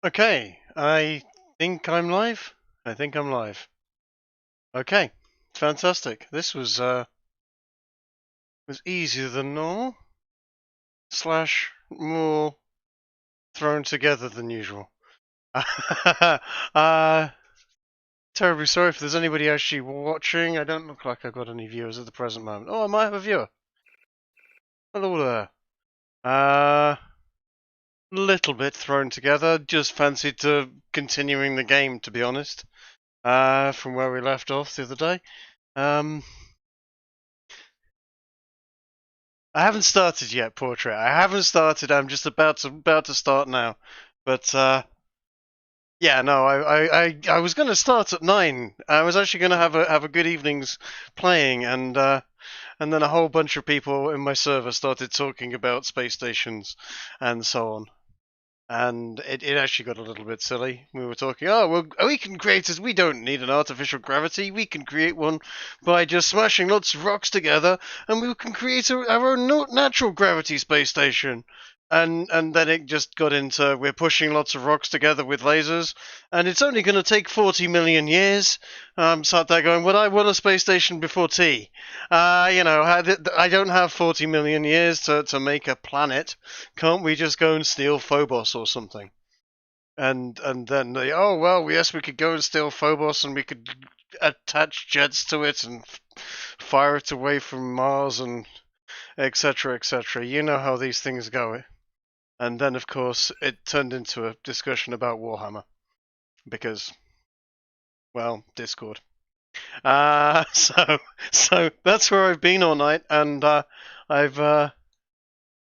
Okay, I think I'm live. I think I'm live. Okay, fantastic. This was easier than normal, slash more thrown together than usual. uh, terribly sorry if there's anybody actually watching. I don't look like I've got any viewers at the present moment. Oh, I might have a viewer. Hello there. Little bit thrown together. Just fancied to continuing the game, to be honest. From where we left off the other day. I haven't started yet, Portrait. I haven't started. I'm just about to start now. But yeah, no, I was going to start at 9. I was actually going to have a good evening's playing, and then a whole bunch of people in my server started talking about space stations and so on. And it actually got a little bit silly. We were talking, oh, well, we can create this. We don't need an artificial gravity. We can create one by just smashing lots of rocks together, and we can create our own natural gravity space station. And then it just got into we're pushing lots of rocks together with lasers, and it's only going to take 40 million years. Sat there going, would I want a space station before tea? I don't have 40 million years to make a planet. Can't we just go and steal Phobos or something? And then they, oh well, yes, we could go and steal Phobos, and we could attach jets to it and fire it away from Mars, and etc. etc. You know how these things go. And then, of course, it turned into a discussion about Warhammer because, well, Discord. So that's where I've been all night, and I've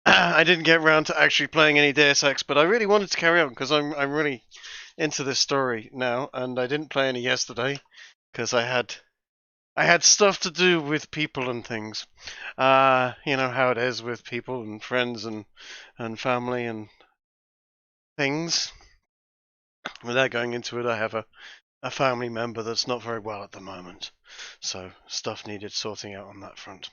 I didn't get around to actually playing any Deus Ex, but I really wanted to carry on because I'm really into this story now, and I didn't play any yesterday because I had stuff to do with people and things. You know how it is with people and friends and family and things. Without going into it, I have a family member that's not very well at the moment, so stuff needed sorting out on that front.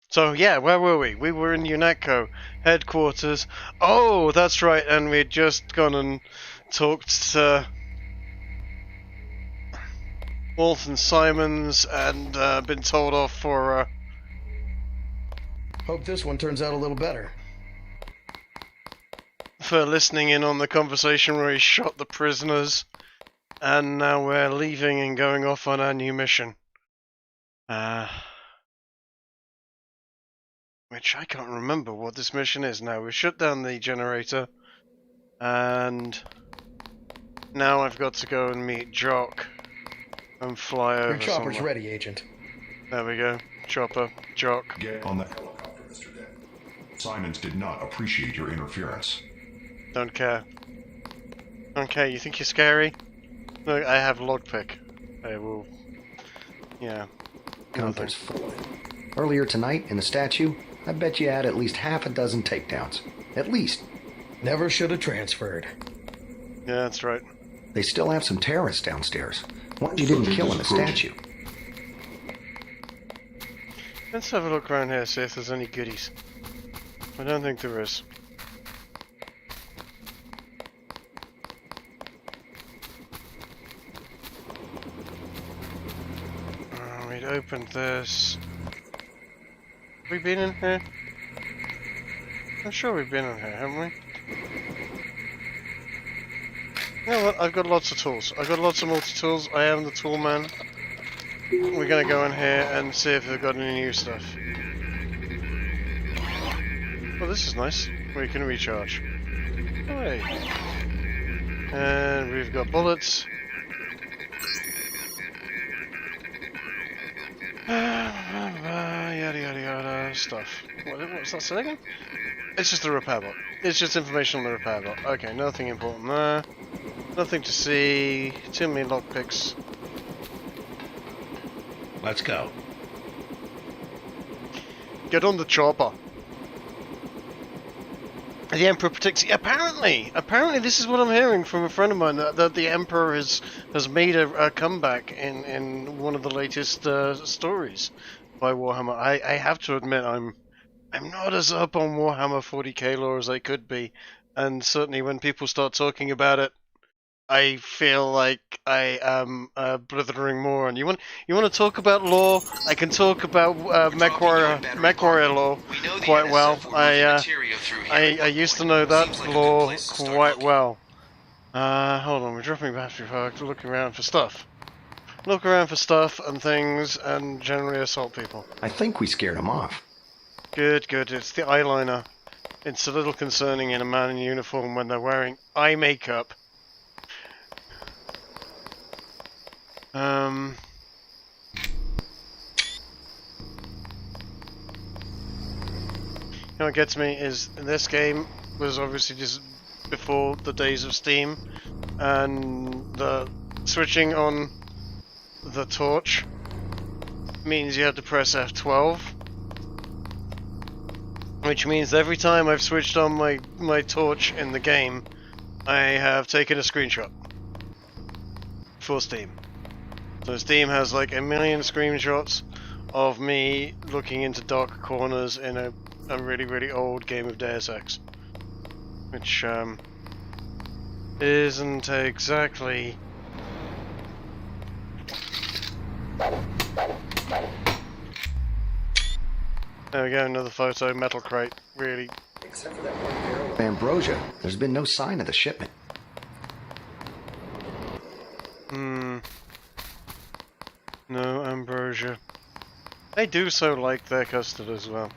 So yeah, where were we? We were in UNATCO headquarters. Oh, that's right, and we'd just gone and talked to Walton Simons and been told off for. Hope this one turns out a little better. For listening in on the conversation where he shot the prisoners, and now we're leaving and going off on our new mission. Which I can't remember what this mission is now. We've shut down the generator, and now I've got to go and meet Jock and fly over. Your chopper's somewhere. ready, Agent. There we go. Chopper, Jock. Get on the helicopter, Mr. Dead. Simons did not appreciate your interference. Don't care. Okay, you think you're scary? Look, I have lockpick. I will. Yeah. Compass full. Earlier tonight, in the statue, I bet you had at least half a dozen takedowns. At least. Never should have transferred. Yeah, that's right. They still have some terrorists downstairs. Ones you didn't kill in the statue. Let's have a look around here, see if there's any goodies. I don't think there is. We'd opened this. Have we been in here? I'm sure we've been in here, haven't we? You know what? I've got lots of tools. I've got lots of multi-tools. I am the tool man. We're gonna go in here and see if they've got any new stuff. Well, this is nice. We can recharge. Hey. And we've got bullets. Yada yada yada stuff. What's that saying? It's just a repair bot. It's just information on the repair bot. Okay, nothing important there. Nothing to see. Too many lockpicks. Let's go. Get on the chopper. The Emperor protects. Apparently, this is what I'm hearing from a friend of mine that the Emperor has made a comeback in one of the latest stories by Warhammer. I have to admit I'm not as up on Warhammer 40k lore as I could be, and certainly when people start talking about it, I feel like I am blithering more. And you want to talk about lore? I can talk about MechWarrior lore quite well. I used to know that lore quite well. Hold on, we're dropping battery power, looking around for stuff. Look around for stuff and things, and generally assault people. I think we scared him off. Good, good. It's the eyeliner. It's a little concerning in a man in uniform when they're wearing eye makeup. You know what gets me is this game was obviously just before the days of Steam, and the switching on the torch means you have to press F12, which means every time I've switched on my torch in the game, I have taken a screenshot for Steam. So Steam has like a million screenshots of me looking into dark corners in a really, really old game of Deus Ex, which isn't exactly... There we go, another photo, metal crate, really. Except for that one barrel of ambrosia, there's been no sign of the shipment. No ambrosia. They do so like their custard as well.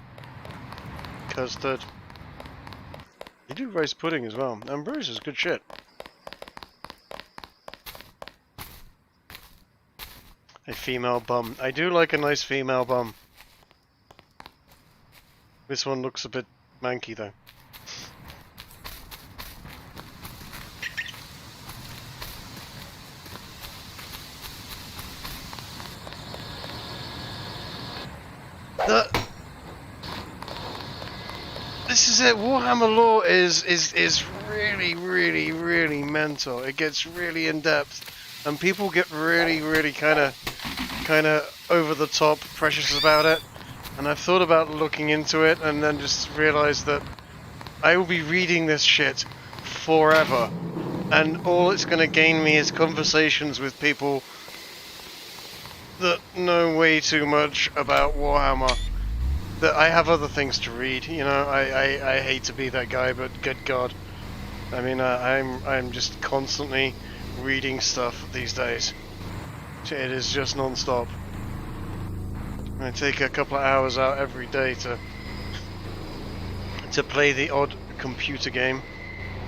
Custard. They do rice pudding as well. Ambrosia's good shit. A female bum. I do like a nice female bum. This one looks a bit manky though. This is it. Warhammer lore is really, really, really mental. It gets really in depth, and people get really, really kind of over the top, precious about it. And I've thought about looking into it, and then just realized that I will be reading this shit forever, and all it's going to gain me is conversations with people that know way too much about Warhammer. That I have other things to read, you know. I hate to be that guy, but good God, I mean, I'm just constantly reading stuff these days. It is just non-stop. I take a couple of hours out every day to play the odd computer game,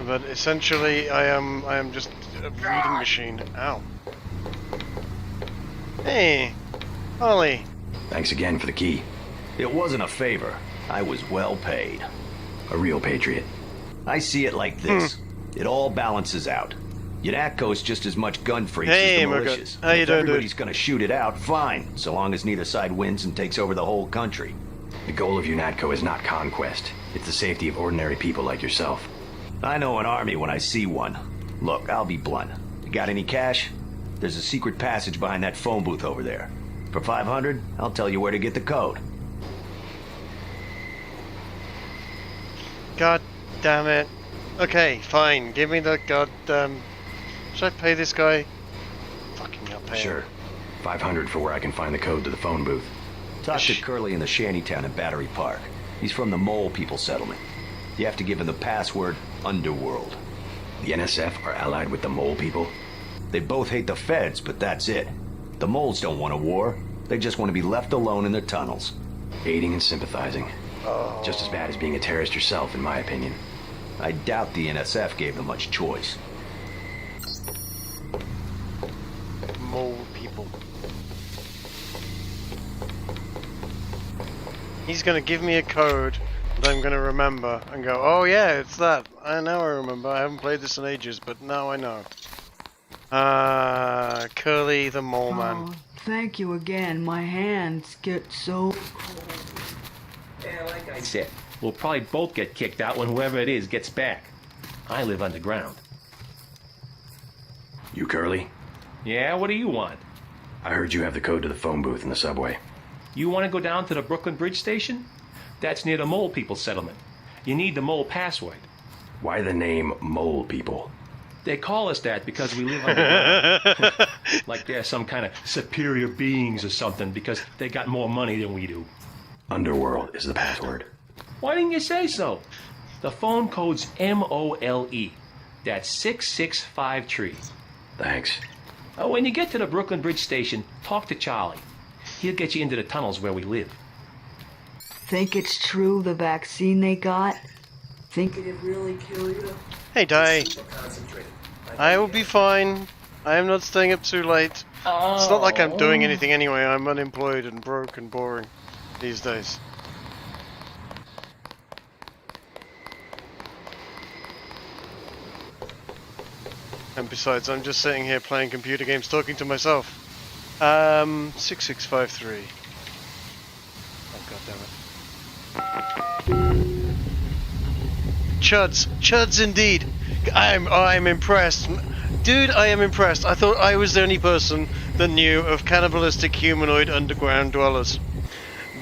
but essentially I am just a reading machine. Ow. Hey, Ollie. Thanks again for the key. It wasn't a favor. I was well paid. A real patriot. I see it like this. It all balances out. UNATCO's just as much gun freaks Hey, as the Murga. militias. How you If doing, everybody's dude? gonna shoot it out, fine, so long as neither side wins and takes over the whole country. The goal of UNATCO is not conquest. It's the safety of ordinary people like yourself. I know an army when I see one. Look, I'll be blunt. You got any cash? There's a secret passage behind that phone booth over there. For 500, I'll tell you where to get the code. God damn it. Okay, fine. Give me the goddamn... Should I pay this guy? Fucking up pay. Sure. 500 for where I can find the code to the phone booth. Talk to Curly in the shantytown at Battery Park. He's from the Mole People settlement. You have to give him the password Underworld. The NSF are allied with the Mole people? They both hate the feds, but that's it. The moles don't want a war. They just want to be left alone in their tunnels. Aiding and sympathizing. Just as bad as being a terrorist yourself, in my opinion. I doubt the NSF gave them much choice. Mole people. He's gonna give me a code that I'm gonna remember and go, oh yeah, it's that. Now I remember. I haven't played this in ages, but now I know. Curly the Mole Man. Oh, thank you again. My hands get so cold. Yeah, like I said, we'll probably both get kicked out when whoever it is gets back. I live underground. You Curly? Yeah, what do you want? I heard you have the code to the phone booth in the subway. You want to go down to the Brooklyn Bridge Station? That's near the Mole People settlement. You need the Mole password. Why the name Mole People? They call us that because we live underground. Like they're some kind of superior beings or something because they got more money than we do. Underworld is the password. Why didn't you say so? The phone code's MOLE. That's 665 Thanks. Oh, when you get to the Brooklyn Bridge Station, talk to Charlie. He'll get you into the tunnels where we live. Think it's true, the vaccine they got? Think it'd really kill you? Hey, Di. I will be fine. I am not staying up too late. It's not like I'm doing anything anyway. I'm unemployed and broke and boring these days. And besides, I'm just sitting here playing computer games, talking to myself. 6653. Oh, goddammit. Chuds indeed. I'm impressed. Dude, I am impressed. I thought I was the only person that knew of cannibalistic humanoid underground dwellers.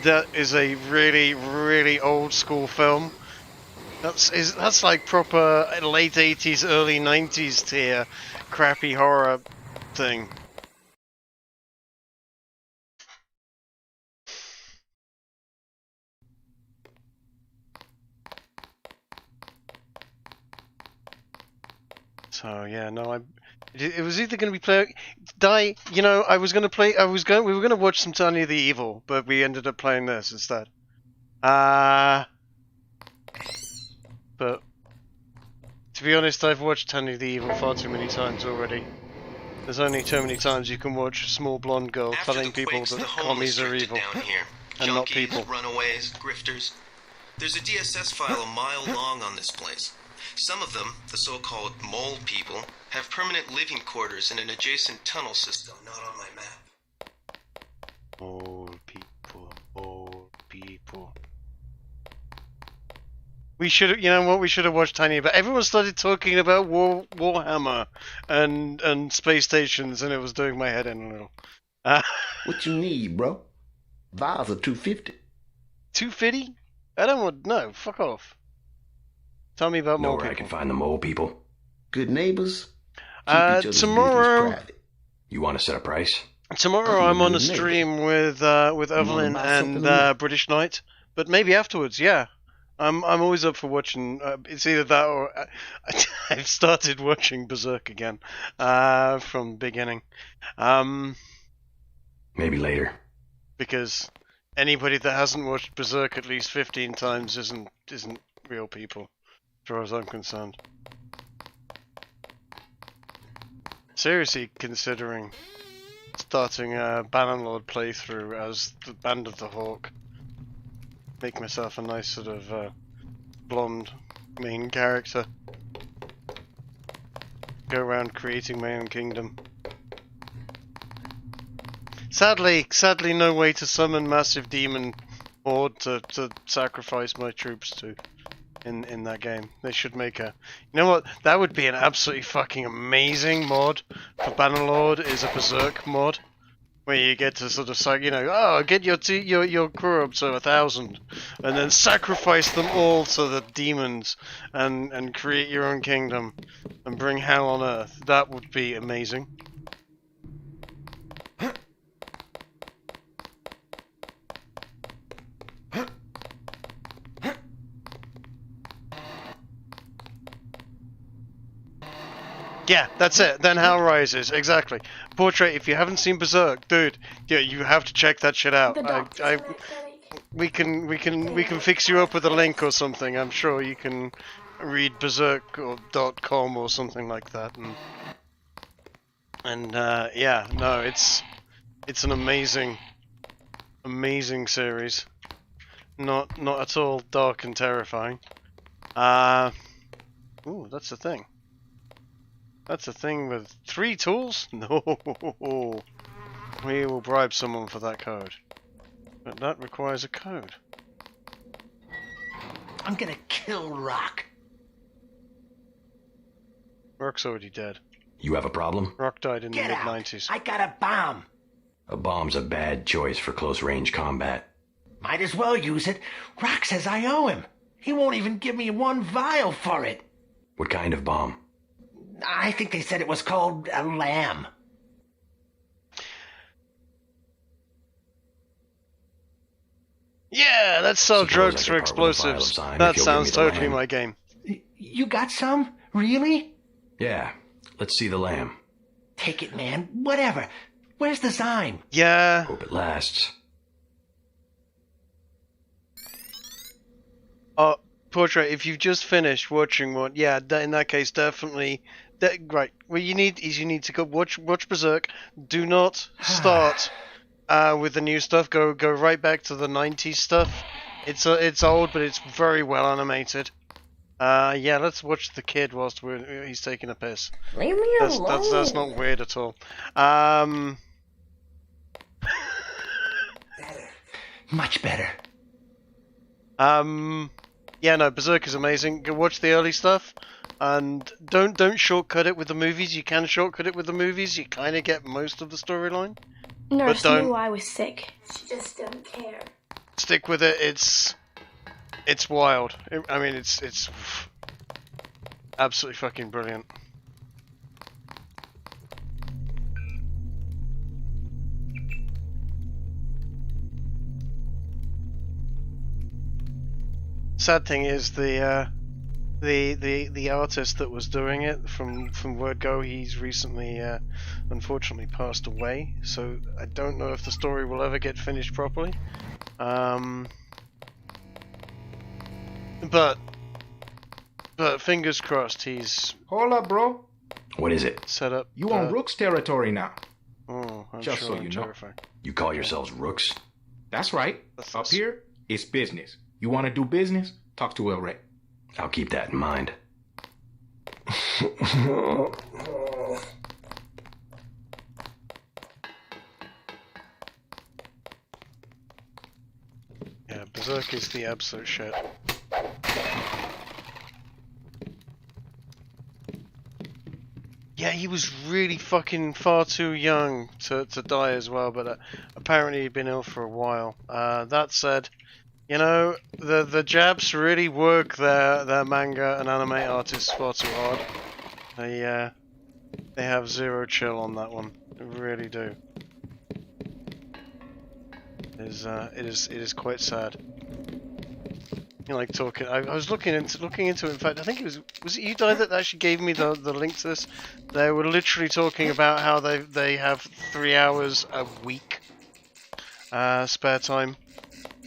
That is a really, really old school film. That's like proper late 80s, early 90s tier crappy horror thing. So yeah, no, it was either going to be we were going to watch some Tiny the Evil, but we ended up playing this instead. But to be honest, I've watched Tiny the Evil far too many times already. There's only so many times you can watch a small blonde girl telling people that commies are evil and not people. Runaways, grifters. There's a DSS file a mile long on this place. Some of them, the so-called mole people, have permanent living quarters in an adjacent tunnel system not on my map. Mole people, mole people. We should have, you know what, we should have watched Tiny, but everyone started talking about Warhammer and space stations, and it was doing my head in a little. What you need, bro? Vials are $250. 250? I don't want, no, fuck off. Tell me about Know mole where I people. can find the Mole People? Good neighbors. Keep each other's Tomorrow. business private. You want to set a price? Tomorrow I'm on a stream with Evelyn and British Knight, but maybe afterwards, yeah. I'm always up for watching. It's either that or I've started watching Berserk again from the beginning. Maybe later. Because anybody that hasn't watched Berserk at least 15 times isn't real people, as far as I'm concerned. Seriously considering starting a Bannerlord playthrough as the Band of the Hawk. Make myself a nice sort of blonde main character. Go around creating my own kingdom. Sadly no way to summon massive demon horde to sacrifice my troops to in that game. They should make a... You know what? That would be an absolutely fucking amazing mod for Bannerlord, is a Berserk mod. Where you get to sort of, you know, oh, get your crew up to 1,000, and then sacrifice them all to the demons, and create your own kingdom, and bring hell on earth. That would be amazing. Yeah, that's it. Then Hell Rises. Exactly. Portrait. If you haven't seen Berserk, dude, yeah, you have to check that shit out. We can fix you up with a link or something. I'm sure you can read berserk.com or something like that. And yeah, no, it's an amazing series. Not at all dark and terrifying. Ooh, that's the thing. That's a thing with 3 tools? No. We will bribe someone for that code. But that requires a code. I'm gonna kill Rock. Rock's already dead. You have a problem? Rock died in Get the out. mid-90s. I got a bomb. A bomb's a bad choice for close-range combat. Might as well use it. Rock says I owe him. He won't even give me 1 vial for it. What kind of bomb? I think they said it was called a lamb. Yeah, let's sell Suppose drugs I for could part with a vial of explosives. Zyme That if you'll sounds give me the totally lamb. my game. You got some? Really? Yeah, let's see the lamb. Take it, man. Whatever. Where's the Zyme? Yeah. Hope it lasts. Oh, Portrait, if you've just finished watching one, yeah, in that case, definitely. Right, what you need is you need to go watch Berserk. Do not start with the new stuff. Go right back to the 90s stuff. It's old, but it's very well animated. Yeah, let's watch the kid whilst he's taking a piss. Leave me alone. That's not weird at all. Much better. Yeah, no, Berserk is amazing. Go watch the early stuff, and don't shortcut it with the movies. You can shortcut it with the movies. You kind of get most of the storyline. Nurse don't- knew I was sick. She just didn't care. Stick with it. It's wild. I mean, it's absolutely fucking brilliant. Sad thing is the artist that was doing it from Word Go, he's recently unfortunately passed away. So I don't know if the story will ever get finished properly. But fingers crossed he's Hold up, bro. What is it? set up. You on Rook's territory now. Oh, I'm Just sure so I'm you know. terrified. You call yourselves rooks? That's right. Up here, it's business. You want to do business? Talk to El Rey. I'll keep that in mind. Yeah, Berserk is the absolute shit. Yeah, he was really fucking far too young to die as well, but apparently he'd been ill for a while. That said, you know, the Japs really work their manga and anime artists far too hard. They have zero chill on that one. They really do. It is quite sad. You know, like talking. I was looking into it. In fact, I think it was it you, Di, that actually gave me the link to this. They were literally talking about how they have 3 hours a week spare time.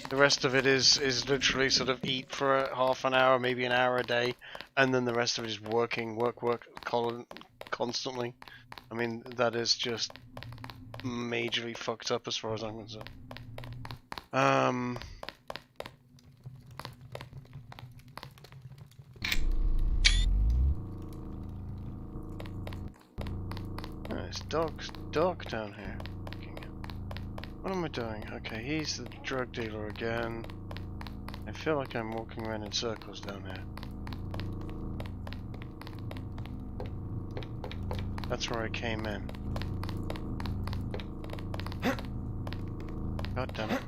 The rest of it is literally sort of eat for half an hour, maybe an hour a day, and then the rest of it is work constantly. I mean, that is just majorly fucked up as far as I'm concerned. It's dark down here. What am I doing? Okay, he's the drug dealer again. I feel like I'm walking around in circles down here. That's where I came in. God damn it.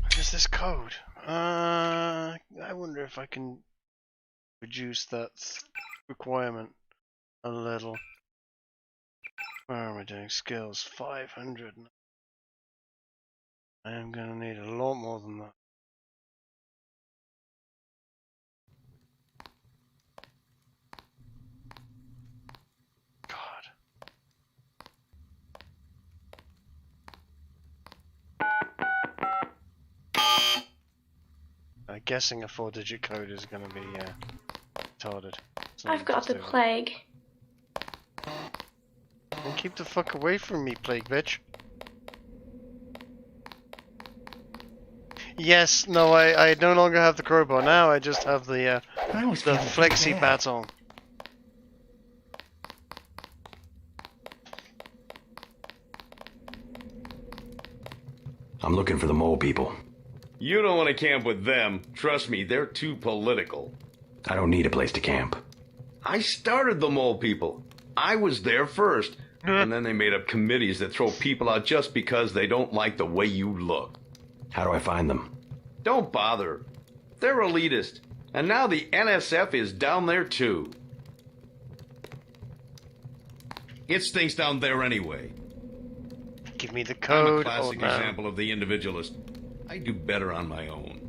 What is this code? I wonder if I can reduce that requirement a little. Where am I doing? Skills 500. I am gonna need a lot more than that. God. Guessing a 4-digit code is gonna be retarded. So I've got the plague. Well, keep the fuck away from me, plague bitch. Yes, no, I no longer have the crowbar now. I just have the flexi baton. I'm looking for the mole people. You don't want to camp with them. Trust me, they're too political. I don't need a place to camp. I started the mole people. I was there first. And then they made up committees that throw people out just because they don't like the way you look. How do I find them? Don't bother. They're elitist. And now the NSF is down there too. It stinks down there anyway. Give me the I'm code. a classic no. example of the individualist. I do better on my own.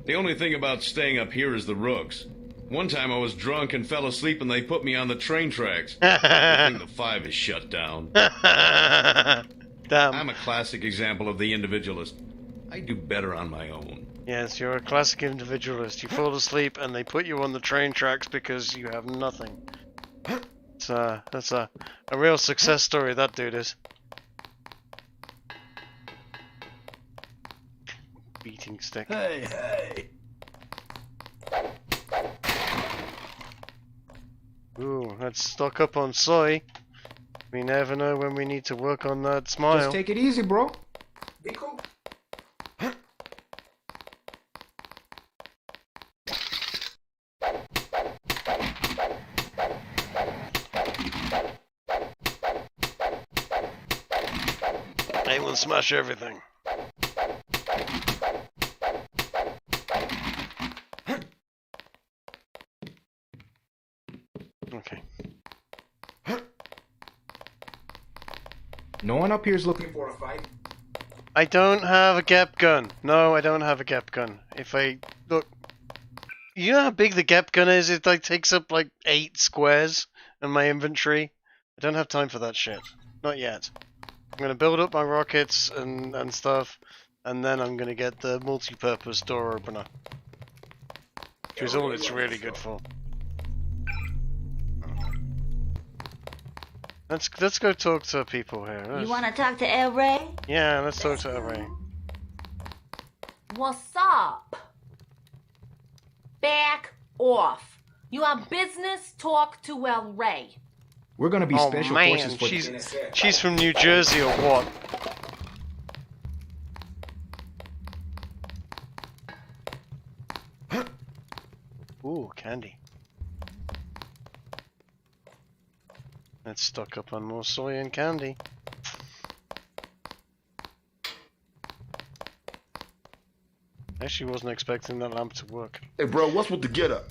The only thing about staying up here is the rooks. One time I was drunk and fell asleep and they put me on the train tracks. I think the 5 is shut down. Damn. I'm a classic example of the individualist. I do better on my own. Yes, you're a classic individualist. You fall asleep and they put you on the train tracks because you have nothing. That's a real success story, that dude is. Beating stick. Hey! Ooh, let's stock up on soy. We never know when we need to work on that smile. Just take it easy, bro. Be cool. They will smash everything. Okay. No one up here is looking for a fight. I don't have a gap gun. No, I don't have a gap gun. If I look, you know how big the gap gun is? It like takes up like 8 squares in my inventory. I don't have time for that shit. Not yet. I'm gonna build up my rockets and stuff, and then I'm gonna get the multi-purpose door opener, which is all it's really good for. Let's go talk to people here. You want to talk to El Rey? Yeah, let's talk to El Rey. What's up? Back off. You have business? Talk to El Rey. We're gonna be special forces for she's from New Jersey or what? Ooh, candy. Let's stock up on more soy and candy. Actually wasn't expecting that lamp to work. Hey bro, what's with the get up?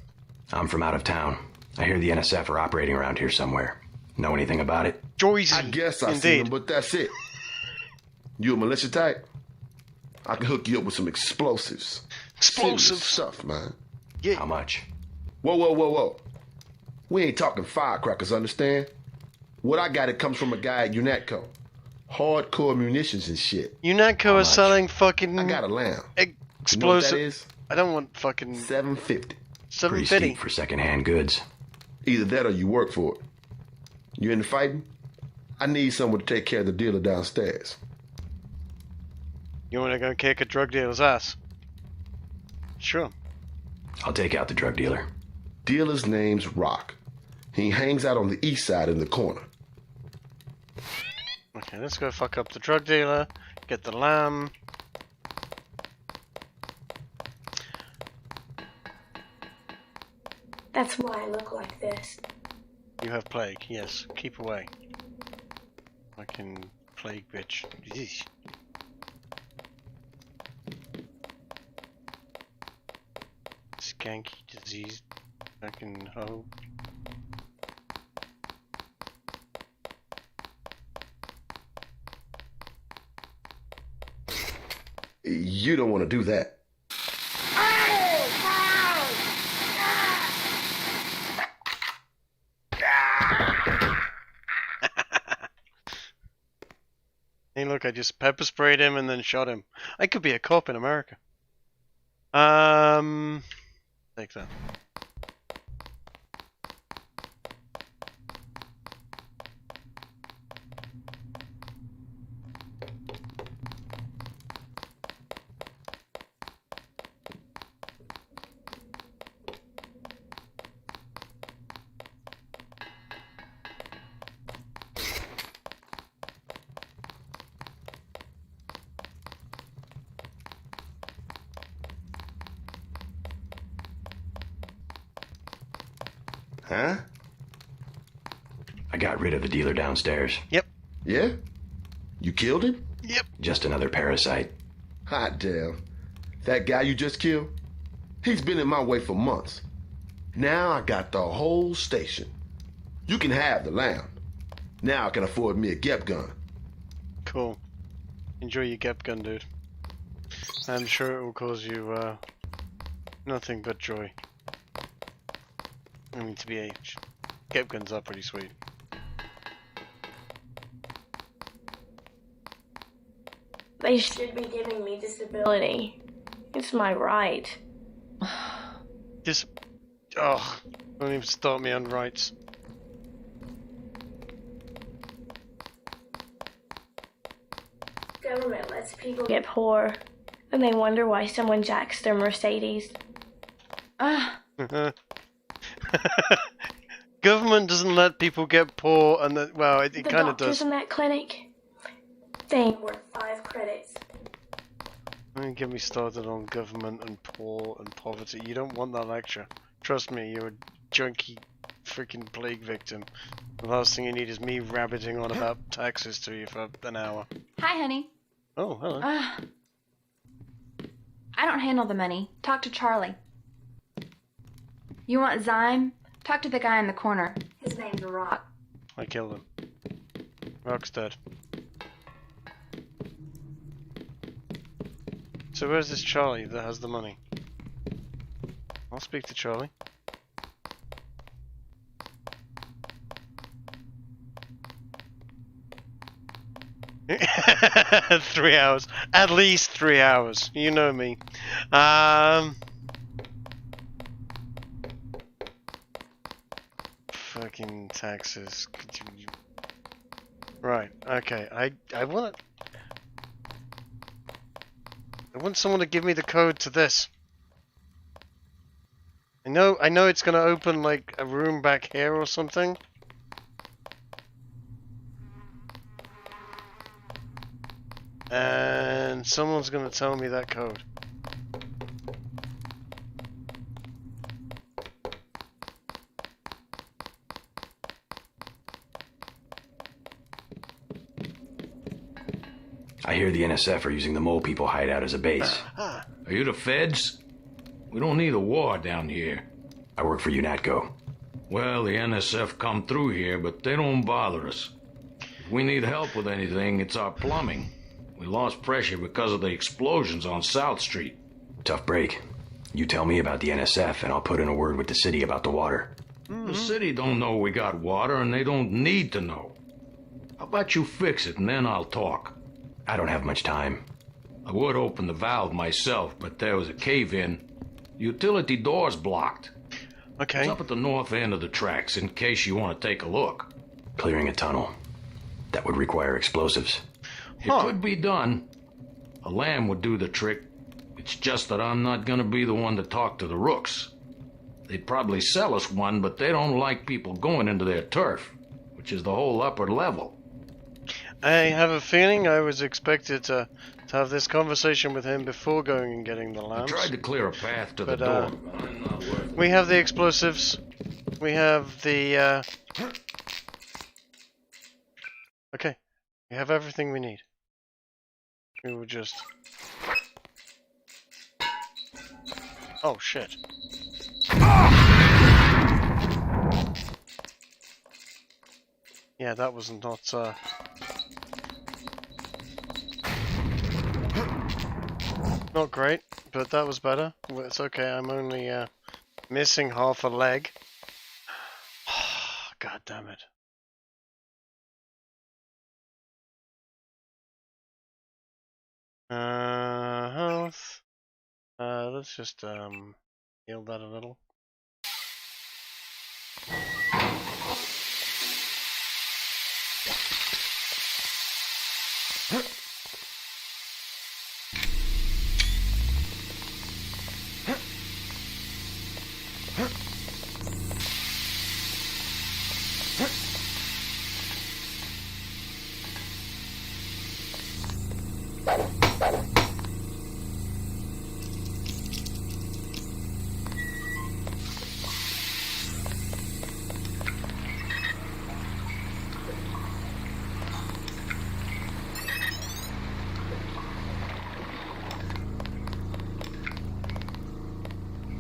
I'm from out of town. I hear the NSF are operating around here somewhere. Know anything about it? Joyzy. I guess I see them, but that's it. You a militia type? I can hook you up with some explosives. Explosives Serious stuff, man. Yeah. How much? Whoa. We ain't talking firecrackers, understand? What I got, it comes from a guy at UNATCO. Hardcore munitions and shit. UNATCO is selling fucking I got a lamb. explosive. You know what that is? I don't want fucking $7.50. Pretty $7.50 steep for secondhand goods. Either that or you work for it. You into fighting? I need someone to take care of the dealer downstairs. You wanna go kick a drug dealer's ass? Sure. I'll take out the drug dealer. Dealer's name's Rock. He hangs out on the east side in the corner. Okay, let's go fuck up the drug dealer, get the lamb. That's why I look like this. You have plague, yes. Keep away. Fucking plague bitch. Eesh. Skanky disease. Fucking hoe. You don't want to do that. Hey look, I just pepper sprayed him and then shot him. I could be a cop in America. Take that. Huh? I got rid of the dealer downstairs. Yep. Yeah? You killed him? Yep. Just another parasite. Hot damn. That guy you just killed? He's been in my way for months. Now I got the whole station. You can have the land. Now I can afford me a Gep gun. Cool. Enjoy your Gep gun, dude. I'm sure it will cause you nothing but joy. I mean, to be aged. Gep guns are pretty sweet. They should be giving me disability. It's my right. Oh, don't even start me on rights. Government lets people get poor, and they wonder why someone jacks their Mercedes. Government doesn't let people get poor, and well, it kind of does. The doctors in that clinic, they ain't worth 5 credits. Don't get me started on government and poor and poverty. You don't want that lecture. Trust me, you're a junky freaking plague victim. The last thing you need is me rabbiting on about taxes to you for an hour. Hi, honey. Oh, hello. I don't handle the money. Talk to Charlie. You want Zyme? Talk to the guy in the corner. His name's Rock. I killed him. Rock's dead. So where's this Charlie that has the money? I'll speak to Charlie. Three hours. At least 3 hours. You know me. Fucking taxes. Right, okay. I want someone to give me the code to this. I know it's gonna open like a room back here or something. And someone's gonna tell me that code. I hear the NSF are using the Mole People hideout as a base. Are you the feds? We don't need a war down here. I work for UNATCO. Well, the NSF come through here, but they don't bother us. If we need help with anything, it's our plumbing. We lost pressure because of the explosions on South Street. Tough break. You tell me about the NSF and I'll put in a word with the city about the water. The city don't know we got water and they don't need to know. How about you fix it and then I'll talk? I don't have much time. I would open the valve myself, but there was a cave-in. The utility door's blocked. Okay. It's up at the north end of the tracks in case you want to take a look. Clearing a tunnel. That would require explosives. It could be done. A lamb would do the trick. It's just that I'm not gonna be the one to talk to the rooks. They'd probably sell us one, but they don't like people going into their turf, which is the whole upper level. I have a feeling I was expected to have this conversation with him before going and getting the lamps. I tried to clear a path to the door. We have the explosives. We have the Okay. We have everything we need. We will just... Oh, shit. Yeah, that was not, not great, but that was better. It's okay, I'm only, missing half a leg. God damn it. Health. Let's just, heal that a little.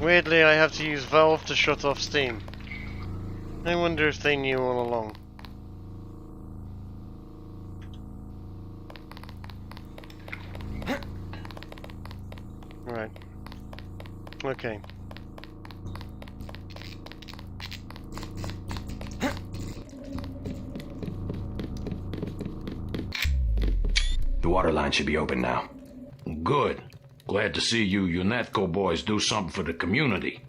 Weirdly, I have to use Valve to shut off Steam. I wonder if they knew all along. Right. Okay. The water line should be open now. Good. Glad to see you UNETCO boys do something for the community.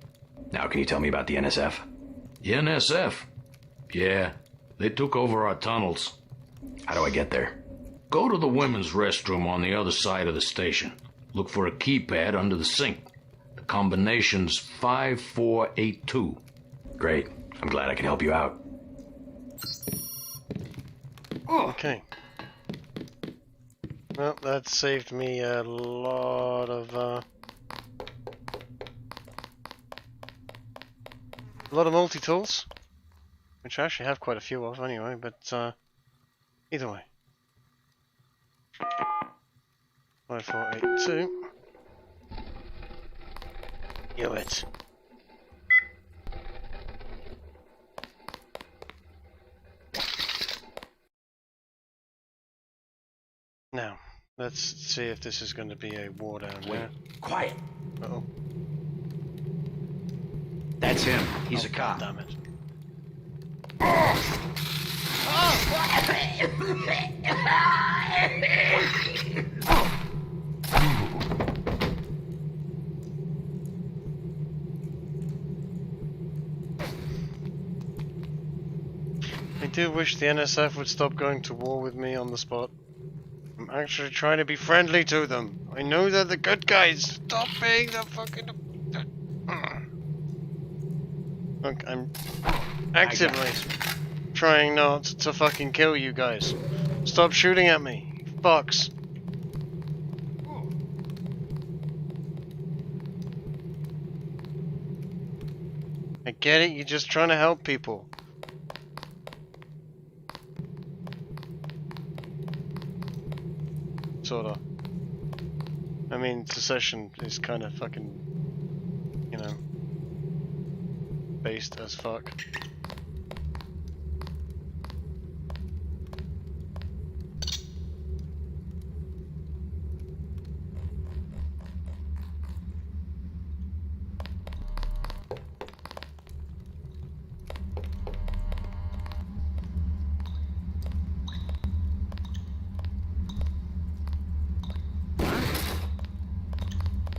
Now, can you tell me about the NSF? NSF? Yeah, they took over our tunnels. How do I get there? Go to the women's restroom on the other side of the station. Look for a keypad under the sink. The combination's 5482. Great. I'm glad I can help you out. Okay. Well, that saved me a lot of multi-tools, which I actually have quite a few of anyway, but either way. 5482. Do it. Now, let's see if this is going to be a war down here. Quiet. Uh-oh. That's him. He's a cop. Damn it. I do wish the NSF would stop going to war with me on the spot. I'm actually trying to be friendly to them. I know they're the good guys. Stop being the fucking... Look, I'm actively trying not to fucking kill you guys. Stop shooting at me. Fucks. I get it, you're just trying to help people. Sorta. I mean, secession is kind of fucking, you know, based as fuck.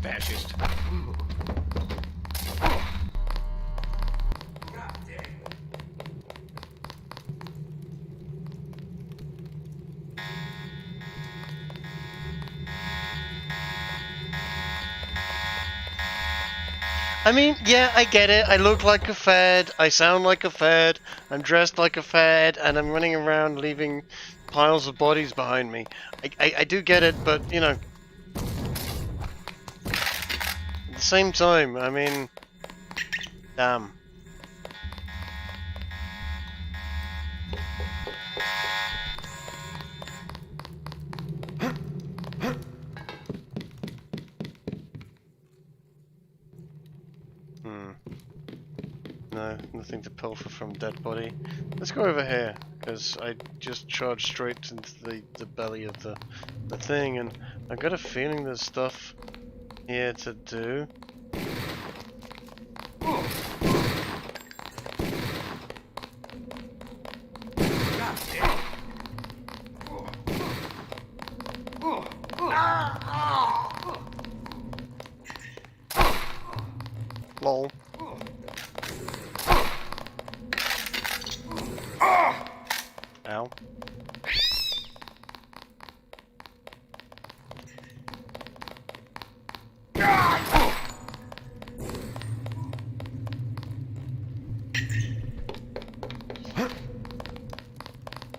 Fascist. I mean, yeah, I get it. I look like a fed, I sound like a fed, I'm dressed like a fed, and I'm running around leaving piles of bodies behind me. I do get it, but, you know... At the same time, I mean... Damn. No, nothing to pilfer from dead body. Let's go over here, because I just charged straight into the belly of the thing, and I've got a feeling there's stuff here to do. Lol. Ow.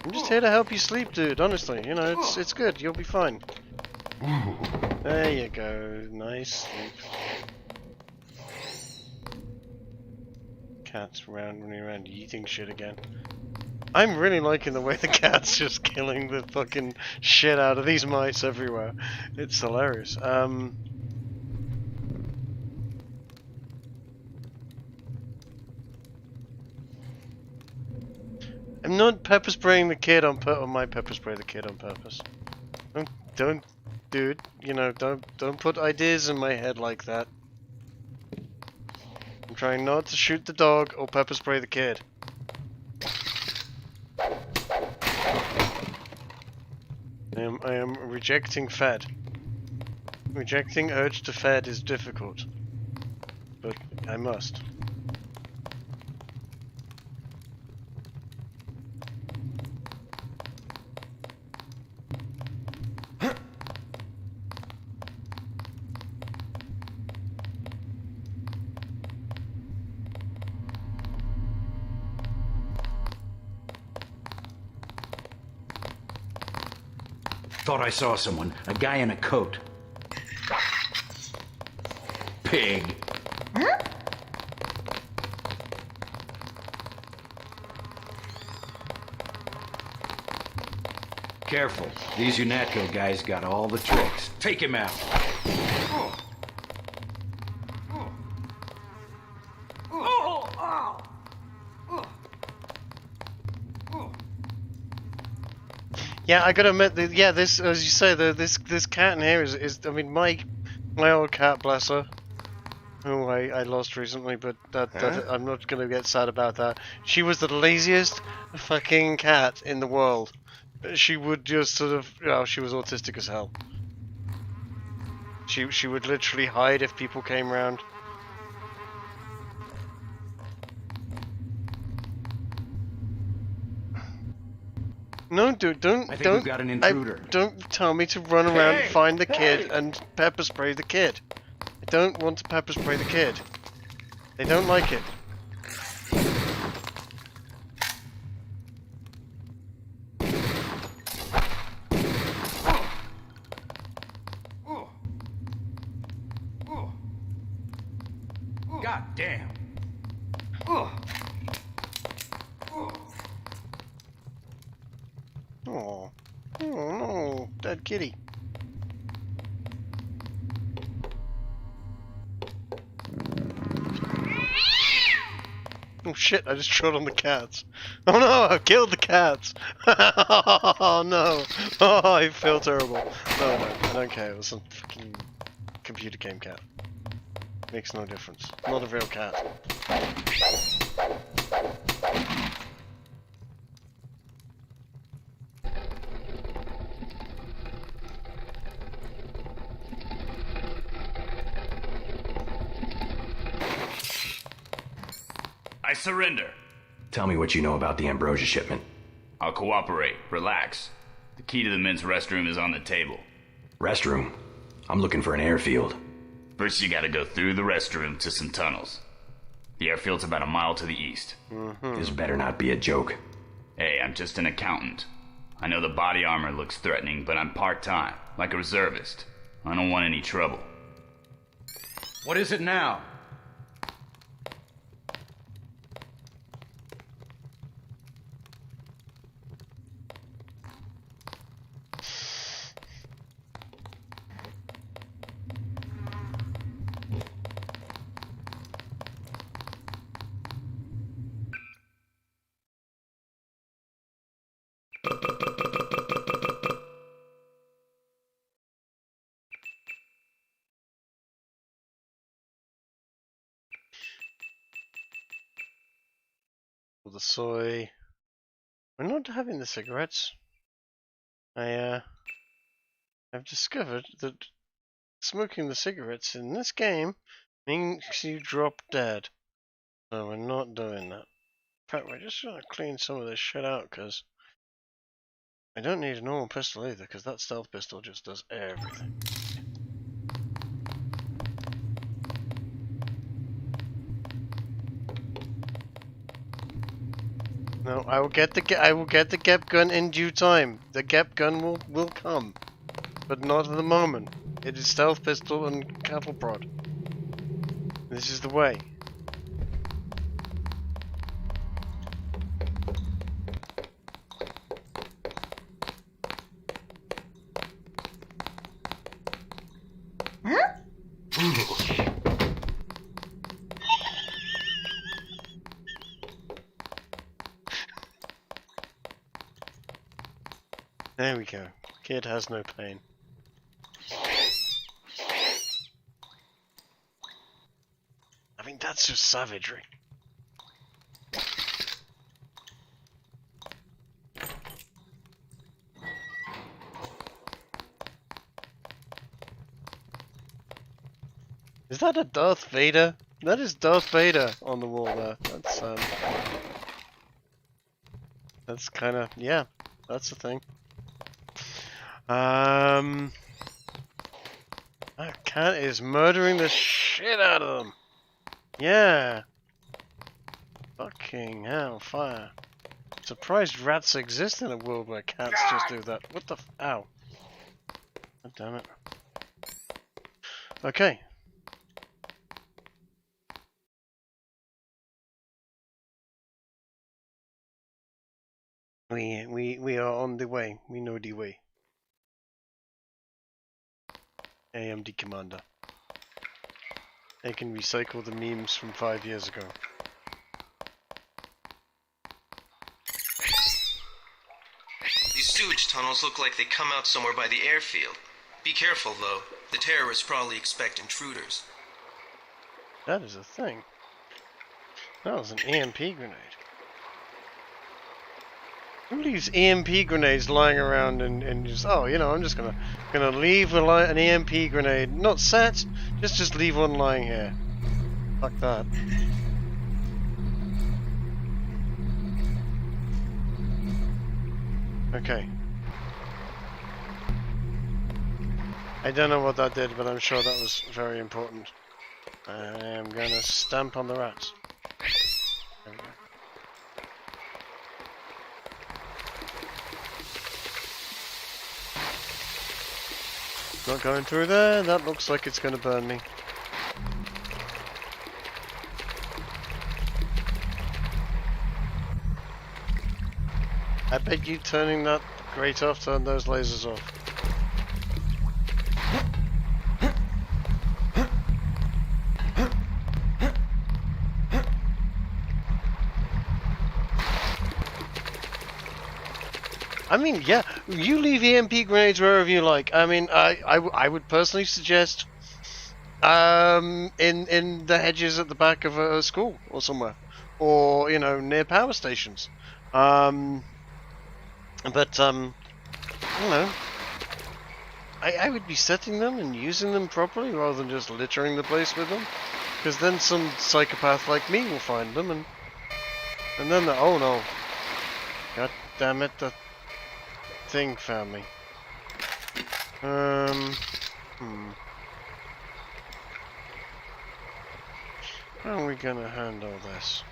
I'm just here to help you sleep, dude. Honestly, you know, it's good. You'll be fine. There you go. Nice sleep. Cat's running around eating shit again. I'm really liking the way the cat's just killing the fucking shit out of these mice everywhere. It's hilarious. I'm not pepper spraying the kid on purpose. I might pepper spray the kid on purpose. Don't, dude. You know, don't put ideas in my head like that. I'm trying not to shoot the dog or pepper spray the kid. I am rejecting fed. Rejecting urge to fed is difficult, but I must. Thought I saw someone. A guy in a coat. Pig. Careful. These UNATCO guys got all the tricks. Take him out. Yeah, I gotta admit that. Yeah, this, as you say, this cat in here is. I mean, my old cat, bless her, who I lost recently, but that I'm not gonna get sad about that. She was the laziest fucking cat in the world. She would just sort of, she was autistic as hell. She would literally hide if people came round. No, dude, don't got an intruder. Don't tell me to run around and find the kid and pepper spray the kid. I don't want to pepper spray the kid. They don't like it. God damn. Oh no, dead kitty. Oh shit, I just trod on the cats. Oh no, I've killed the cats. Oh no. Oh, I feel terrible. No, I don't care. It was some fucking computer game cat. Makes no difference. Not a real cat. I surrender. Tell me what you know about the Ambrosia shipment. I'll cooperate. Relax. The key to the men's restroom is on the table. Restroom? I'm looking for an airfield. First you gotta go through the restroom to some tunnels. The airfield's about a mile to the east. This better not be a joke. Hey, I'm just an accountant. I know the body armor looks threatening, but I'm part-time, like a reservist. I don't want any trouble. What is it now? The soy. We're not having the cigarettes. I've discovered that smoking the cigarettes in this game means you drop dead. So we're not doing that. In fact, we're just gonna clean some of this shit out, because I don't need a normal pistol either, because that stealth pistol just does everything. No, I will get the GEP gun in due time. The GEP gun will come, but not at the moment. It is stealth pistol and cattle prod. This is the way. There we go. Kid has no pain. I mean, that's just savagery. Is that a Darth Vader? That is Darth Vader on the wall there. That's kind of, yeah, that's the thing. That cat is murdering the shit out of them. Yeah. Fucking hell, fire. Surprised rats exist in a world where cats just do that. What the ow. God damn it. Okay. We are on the way. We know the way. I am the commander. I can recycle the memes from 5 years ago. These sewage tunnels look like they come out somewhere by the airfield. Be careful, though. The terrorists probably expect intruders. That is a thing. That was an EMP grenade. Who leaves EMP grenades lying around and just, oh, you know, I'm just gonna leave an EMP grenade, not set, just leave one lying here. Fuck that. Okay. I don't know what that did, but I'm sure that was very important. I am gonna stamp on the rats. There we go. Not going through there, that looks like it's gonna burn me. I bet you turning that grate off turned those lasers off. I mean, yeah, you leave EMP grenades wherever you like. I mean, I would personally suggest in the hedges at the back of a school or somewhere, or you know, near power stations. But I don't know. I would be setting them and using them properly rather than just littering the place with them, because then some psychopath like me will find them and then oh no, god damn it, the thing found me. How are we gonna handle this?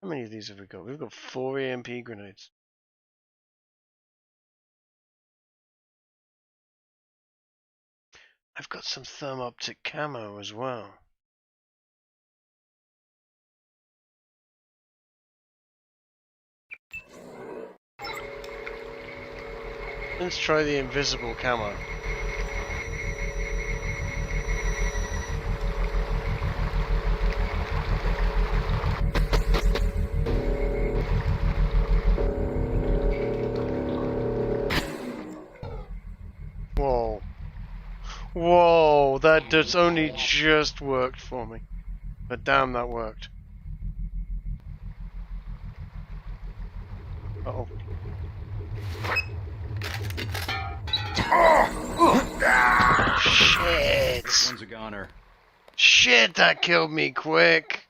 How many of these have we got? We've got 4 EMP grenades. I've got some thermoptic camo as well. Let's try the invisible camo. Whoa. Whoa, that just only just worked for me. But damn, that worked. Uh-oh. Shit! This one's a goner. Shit, that killed me quick!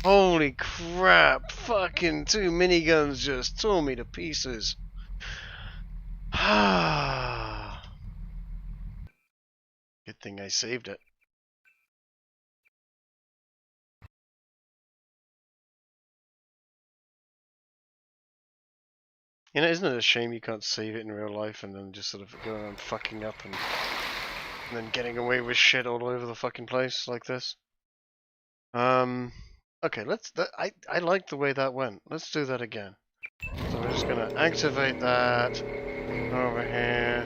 Holy crap! Fucking 2 miniguns just tore me to pieces. Good thing I saved it. You know, isn't it a shame you can't save it in real life and then just sort of go around fucking up and then getting away with shit all over the fucking place like this? Okay, I like the way that went. Let's do that again. So we're just gonna activate that over here.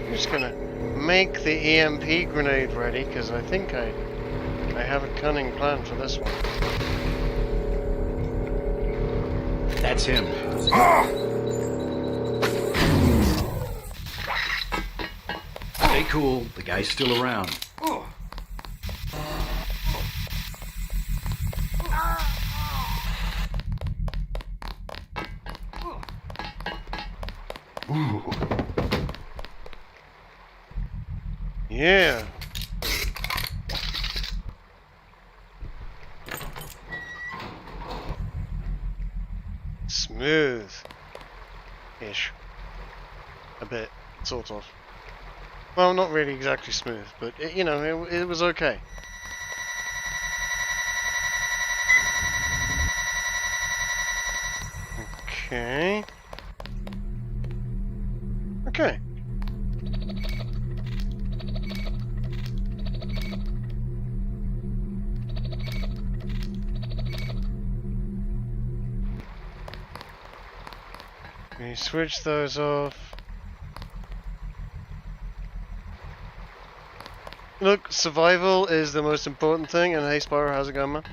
I'm just gonna make the EMP grenade ready, because I think I have a cunning plan for this one. That's him. Stay cool. The guy's still around. Ooh. Yeah. Smooth-ish. A bit, sort of. Well, not really exactly smooth, but it, you know, it was okay. Okay. Okay. We switch those off. Look, survival is the most important thing, and hey Spyro, how's it going, man?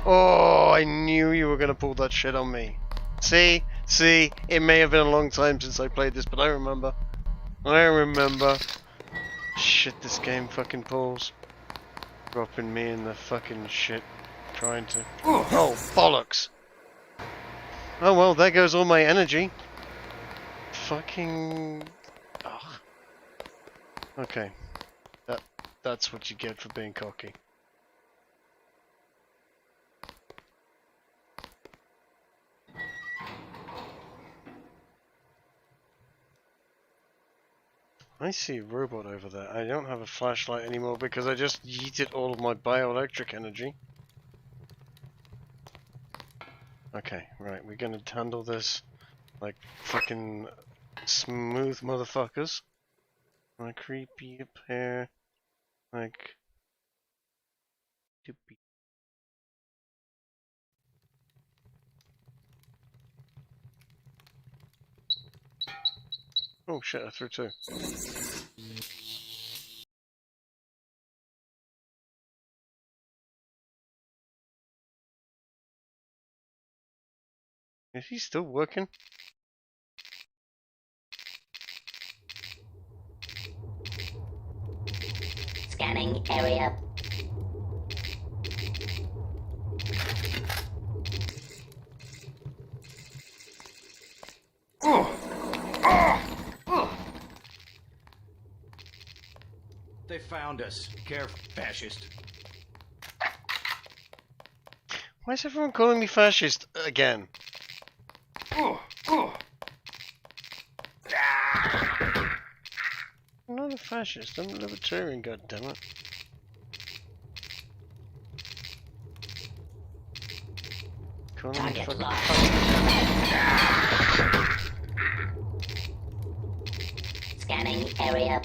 Oh, I knew you were gonna pull that shit on me. See, it may have been a long time since I played this, but I remember. Shit, this game fucking pulls. Dropping me in the fucking shit, trying to... Oh, bollocks! Oh well, there goes all my energy. Fucking... Ugh. Okay. That's what you get for being cocky. I see a robot over there. I don't have a flashlight anymore because I just yeeted all of my bioelectric energy. Okay, right, we're gonna handle this like fucking smooth motherfuckers. Like creepy up here. Like... Doopy. Oh shit, I threw two. Is he still working? Scanning area. They found us. Careful, fascist. Why is everyone calling me fascist again? I'm not a fascist, I'm a libertarian, goddammit. Target locked. Scanning area.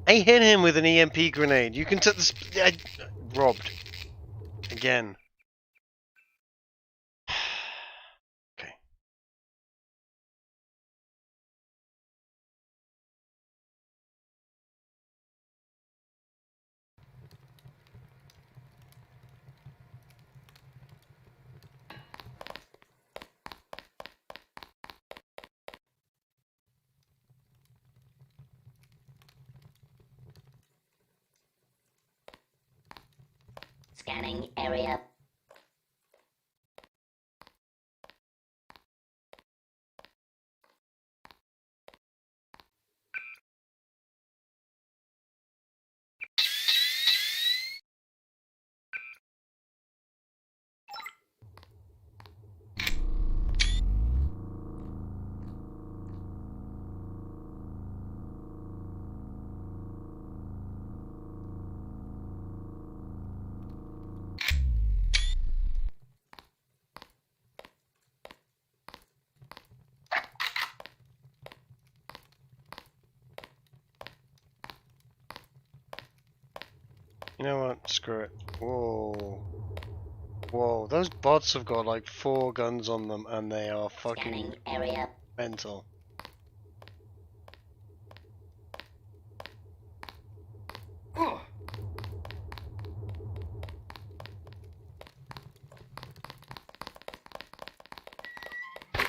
I hit him with an EMP grenade. You can take this. Robbed. Again. Okay. Scanning area. You know what? Screw it. Whoa. Whoa. Those bots have got like 4 guns on them and they are fucking area. mental.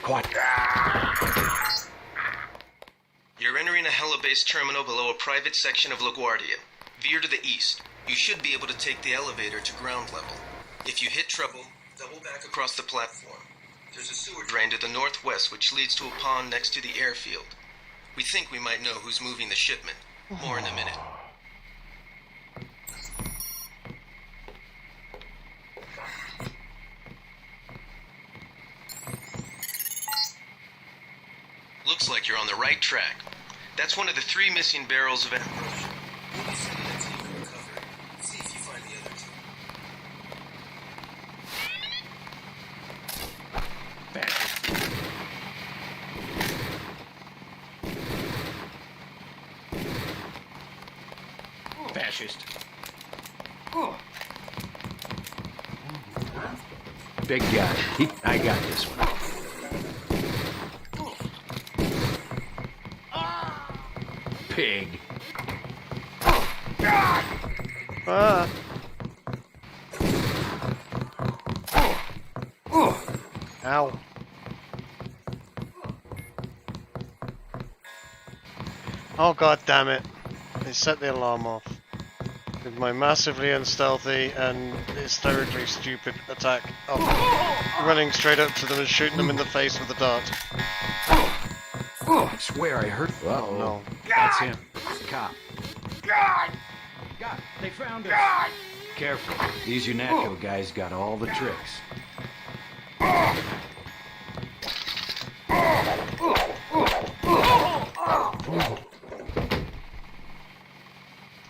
Quiet. You're entering a helibase terminal below a private section of LaGuardia. Veer to the east. You should be able to take the elevator to ground level. If you hit trouble, double back across the platform. There's a sewer drain to the northwest which leads to a pond next to the airfield. We think we might know who's moving the shipment. More in a minute. Looks like you're on the right track. That's one of the 3 missing barrels of ambrosia. We'll be sending a team to recover it. See if you find the other 2. Fascist. Big guy. I got this one. Pig. Ah. Ow. Oh god damn it. They set the alarm off. With my massively unstealthy and hysterically stupid attack of running straight up to them and shooting them in the face with a dart. I swear I heard. Oh no. That's him. Cop. God! God, they found us. God! Careful. These UNATCO guys got all the tricks.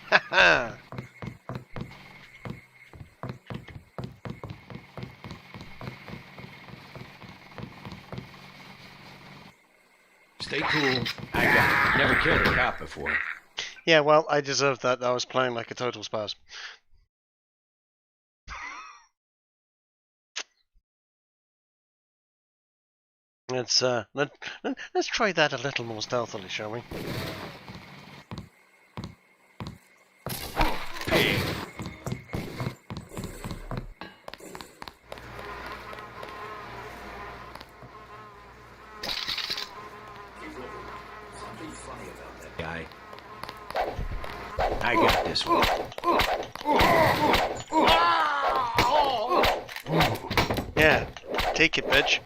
Haha. Stay cool. I got it. Never killed a cop before. Yeah, well, I deserved that. I was playing like a total spaz. Let's try that a little more stealthily, shall we? Pig. Guy. I got this one. Yeah, take it, bitch.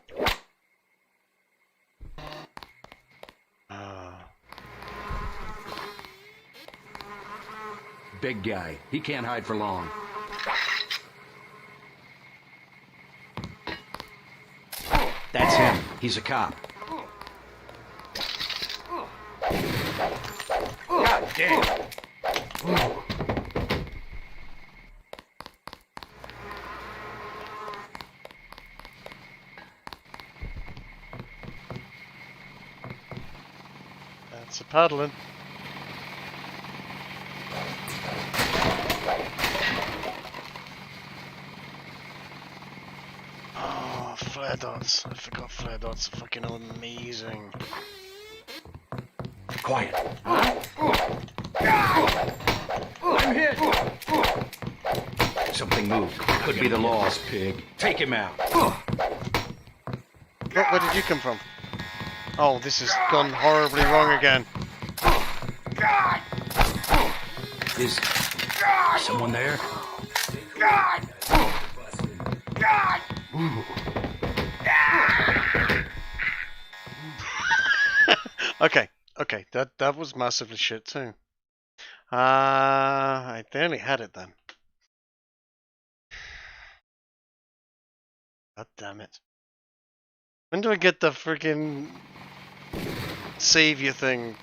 Big guy. He can't hide for long. That's him. He's a cop. God damn. That's a paddling. Oh, flare dots. I forgot flare dots are fucking amazing. Quiet. I'm hit! Something moved. Could be the laws, pig. Take him out. Where did you come from? Oh, this has gone horribly wrong again. Is someone there? God! God! Okay, that was massively shit too. I nearly had it then. God damn it. When do I get the freaking savior thing?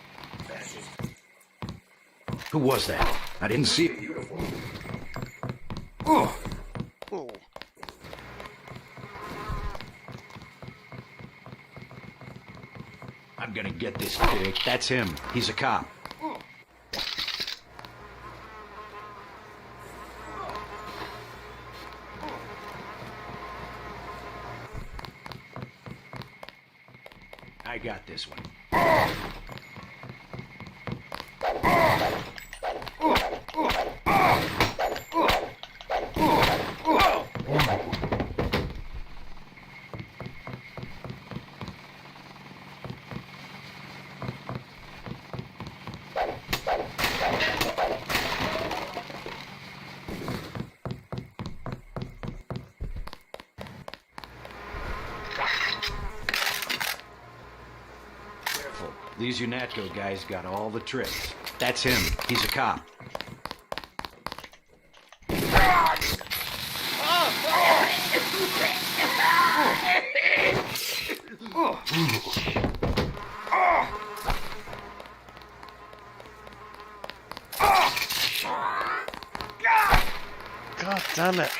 Who was that? I didn't see it. Oh. I'm gonna get this pig. That's him. He's a cop. I got this one. careful. These UNATCO guys got all the tricks. That's him. He's a cop. God damn it.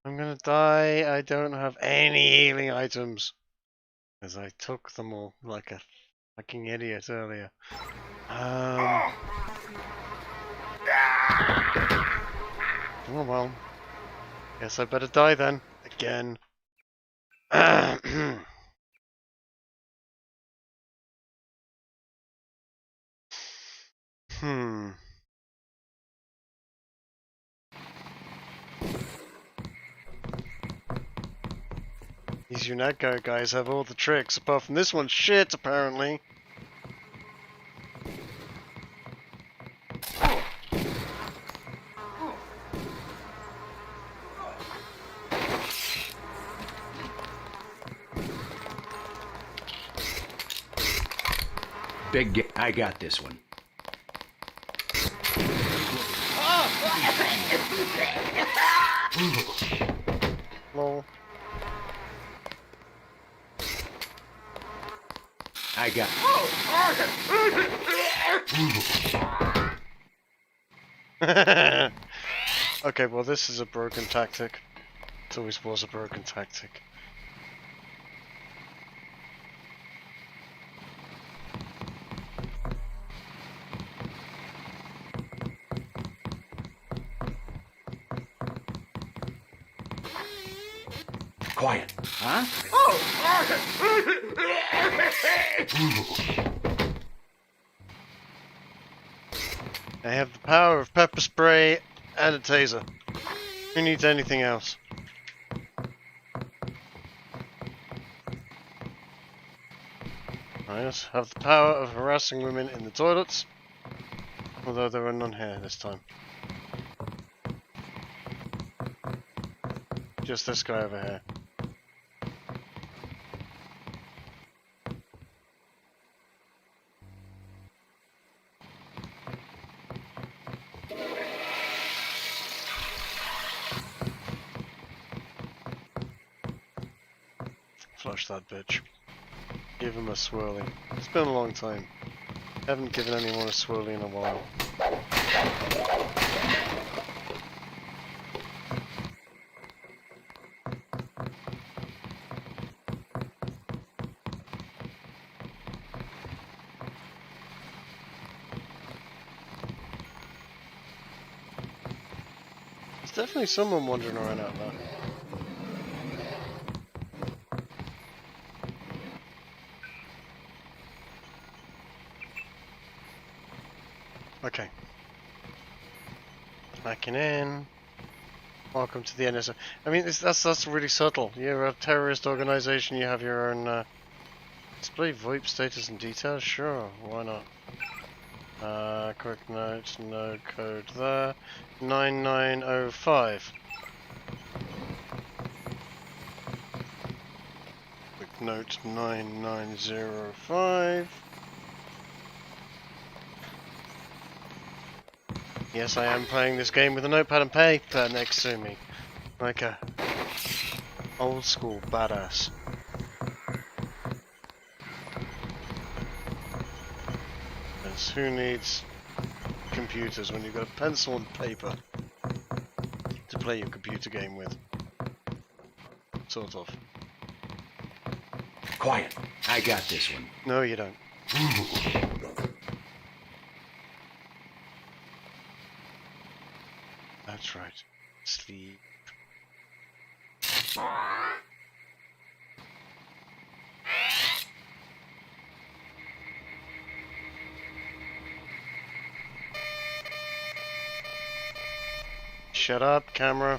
I'm gonna die. I don't have any healing items. Because I took them all like a fucking idiot earlier. Oh well. Guess I better die then. Again. Hmm. These UNATCO guys have all the tricks, apart from this one's shit, apparently. I got this one. Lol. I got. Okay, well this is a broken tactic. It always was a broken tactic. Quiet. Huh? I have the power of pepper spray and a taser. Who needs anything else? I also have the power of harassing women in the toilets. Although there are none here this time. Just this guy over here. Flush that bitch. Give him a swirly. It's been a long time. Haven't given anyone a swirly in a while. There's definitely someone wandering around out there. Okay. Backing in. Welcome to the NSA. I mean, that's really subtle. You're a terrorist organization. You have your own display VoIP status and details. Sure, why not? Quick note, no code there. 9905. Quick note 9905. Yes, I am playing this game with a notepad and paper next to me. Like a old school badass. Because who needs computers when you've got a pencil and paper to play your computer game with? Sort of. Quiet. I got this one. No, you don't. That's right. Sleep. Shut up, camera.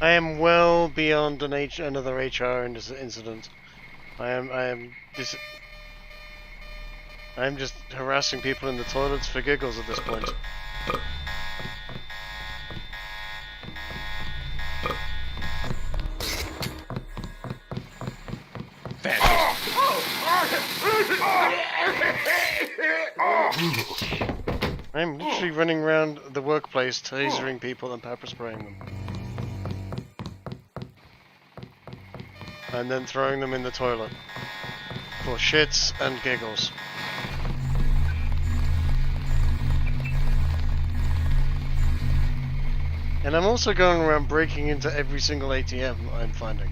I am well beyond another HR incident. I am just harassing people in the toilets for giggles at this point. I'm literally running around the workplace, tasering people and pepper spraying them. And then throwing them in the toilet. For shits and giggles. And I'm also going around breaking into every single ATM I'm finding.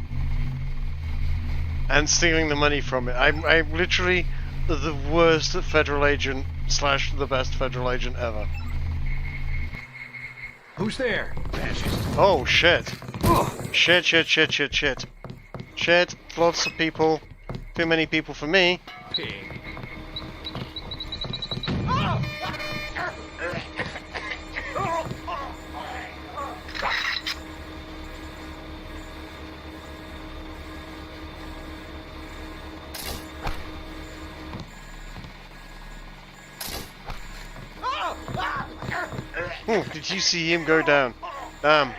And stealing the money from it. I'm literally the worst federal agent / the best federal agent ever. Who's there? Fascist. Oh shit. Shit. Shit. Lots of people. Too many people for me. Pig. Did you see him go down? Damn.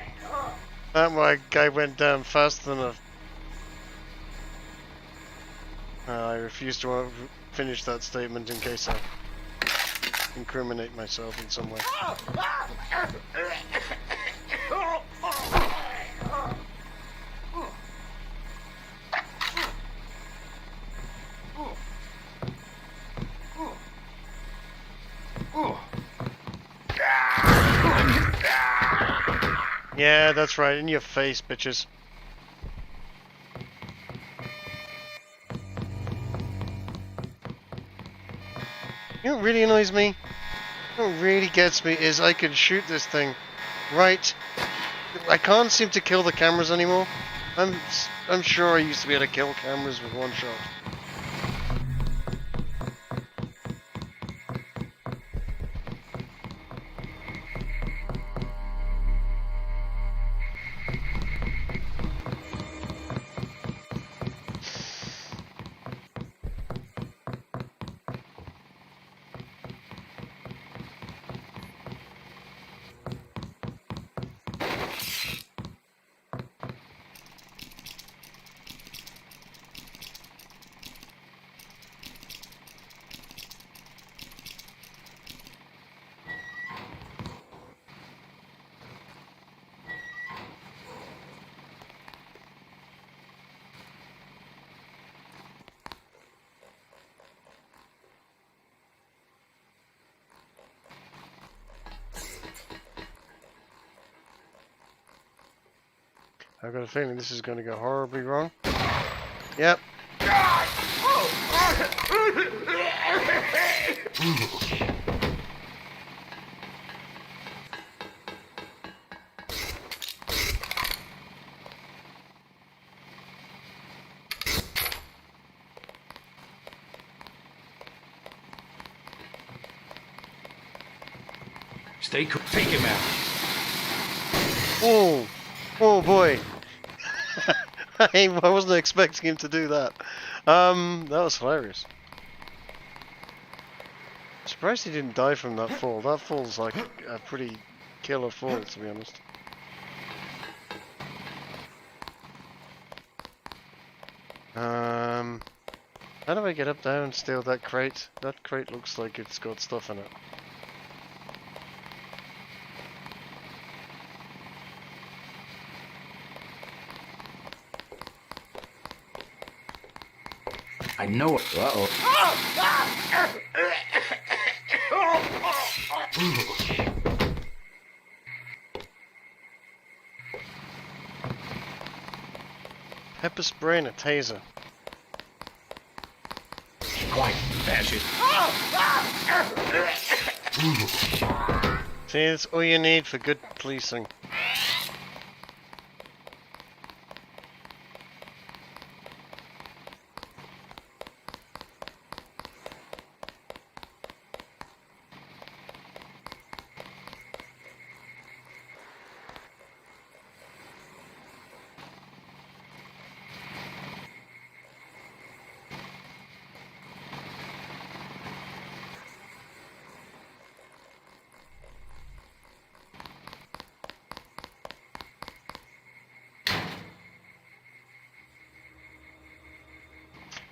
That guy went down faster than a... I refuse to finish that statement in case I incriminate myself in some way. Yeah, that's right, in your face, bitches. You know what really annoys me? What really gets me is I could shoot this thing right. I can't seem to kill the cameras anymore. I'm sure I used to be able to kill cameras with one shot. I've got a feeling this is going to go horribly wrong. Yep. Stay cool. Take him out. Oh, oh boy. I wasn't expecting him to do that. That was hilarious. Surprised he didn't die from that fall. That fall's like a pretty killer fall, to be honest. How do I get up there and steal that crate? That crate looks like it's got stuff in it. I know it. Uh-oh. Pepper spray and a taser. Quiet, fascist. See, that's all you need for good policing.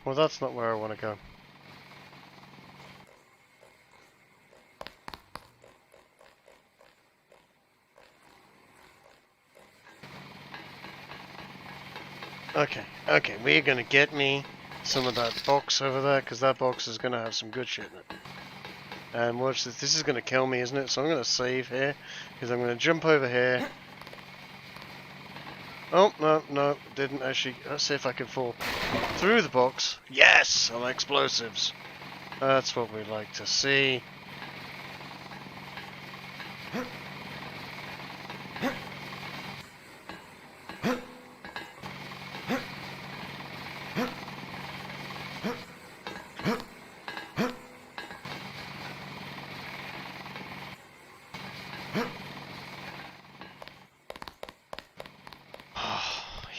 Well, that's not where I want to go. Okay, okay, we're gonna get me some of that box over there, because that box is gonna have some good shit in it. And watch this, this is gonna kill me, isn't it? So I'm gonna save here, because I'm gonna jump over here. Oh, no, didn't actually. Let's see if I can fall through the box. Yes! Some explosives. That's what we like to see.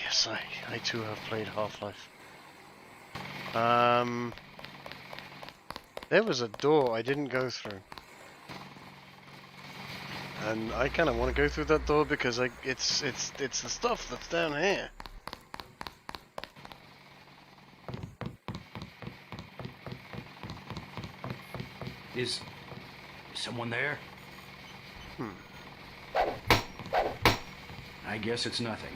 Yes, I too have played Half-Life. There was a door I didn't go through. And I kind of want to go through that door because it's the stuff that's down here. Is someone there? I guess it's nothing.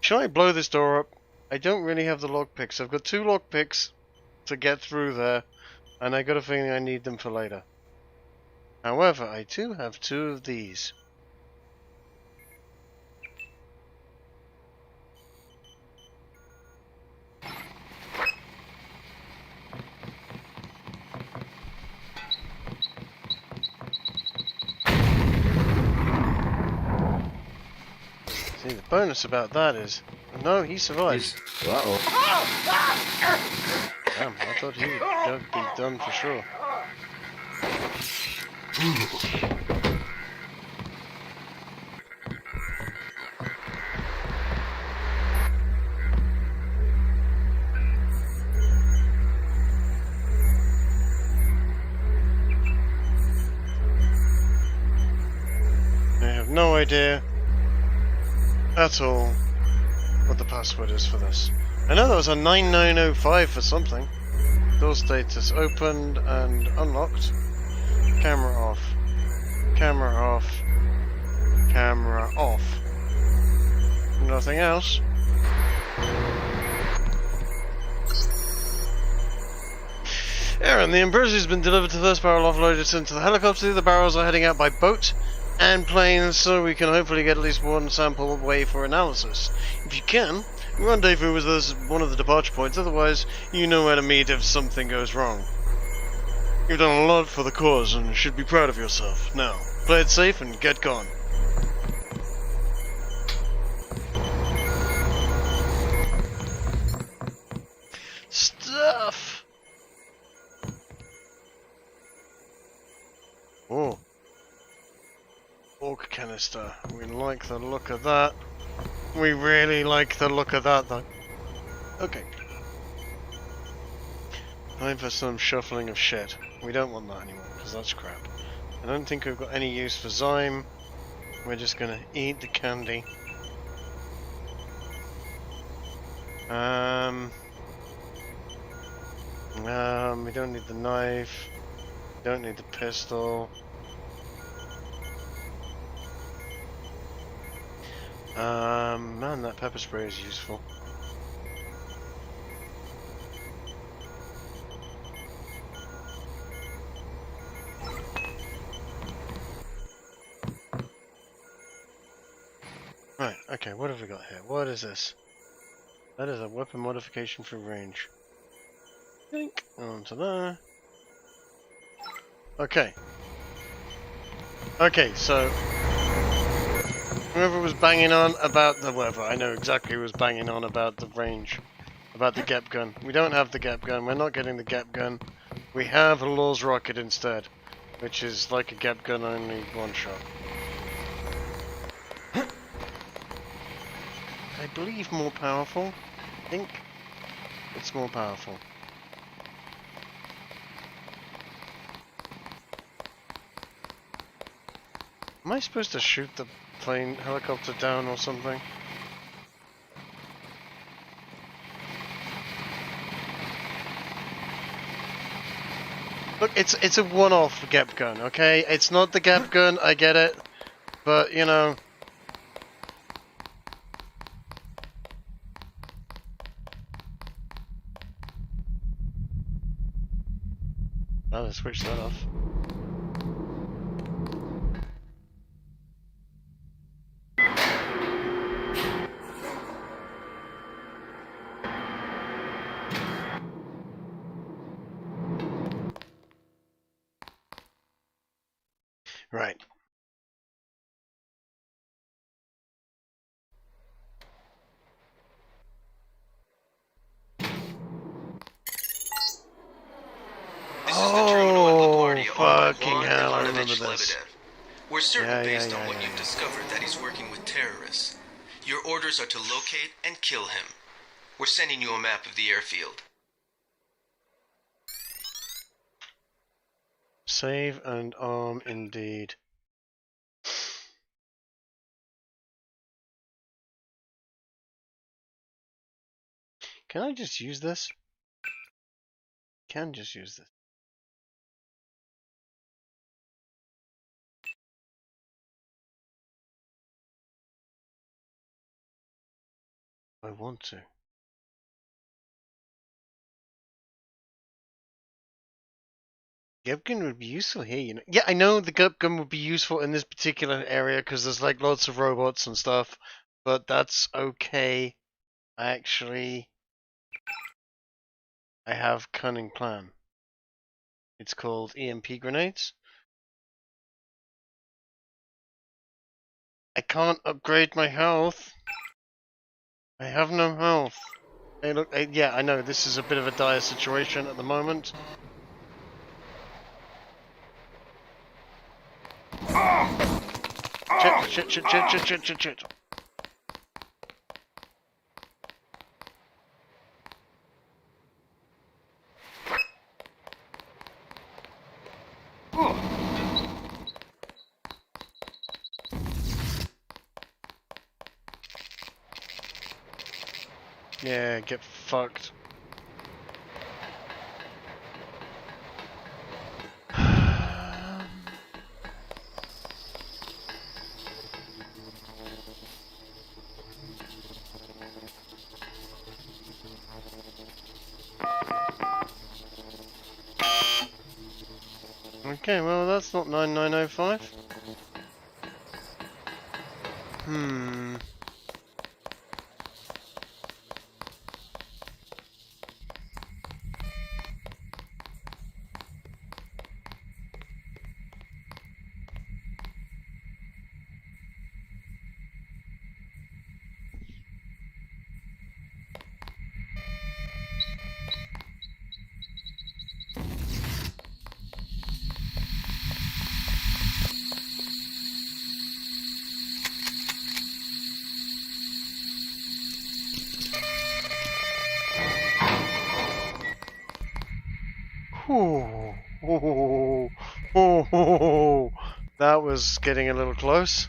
Shall I blow this door up? I don't really have the lockpicks. I've got 2 lockpicks to get through there, and I got a feeling I need them for later. However, I do have 2 of these. See, the bonus about that is, no, he survived. Uh-oh. Damn, I thought he would be done for sure. I have no idea at all what the password is for this. I know that was a 9905 for something. Door status opened and unlocked. Camera off. Camera off. Camera off. Nothing else. Aaron, the Ambrosia has been delivered to the first barrel offloaded into the helicopter. The barrels are heading out by boat and plane, so we can hopefully get at least one sample away for analysis. If you can, rendezvous with us at one of the departure points, otherwise you know where to meet if something goes wrong. You've done a lot for the cause and should be proud of yourself. Now, play it safe and get gone. Stuff! Oh. Orc canister. We like the look of that. We really like the look of that, though. Okay. Time for some shuffling of shit. We don't want that anymore, because that's crap. I don't think we've got any use for Zyme. We're just gonna eat the candy. We don't need the knife. Don't need the pistol. Man, that pepper spray is useful. Right, okay, what have we got here? What is this? That is a weapon modification for range. Think onto there. Okay. Okay, so whoever was banging on about the weather, I know exactly who was banging on about the range, about the Gep gun. We don't have the Gep gun, we're not getting the Gep gun. We have a Law's rocket instead, which is like a Gep gun, only one shot. I believe more powerful. I think it's more powerful. Am I supposed to shoot the plane helicopter down or something? Look, it's a one-off Gep gun, okay? It's not the Gep gun, I get it, but you know. Oh, let's switch that off. Right. Oh, fucking hell, I remember this. We're certain based on what you've discovered that he's working with terrorists. Your orders are to locate and kill him. We're sending you a map of the airfield. Save and arm indeed. Can I just use this? Can just use this. I want to. Gub gun would be useful here, you know. Yeah, I know the Gub gun would be useful in this particular area because there's like lots of robots and stuff, but that's okay. I have cunning plan. It's called EMP grenades. I can't upgrade my health. I have no health. Hey, look, yeah, I know this is a bit of a dire situation at the moment. Shit. Yeah, get fucked. Okay, well that's not 9905. That was getting a little close.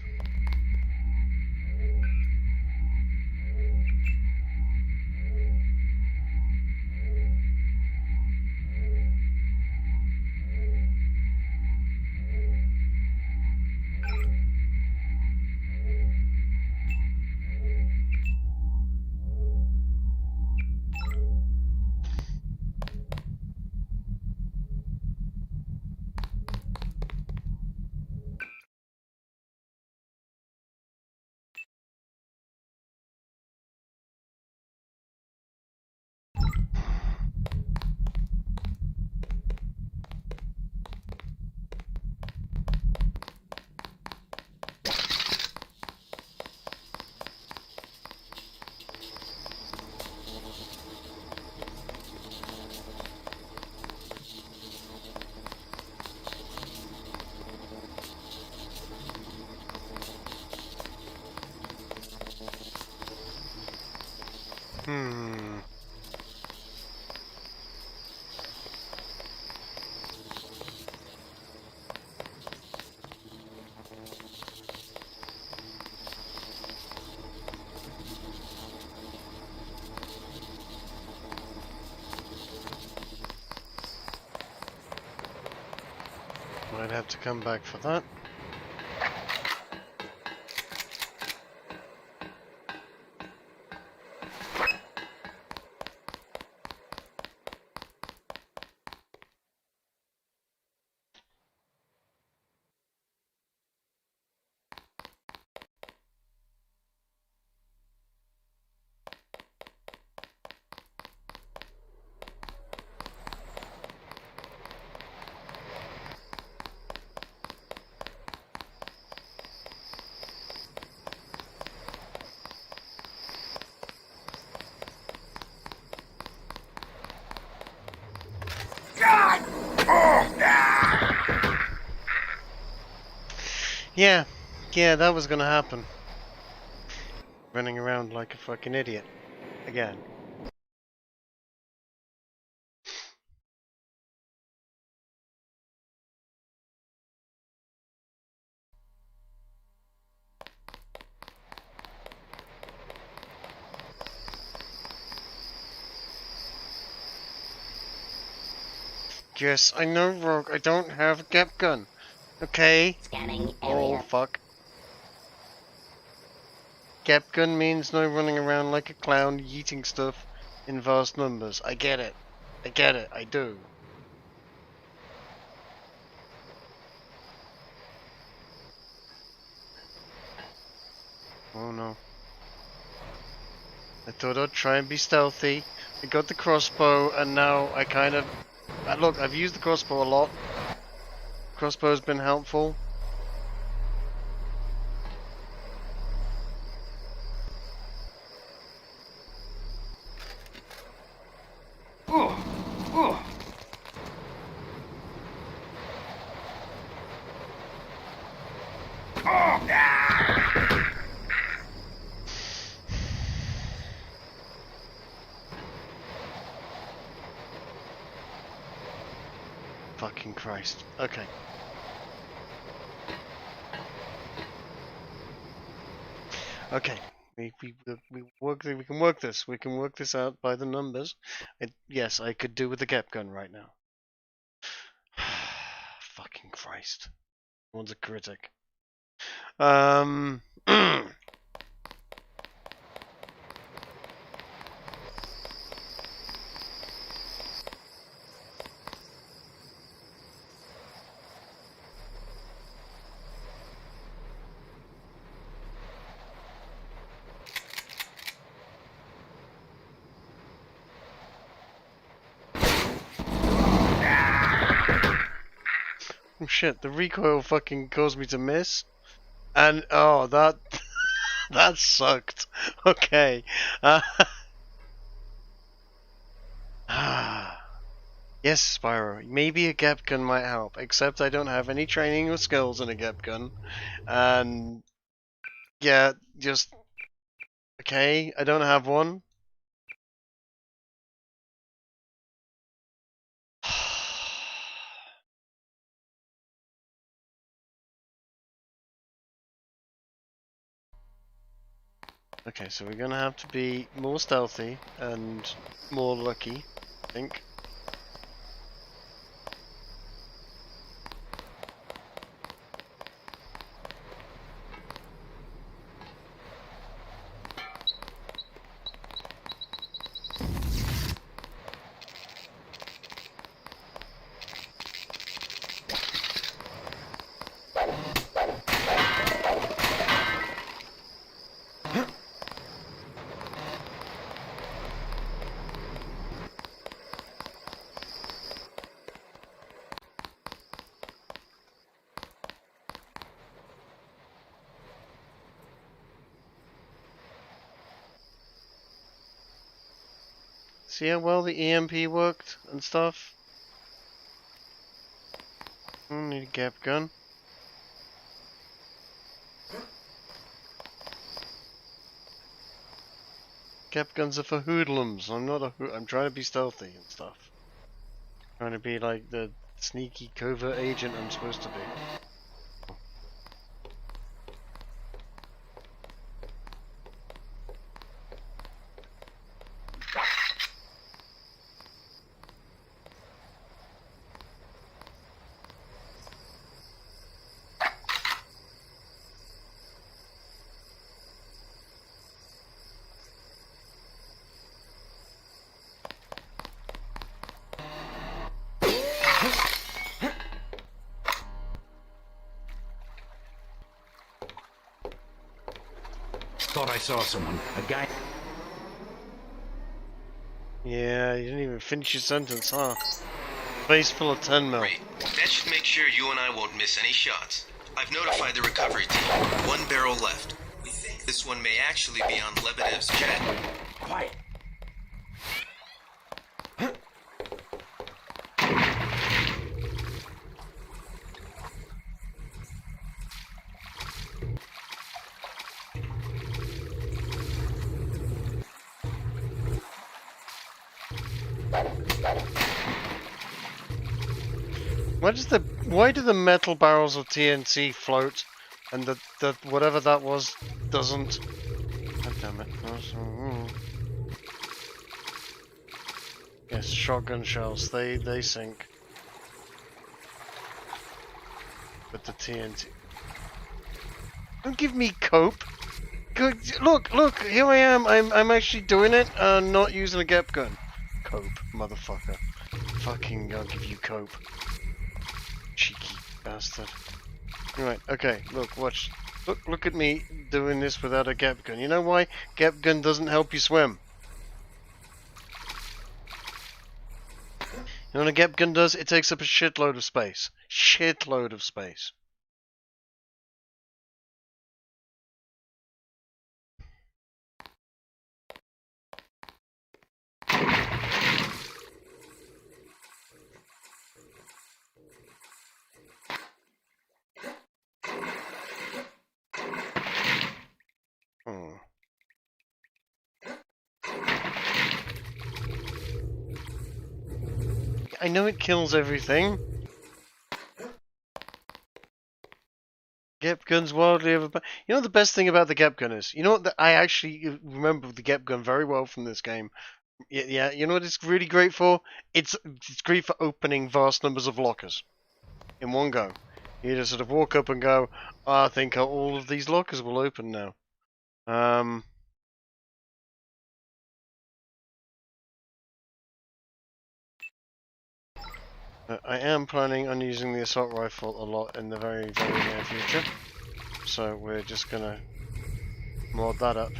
I'd have to come back for that. Yeah, that was gonna happen. Running around like a fucking idiot. Again. Yes, I know, Rogue. I don't have a gap gun. Okay. Scanning Oh, area. fuck. Gap gun means no running around like a clown yeeting stuff in vast numbers. I get it. I get it. I do. Oh no. I thought I'd try and be stealthy. I got the crossbow and now I kind of... Look, I've used the crossbow a lot. Crossbow's been helpful. Fucking Christ. Okay. Okay. We can work this. We can work this out by the numbers. Yes, I could do with the gap gun right now. Fucking Christ. One's a critic. Oh shit, the recoil fucking caused me to miss. And, oh, that... that sucked. Okay. Yes, Spyro, maybe a gap gun might help, except I don't have any training or skills in a gap gun. And... yeah, just... okay, I don't have one. Okay, so we're gonna have to be more stealthy and more lucky, I think. See how well the EMP worked and stuff? I don't need a gap gun. Gap guns are for hoodlums. I'm not a I'm trying to be stealthy and stuff. Trying to be like the sneaky covert agent I'm supposed to be. I saw someone. A guy. Yeah, you didn't even finish your sentence, huh? Face full of 10 mil. Great. That should make sure you and I won't miss any shots. I've notified the recovery team. 1 barrel left. We think this one may actually be on Lebedev's jet. Quiet. Why do the metal barrels of TNT float, and the whatever that was doesn't? God damn it! Yes, shotgun shells. They sink, but the TNT. Don't give me cope. Good. Look, here I am. I'm actually doing it, not using a gap gun. Cope, motherfucker. Fucking, I'll give you cope. Cheeky bastard. Right, okay, look, watch. Look at me doing this without a gap gun. You know why? Gap gun doesn't help you swim. You know what a gap gun does? It takes up a shitload of space. Shitload of space. I know it kills everything. Gap gun's wildly overpowered. You know the best thing about the gap gun is? You know what? I actually remember the gap gun very well from this game. Yeah, you know what it's really great for? It's great for opening vast numbers of lockers in one go. You just sort of walk up and go, oh, I think all of these lockers will open now. I am planning on using the assault rifle a lot in the very, very near future. So we're just gonna mod that up.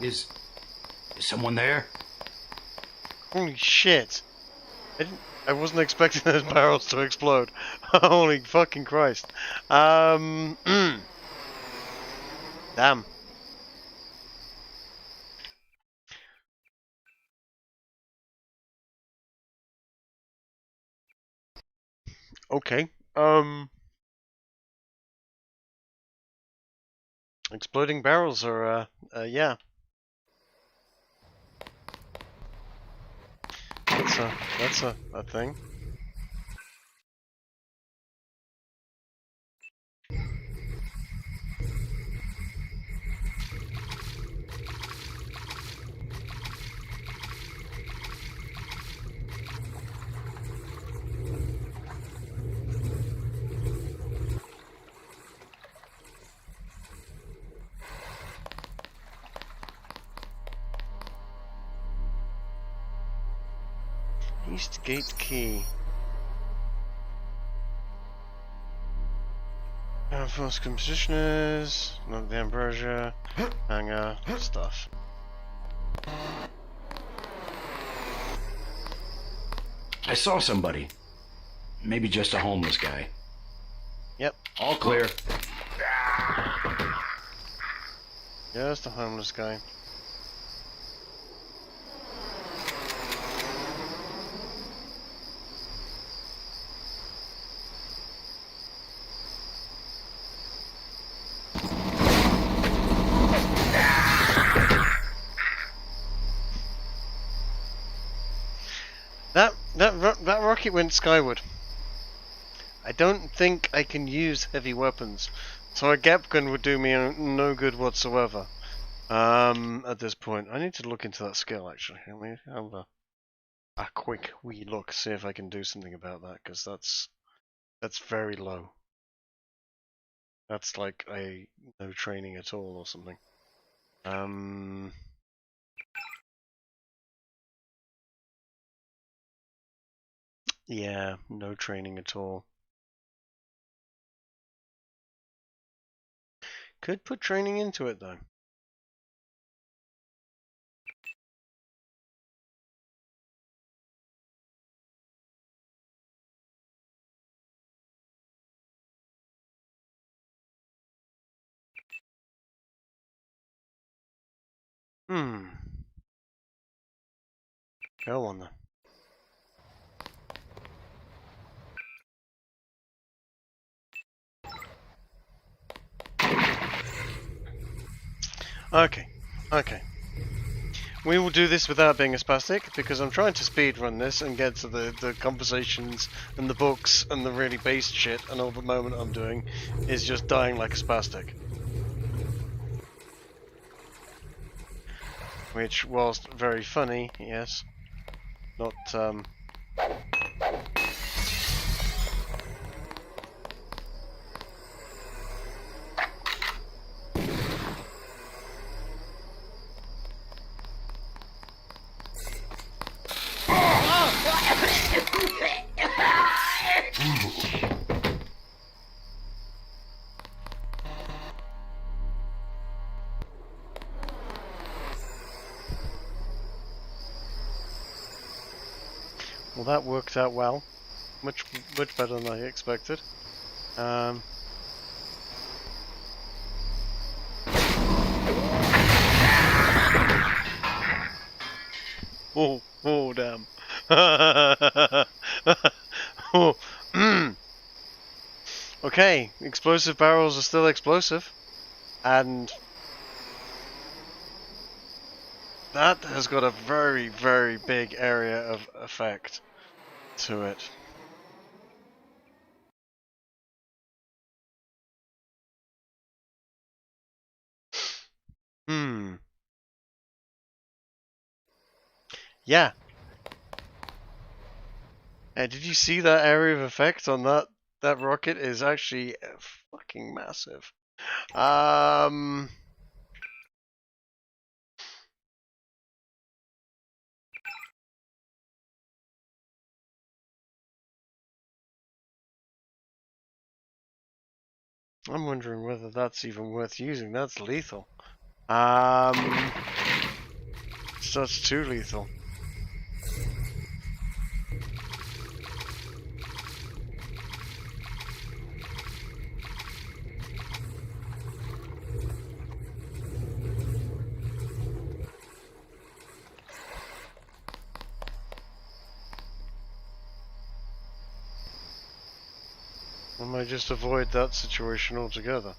Is someone there? Holy shit! I wasn't expecting those barrels to explode. Holy fucking Christ! Damn. Okay. Exploding barrels are yeah. That's a thing. East Gate Key. False compositioners, not the ambrosia, hangar, stuff. I saw somebody. Maybe just a homeless guy. Yep. All clear. Just a homeless guy. That rocket went skyward. I don't think I can use heavy weapons, so a gap gun would do me no good whatsoever. At this point, I need to look into that skill actually. Let me have a quick wee look, see if I can do something about that, because that's very low. That's like no training at all or something. Yeah, no training at all. Could put training into it though. Go on then. Okay. We will do this without being a spastic, because I'm trying to speedrun this and get to the conversations and the books and the really base shit, and all the moment I'm doing is just dying like a spastic. Which, whilst very funny, yes, not, well, that worked out well. Much better than I expected. Oh, damn. Oh, okay, explosive barrels are still explosive, and that has got a very, very big area of effect to it. Yeah. And did you see that area of effect on that rocket is actually fucking massive. I'm wondering whether that's even worth using. That's lethal. So that's too lethal. I might just avoid that situation altogether.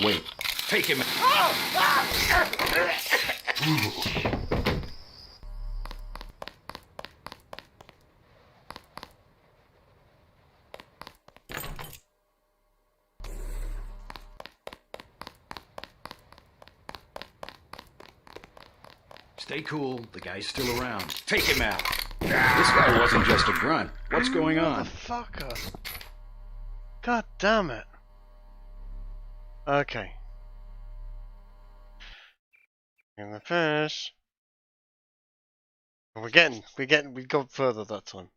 Wait. Take him. Stay cool. The guy's still around. Take him out. This guy wasn't just a grunt. What's going on? Motherfucker. God damn it. Okay. In the fish. We got further that time.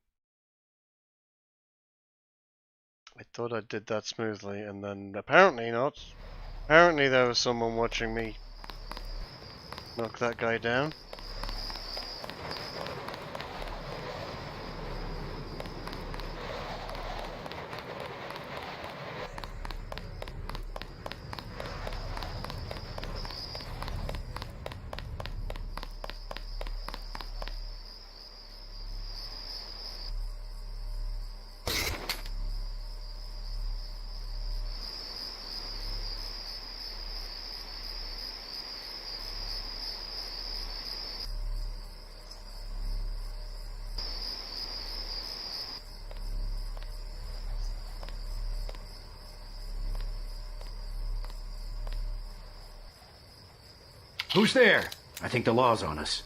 I thought I did that smoothly, and then apparently not. Apparently there was someone watching me knock that guy down. Who's there? I think the law's on us.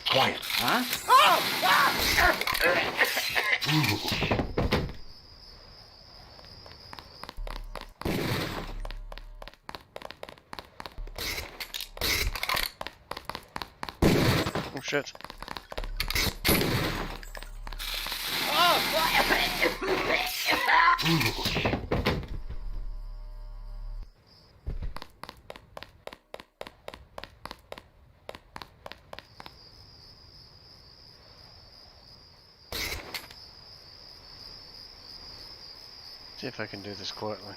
Quiet, huh? Oh shit. See if I can do this quietly.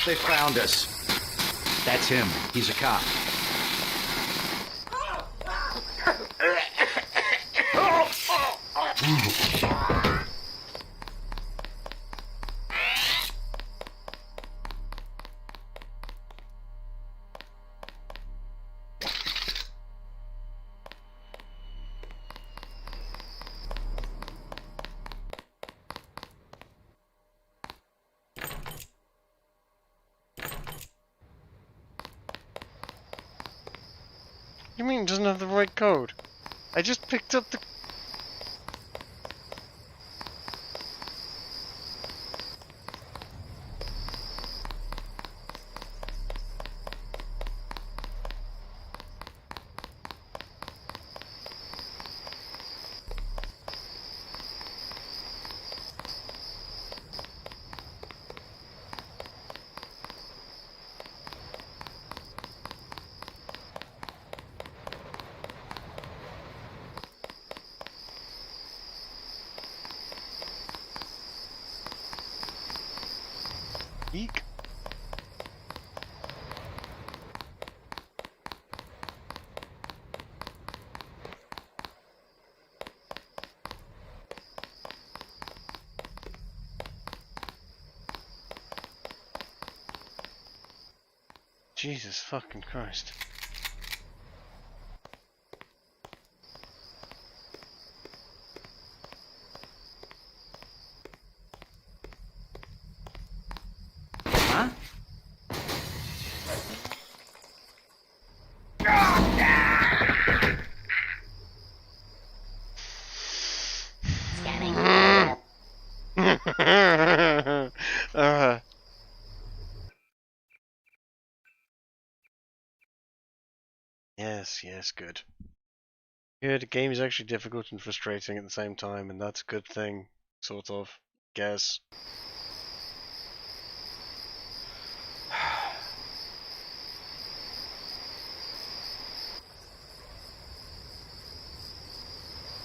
They found us. That's him. He's a cop. You mean it doesn't have the right code? I just picked up the... Eek. Jesus fucking Christ. Huh? Scanning. Yes, yes, good. Good, the game is actually difficult and frustrating at the same time, and that's a good thing, sort of, guess.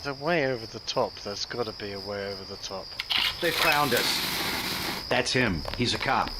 There's a way over the top. There's got to be a way over the top. They found us. That's him. He's a cop.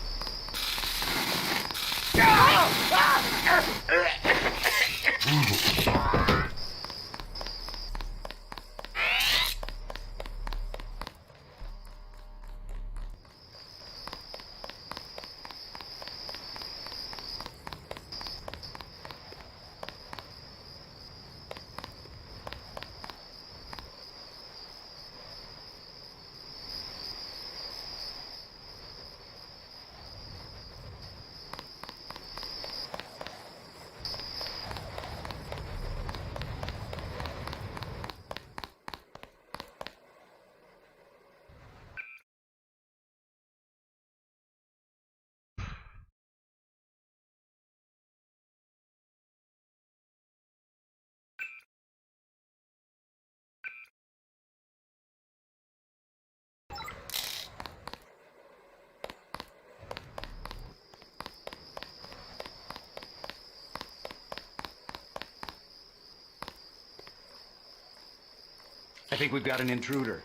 I think we've got an intruder.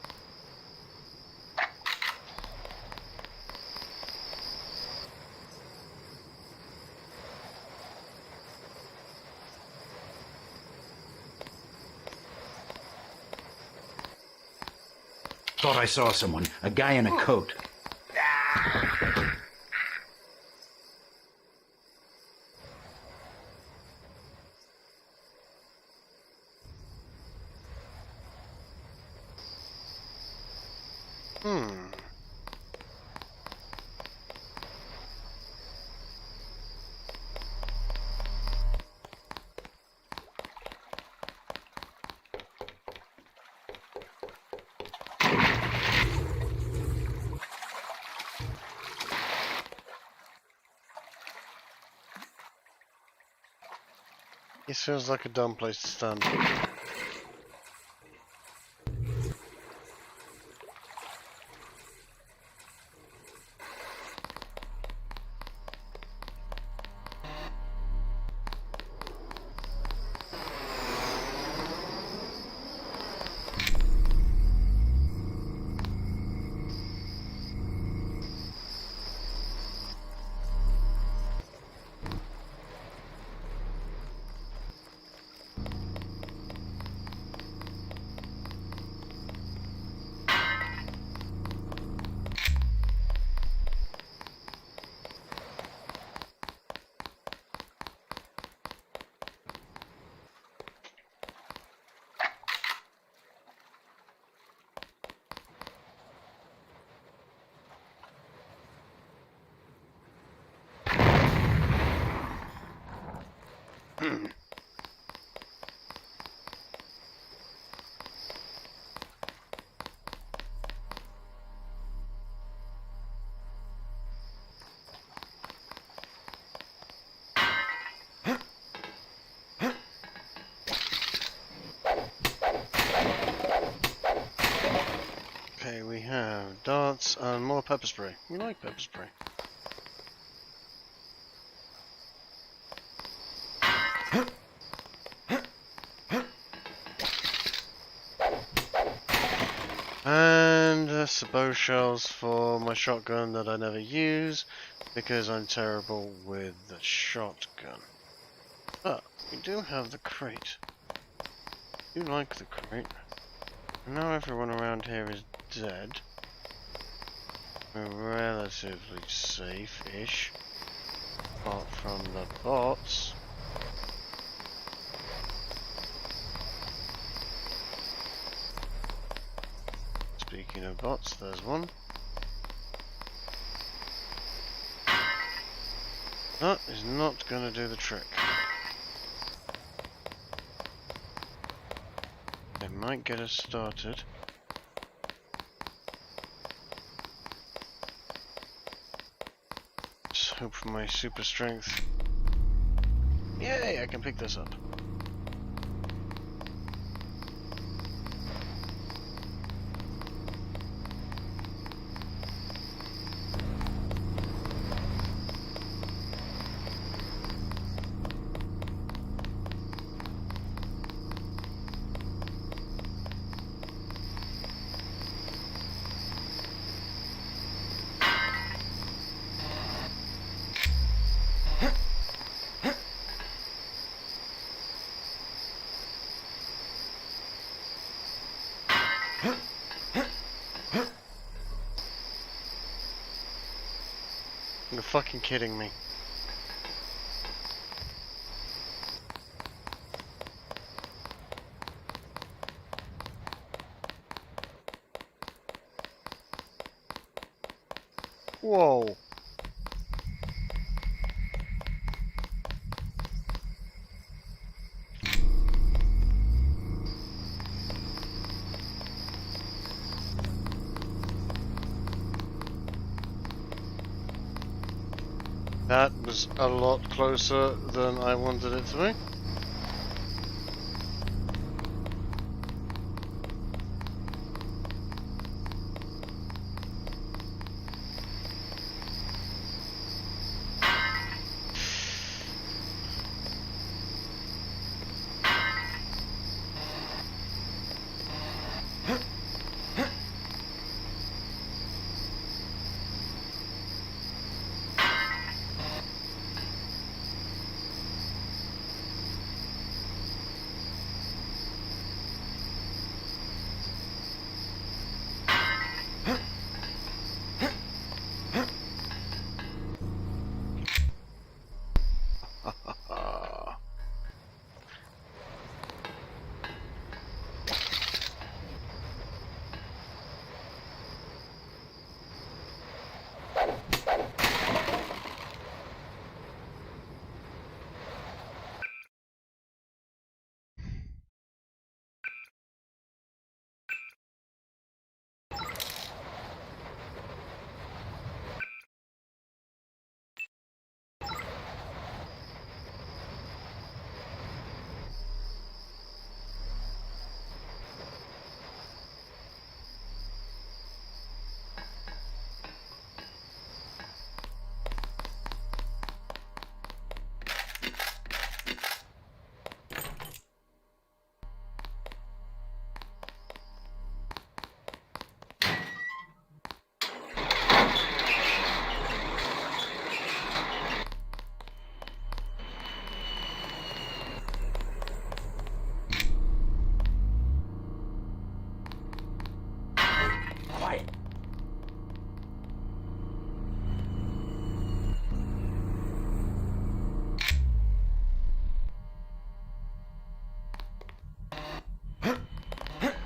Thought I saw someone. A guy in a coat. This feels like a dumb place to stand. Okay, we have darts and more pepper spray. We like pepper spray. And sabot shells for my shotgun that I never use because I'm terrible with the shotgun. But we do have the crate. I do like the crate. Now everyone around here is dead. We're relatively safe-ish. Apart from the bots. Speaking of bots, there's one. That is not going to do the trick. It might get us started. Just hope for my super strength. Yay, I can pick this up. You're fucking kidding me. Whoa. That was a lot closer than I wanted it to be.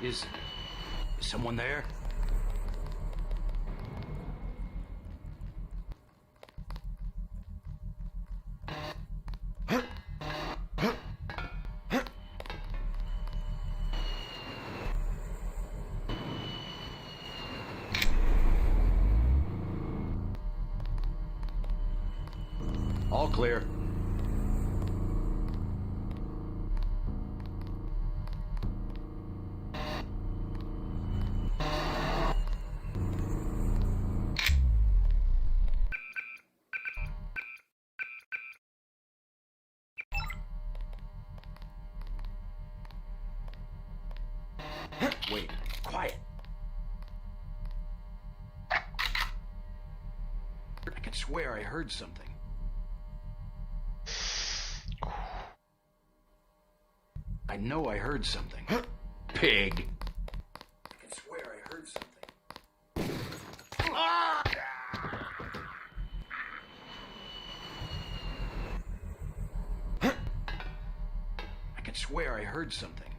Is someone there? All clear. Wait, quiet. I can swear I heard something. I know I heard something. Pig. I can swear I heard something. I can swear I heard something.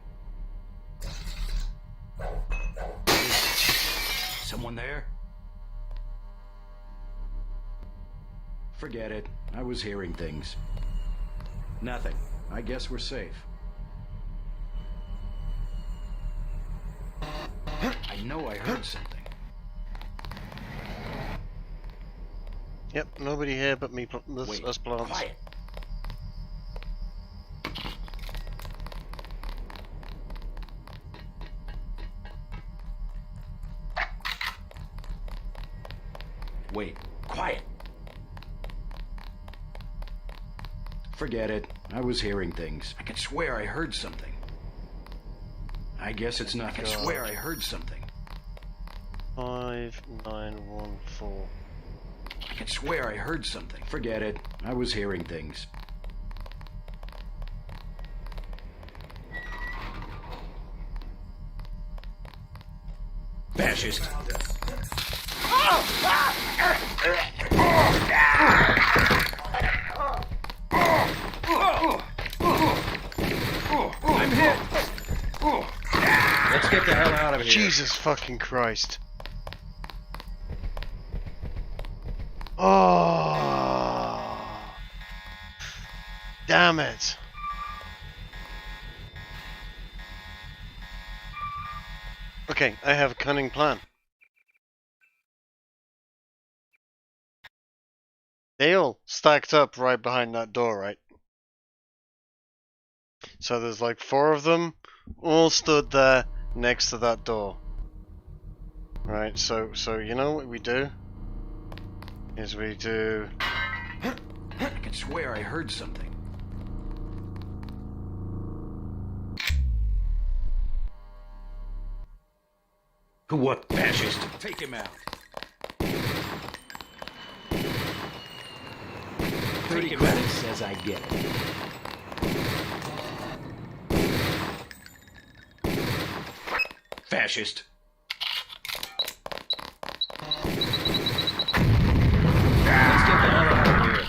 Someone there? Forget it. I was hearing things. Nothing. I guess we're safe. I know I heard something. Yep, nobody here but me, us plants. Quiet. Wait, quiet. Forget it. I was hearing things. I can swear I heard something. I guess it's nothing. I swear I heard something. 5914. I can swear I heard something. Forget it. I was hearing things. Fascist. Jesus fucking Christ. Oh. Damn it. Okay, I have a cunning plan. They all stacked up right behind that door, right? So there's like 4 of them, all stood there next to that door. Right, so you know what we do? Is we do... I can swear I heard something. What fascist? Take him out. 30 credits says I get it. Fascist. Let's get the hell out of here.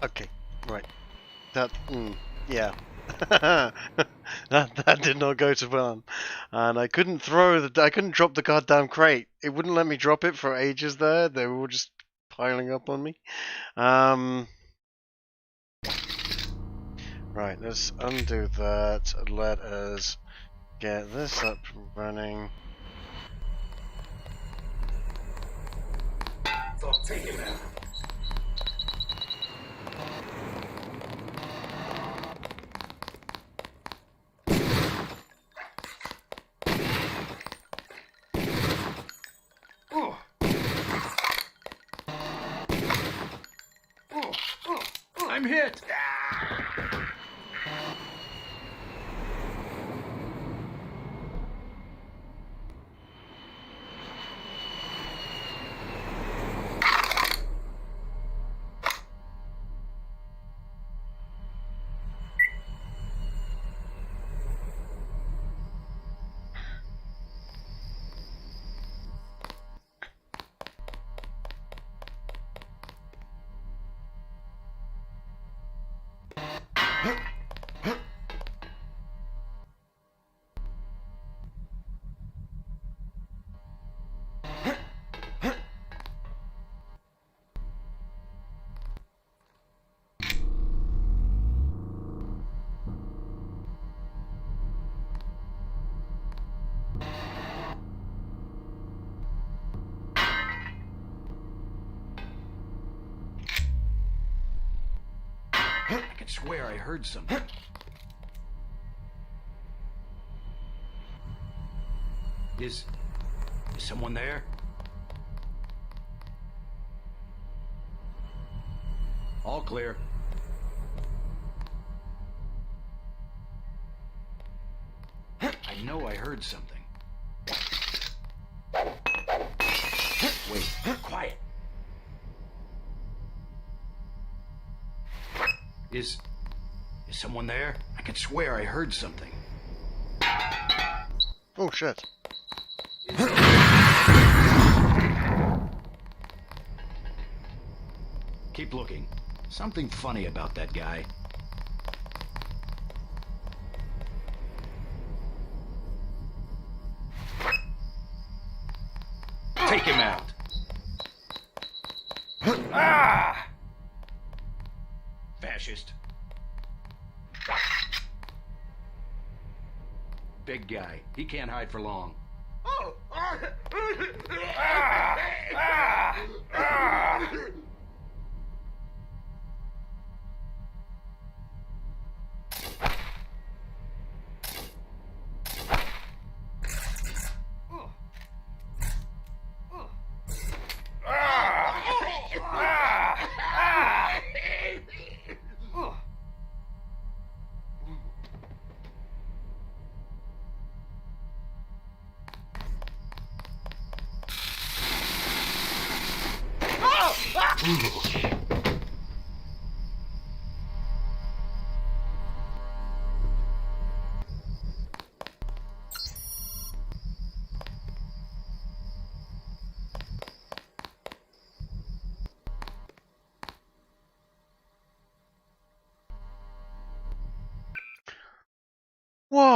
Okay, right. That, yeah. that did not go to plan. And I couldn't I couldn't drop the goddamn crate. It wouldn't let me drop it for ages there. They were all just piling up on me. Right, let's undo that. Let us get this up and running. Take him out. I'm hit. I can swear I heard something. Is someone there? All clear. I know I heard something. Wait, quiet. Is someone there? I can swear I heard something. Oh shit. Keep looking. Something funny about that guy. Take him out. Ah! Fascist. Big guy. He can't hide for long.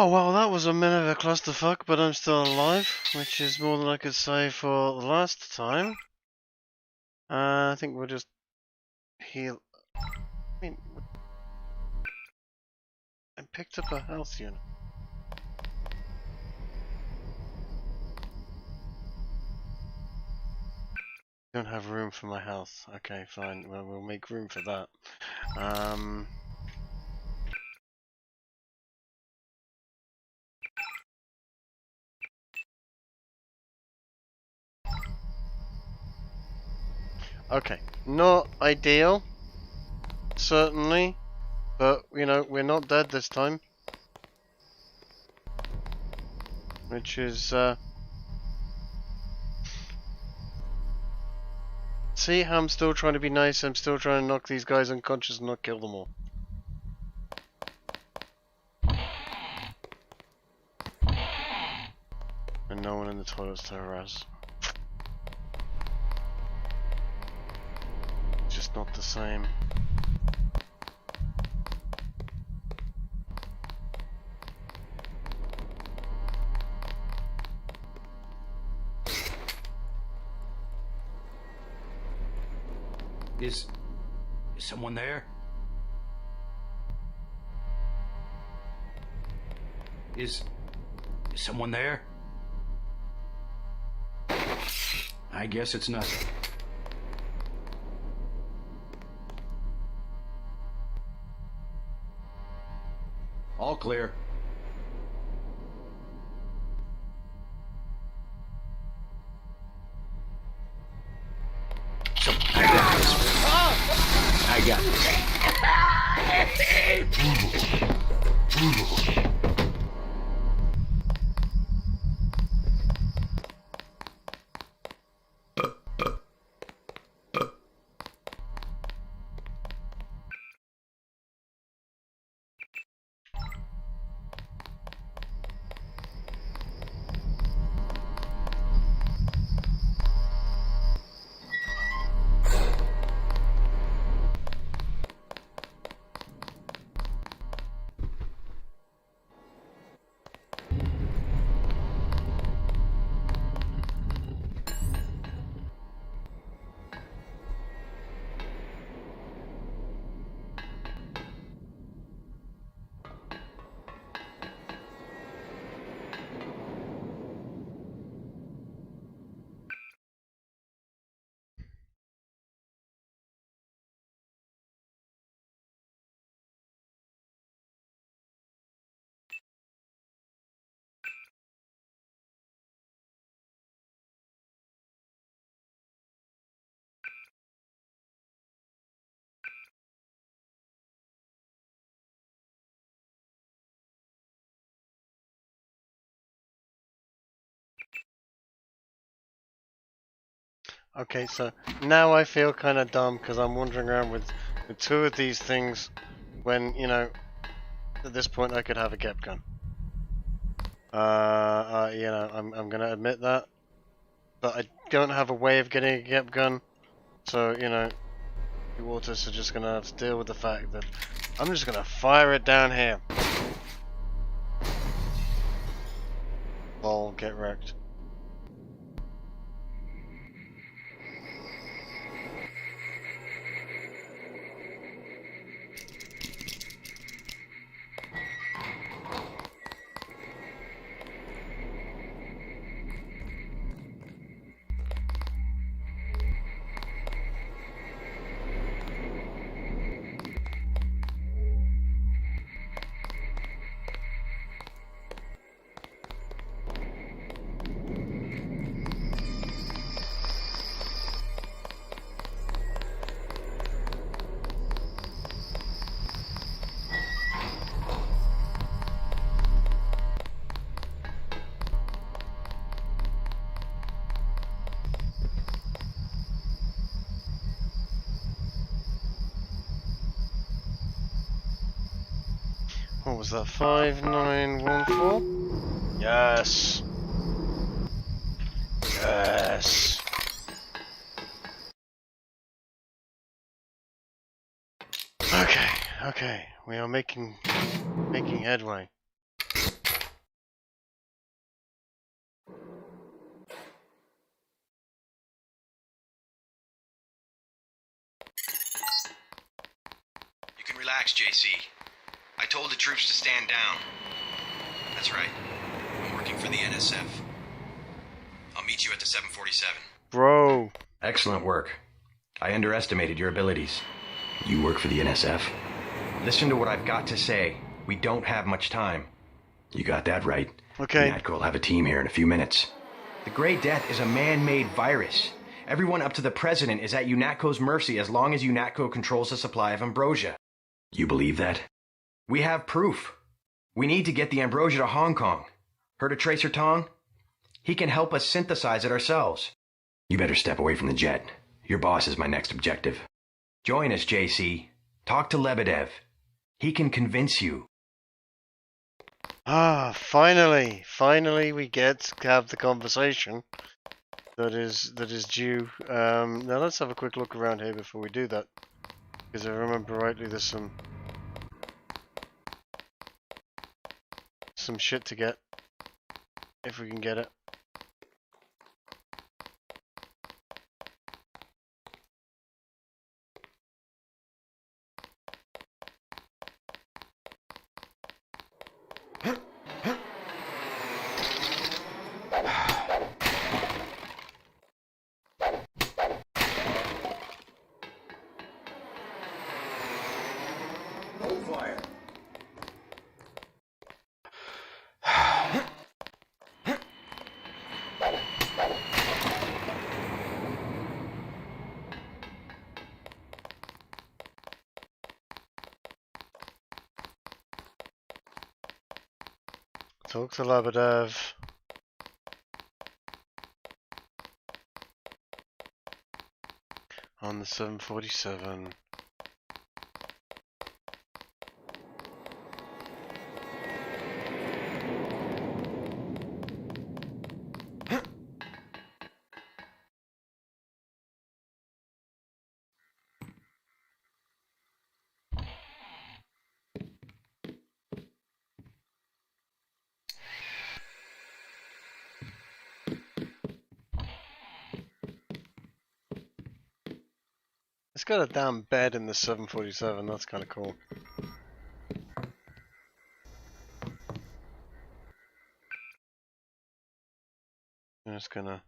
Oh, well, that was a minute of a clusterfuck, but I'm still alive, which is more than I could say for the last time. I think we'll just heal. I mean, I picked up a health unit. Don't have room for my health. Okay, fine. Well, we'll make room for that. Okay, not ideal, certainly, but you know, we're not dead this time, which is see how I'm still trying to be nice. I'm still trying to knock these guys unconscious and not kill them all. And no one in the toilets to harass. Just not the same. Is someone there? Is someone there? I guess it's nothing. All clear. I got this. Okay, so now I feel kind of dumb because I'm wandering around with two of these things when, you know, at this point I could have a GEP gun. You know, I'm gonna admit that, but I don't have a way of getting a GEP gun, so, you know, you Waters are just gonna have to deal with the fact that I'm just gonna fire it down here. Lol, get wrecked. What was that? 5914? Yes. Yes. Okay, okay. We are making headway. Relax, JC. I told the troops to stand down. That's right. I'm working for the NSF. I'll meet you at the 747. Bro. Excellent work. I underestimated your abilities. You work for the NSF? Listen to what I've got to say. We don't have much time. You got that right. Okay. UNATCO will have a team here in a few minutes. The Grey Death is a man-made virus. Everyone up to the president is at UNATCO's mercy as long as UNATCO controls the supply of ambrosia. You believe that? We have proof. We need to get the ambrosia to Hong Kong. Heard of Tracer Tong? He can help us synthesize it ourselves. You better step away from the jet. Your boss is my next objective. Join us, JC. Talk to Lebedev. He can convince you. Ah, finally we get to have the conversation that is due. Now let's have a quick look around here before we do that, because if I remember rightly, there's some shit to get if we can get it. Talk to Lebedev. On the 747. It's got a damn bed in the 747, that's kind of cool. I'm just gonna...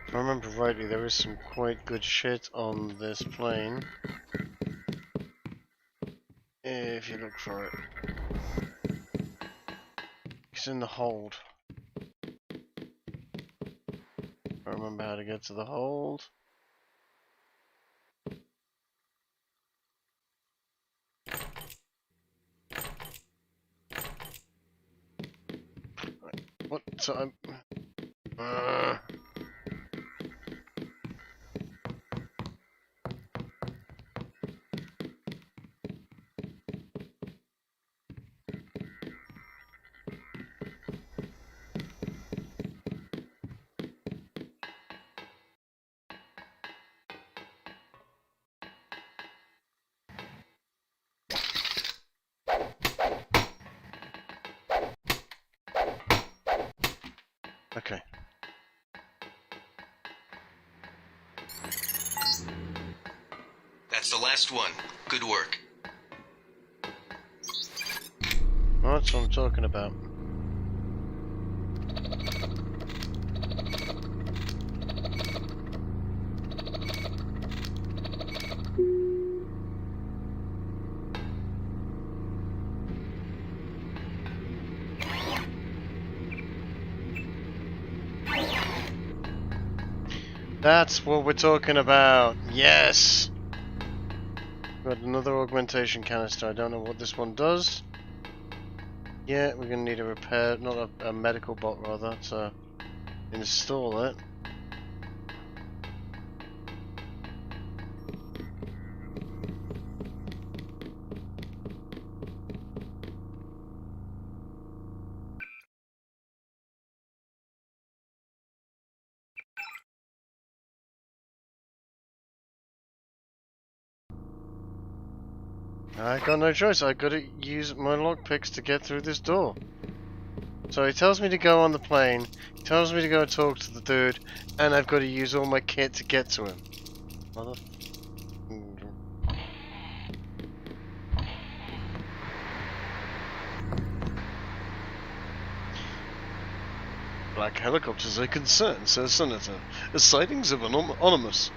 If I remember rightly, there is some quite good shit on this plane. If you look for it. It's in the hold. I remember how to get to the hold. What? So I'm... Okay. That's the last one. Good work. Well, that's what I'm talking about. That's what we're talking about. Yes! Got another augmentation canister. I don't know what this one does. Yeah, we're gonna need a repair, not a medical bot rather, to install it. I got no choice. I gotta use my lockpicks to get through this door. So he tells me to go on the plane, he tells me to go talk to the dude, and I've got to use all my kit to get to him. Mother... Black helicopters are concerned, says Senator. The sightings of ominous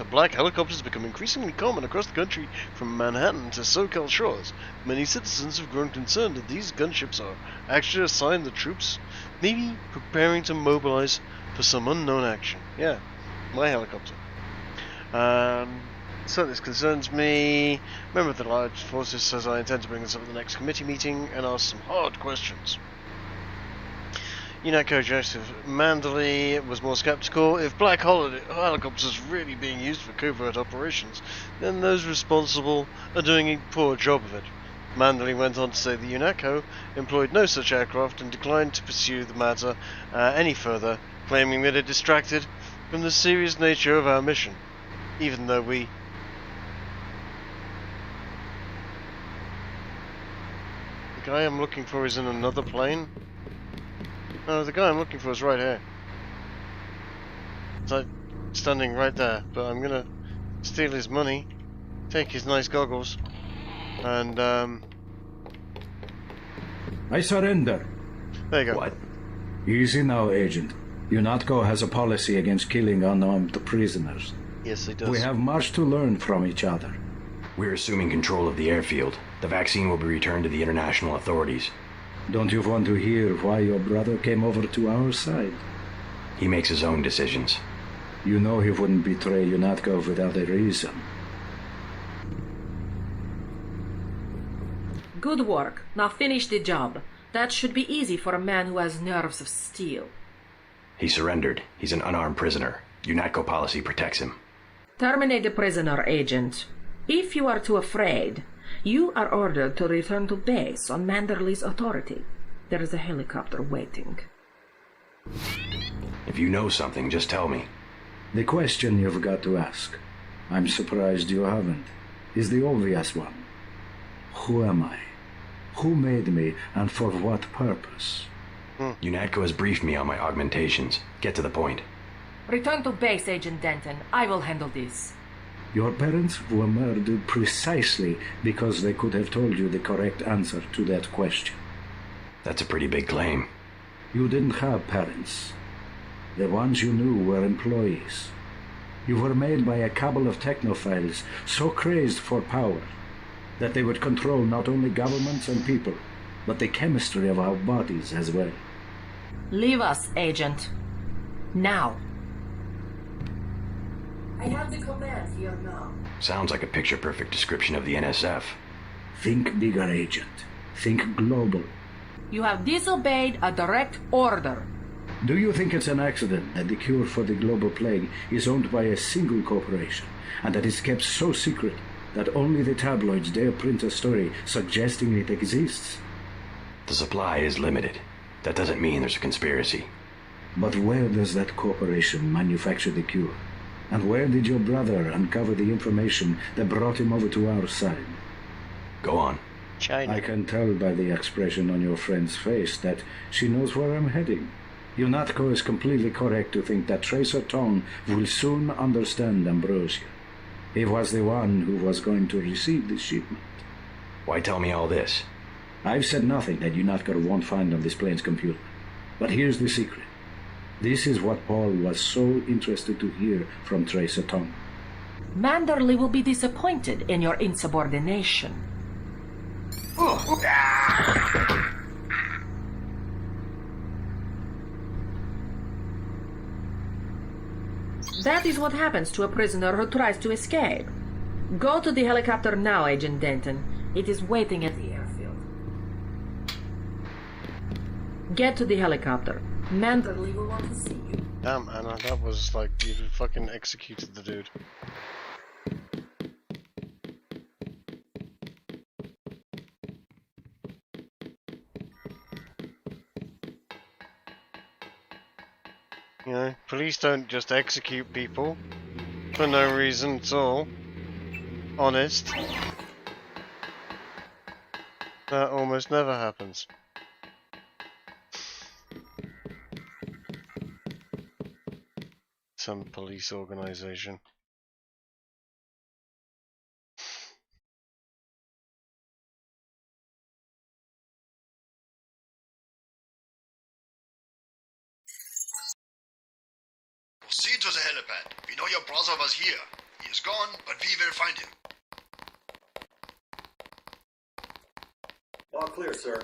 black helicopters become increasingly common across the country from Manhattan to SoCal shores. Many citizens have grown concerned that these gunships are actually a sign the troops may be preparing to mobilize for some unknown action. Yeah, my helicopter. So this concerns me. Member of the large forces says I intend to bring this up at the next committee meeting and ask some hard questions. UNATCO Joseph Manderley was more skeptical. If black helicopters are really being used for covert operations, then those responsible are doing a poor job of it. Manderley went on to say the UNATCO employed no such aircraft and declined to pursue the matter any further, claiming that it distracted from the serious nature of our mission, even though we... The guy I'm looking for is in another plane? No, the guy I'm looking for is right here. It's like standing right there, but I'm gonna steal his money, take his nice goggles, and I surrender. There you go. What? Easy now, Agent. UNATCO has a policy against killing unarmed prisoners. Yes, it does. We have much to learn from each other. We're assuming control of the airfield. The vaccine will be returned to the international authorities. Don't you want to hear why your brother came over to our side? He makes his own decisions. You know he wouldn't betray UNATCO without a reason. Good work. Now finish the job. That should be easy for a man who has nerves of steel. He surrendered. He's an unarmed prisoner. UNATCO policy protects him. Terminate the prisoner, Agent. If you are too afraid, you are ordered to return to base on Manderley's authority. There is a helicopter waiting. If you know something, just tell me. The question you've got to ask, I'm surprised you haven't, is the obvious one. Who am I? Who made me, and for what purpose? UNATCO has briefed me on my augmentations. Get to the point. Return to base, Agent Denton. I will handle this. Your parents were murdered precisely because they could have told you the correct answer to that question. That's a pretty big claim. You didn't have parents. The ones you knew were employees. You were made by a cabal of technophiles so crazed for power that they would control not only governments and people, but the chemistry of our bodies as well. Leave us, Agent. Now. I have the command here now. Sounds like a picture-perfect description of the NSF. Think bigger, Agent. Think global. You have disobeyed a direct order. Do you think it's an accident that the cure for the global plague is owned by a single corporation, and that it's kept so secret that only the tabloids dare print a story suggesting it exists? The supply is limited. That doesn't mean there's a conspiracy. But where does that corporation manufacture the cure? And where did your brother uncover the information that brought him over to our side? Go on. China. I can tell by the expression on your friend's face that she knows where I'm heading. UNATCO is completely correct to think that Tracer Tong will soon understand Ambrosia. He was the one who was going to receive this shipment. Why tell me all this? I've said nothing that UNATCO won't find on this plane's computer. But here's the secret. This is what Paul was so interested to hear from Tracer Tong. Manderley will be disappointed in your insubordination. That is what happens to a prisoner who tries to escape. Go to the helicopter now, Agent Denton. It is waiting at the airfield. Get to the helicopter. Manderley will want to see you. Damn, Anna, that was like you fucking executed the dude. You know, police don't just execute people for no reason at all. Honest. That almost never happens. Some police organization. Proceed to the helipad. We know your brother was here. He is gone, but we will find him. All clear, sir.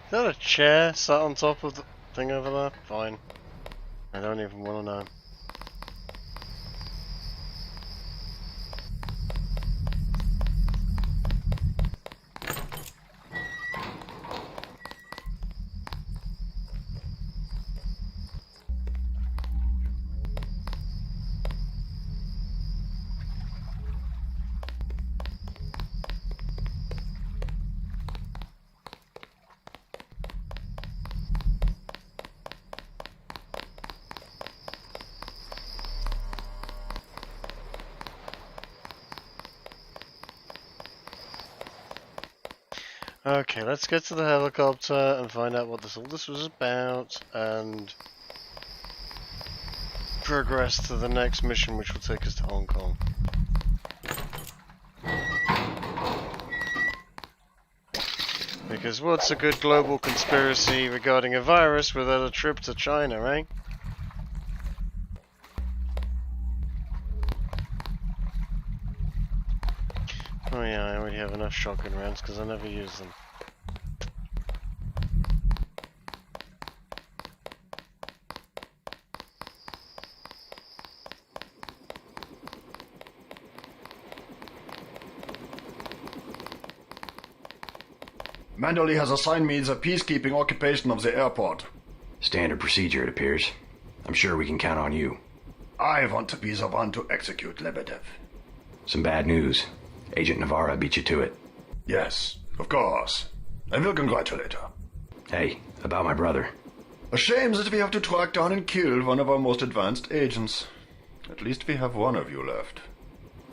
Is that a chair sat on top of the thing over there? Fine. I don't even want to know. Okay, let's get to the helicopter and find out what all this was about and progress to the next mission, which will take us to Hong Kong. Because what's a good global conspiracy regarding a virus without a trip to China, right? Oh yeah, I already have enough shotgun rounds because I never use them. Mandoli has assigned me the peacekeeping occupation of the airport. Standard procedure, it appears. I'm sure we can count on you. I want to be the one to execute Lebedev. Some bad news. Agent Navarra beat you to it. Yes, of course. I will congratulate her. Hey, about my brother. A shame that we have to track down and kill one of our most advanced agents. At least we have one of you left.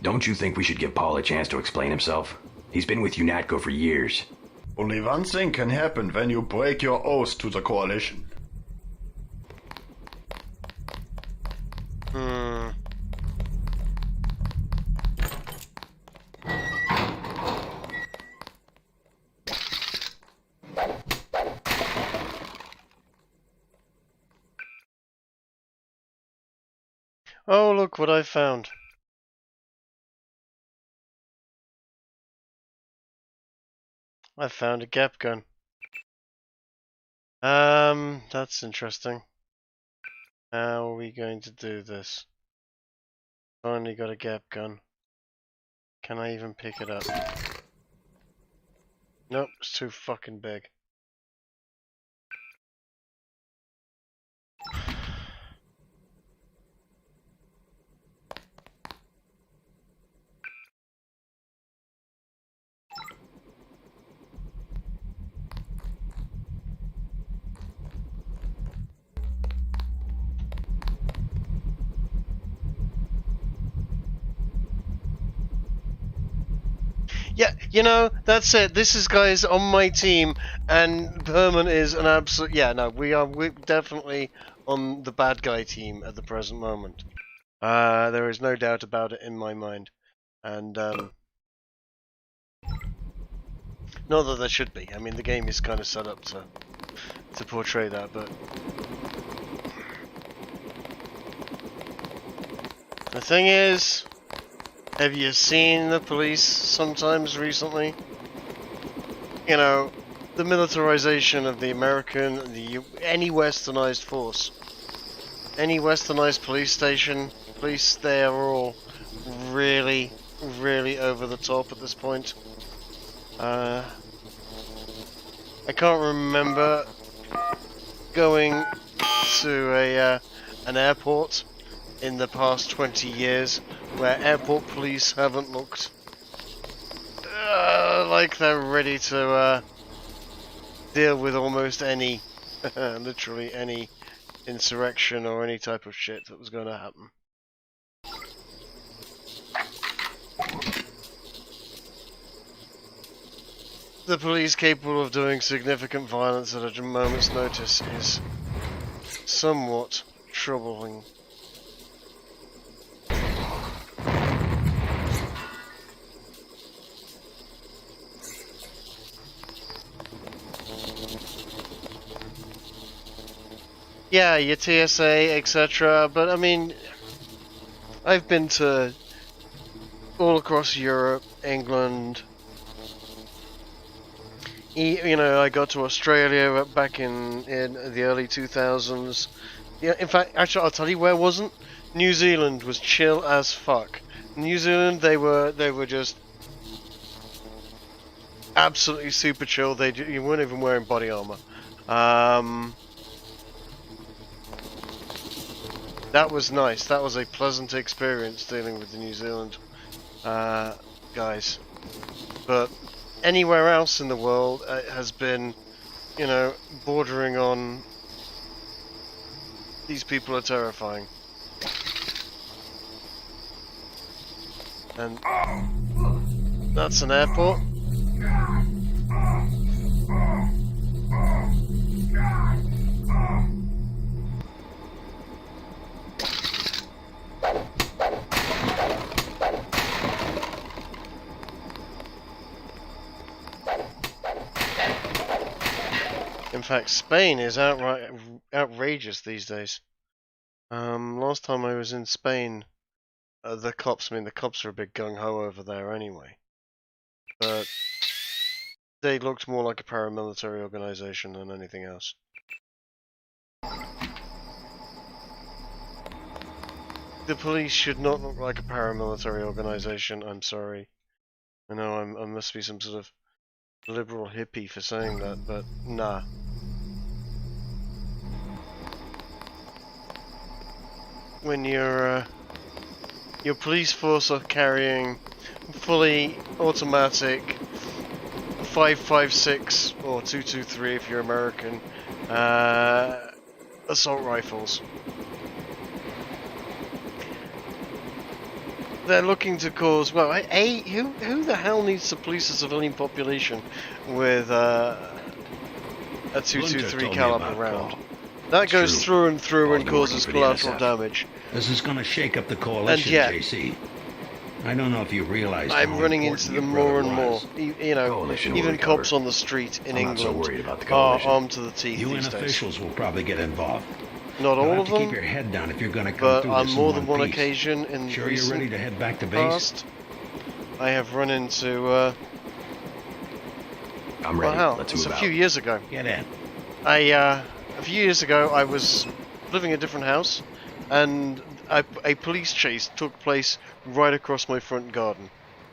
Don't you think we should give Paul a chance to explain himself? He's been with UNATCO for years. Only one thing can happen when you break your oath to the coalition. Oh, look what I found. I found a gap gun. That's interesting. How are we going to do this? Finally got a gap gun. Can I even pick it up? Nope, it's too fucking big. Yeah, you know, that's it. This is guys on my team, and Herman is an absolute. Yeah, no, we're definitely on the bad guy team at the present moment. There is no doubt about it in my mind, and not that there should be. I mean, the game is kind of set up to portray that, but the thing is, have you seen the police sometimes recently? You know, the militarization of the American, any westernized force, any westernized police station, police, they are all really, really over the top at this point. I can't remember going to an airport in the past 20 years where airport police haven't looked like they're ready to deal with almost any, literally any insurrection or any type of shit that was going to happen. The police capable of doing significant violence at a moment's notice is somewhat troubling. Yeah, your TSA, etc. But I mean, I've been to all across Europe, England. You know, I got to Australia back in the early 2000s. Yeah, in fact, actually, I'll tell you where wasn't. New Zealand was chill as fuck. New Zealand, they were just absolutely super chill. You weren't even wearing body armor. That was nice. That was a pleasant experience dealing with the New Zealand guys. But anywhere else in the world has been, you know, bordering on these people are terrifying. And that's an airport. In fact, Spain is outright outrageous these days. Last time I was in Spain, the cops are a bit gung-ho over there anyway. But they looked more like a paramilitary organization than anything else. The police should not look like a paramilitary organization, I'm sorry. I know I must be some sort of liberal hippie for saying that, but nah. When your police force are carrying fully automatic 5.56 or 2.23 if you're American assault rifles, they're looking to cause, well, who the hell needs to police a civilian population with a 2.23 caliber round? That goes through and through and causes collateral damage. This is going to shake up the coalition, JC. I don't know if you realize. I'm running into them more and more. You know, even cops on the street in England are armed to the teeth. UN officials will probably get involved. Not all of them. Keep your head down if you're going to come through this in one piece. But on more than one occasion in the recent you're ready to head back to base? I have run into. I'm ready. Well, Let's it's move a out. few years ago. Get in. A few years ago, I was living in a different house, and a police chase took place right across my front garden.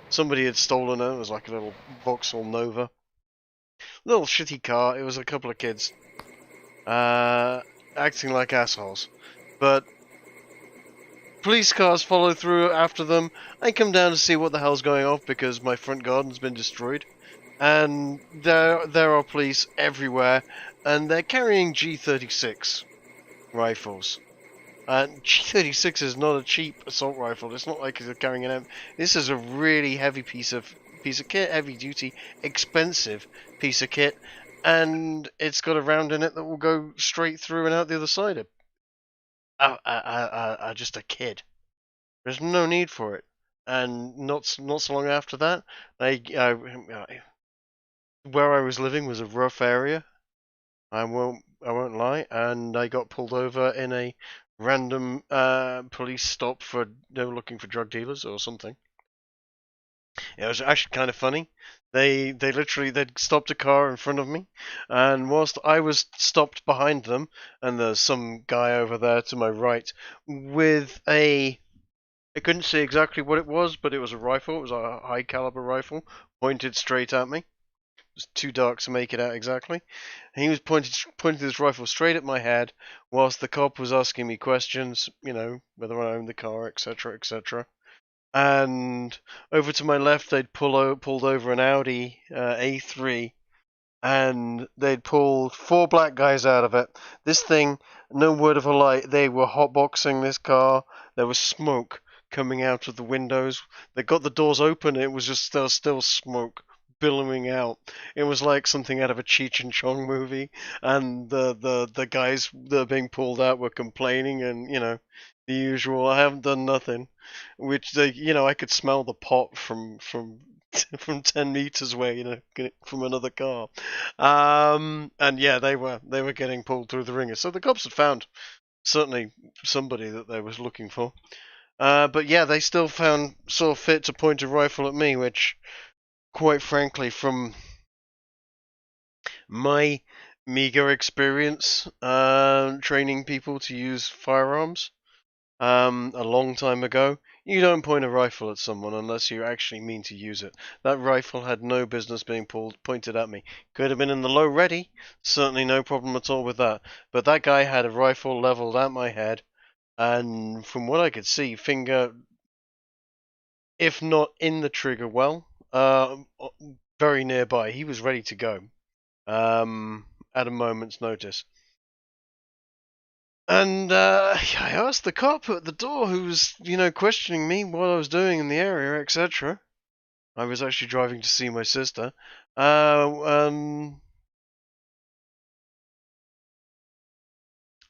Somebody had stolen it. It was like a little Vauxhall Nova. Little shitty car. It was a couple of kids. Acting like assholes. But police cars follow through after them. I come down to see what the hell's going on because my front garden's been destroyed. And there are police everywhere, and they're carrying G36 rifles. G36 is not a cheap assault rifle. It's not like they're carrying an M. This is a really heavy piece of piece of kit, heavy duty, expensive piece of kit, and it's got a round in it that will go straight through and out the other side. Just a kid. There's no need for it. And not so long after that, where I was living was a rough area. I won't lie, and I got pulled over in a random police stop for they were looking for drug dealers or something. It was actually kind of funny. They'd stopped a car in front of me, and whilst I was stopped behind them, and there's some guy over there to my right with I couldn't see exactly what it was, but it was a rifle. It was a high caliber rifle pointed straight at me. It was too dark to make it out exactly. And he was pointing this rifle straight at my head, whilst the cop was asking me questions, whether I owned the car, etc., etc. And over to my left, they'd pulled over an Audi A3, and they'd pulled 4 black guys out of it. This thing, no word of a lie, they were hotboxing this car. There was smoke coming out of the windows. They got the doors open. It was just still smoke billowing out. It was like something out of a Cheech and Chong movie, and the guys that are being pulled out were complaining, and the usual. I haven't done nothing, which I could smell the pot from 10 meters away, from another car. And yeah, they were getting pulled through the ringer. So the cops had found certainly somebody that they was looking for. But yeah, they still saw fit to point a rifle at me, which, quite frankly, from my meager experience training people to use firearms a long time ago, you don't point a rifle at someone unless you actually mean to use it. That rifle had no business being pointed at me. Could have been in the low ready, certainly no problem at all with that. But that guy had a rifle leveled at my head, and from what I could see, finger, if not in the trigger well, very nearby. He was ready to go at a moment's notice. And I asked the cop at the door, who was, questioning me, what I was doing in the area, etc. I was actually driving to see my sister. And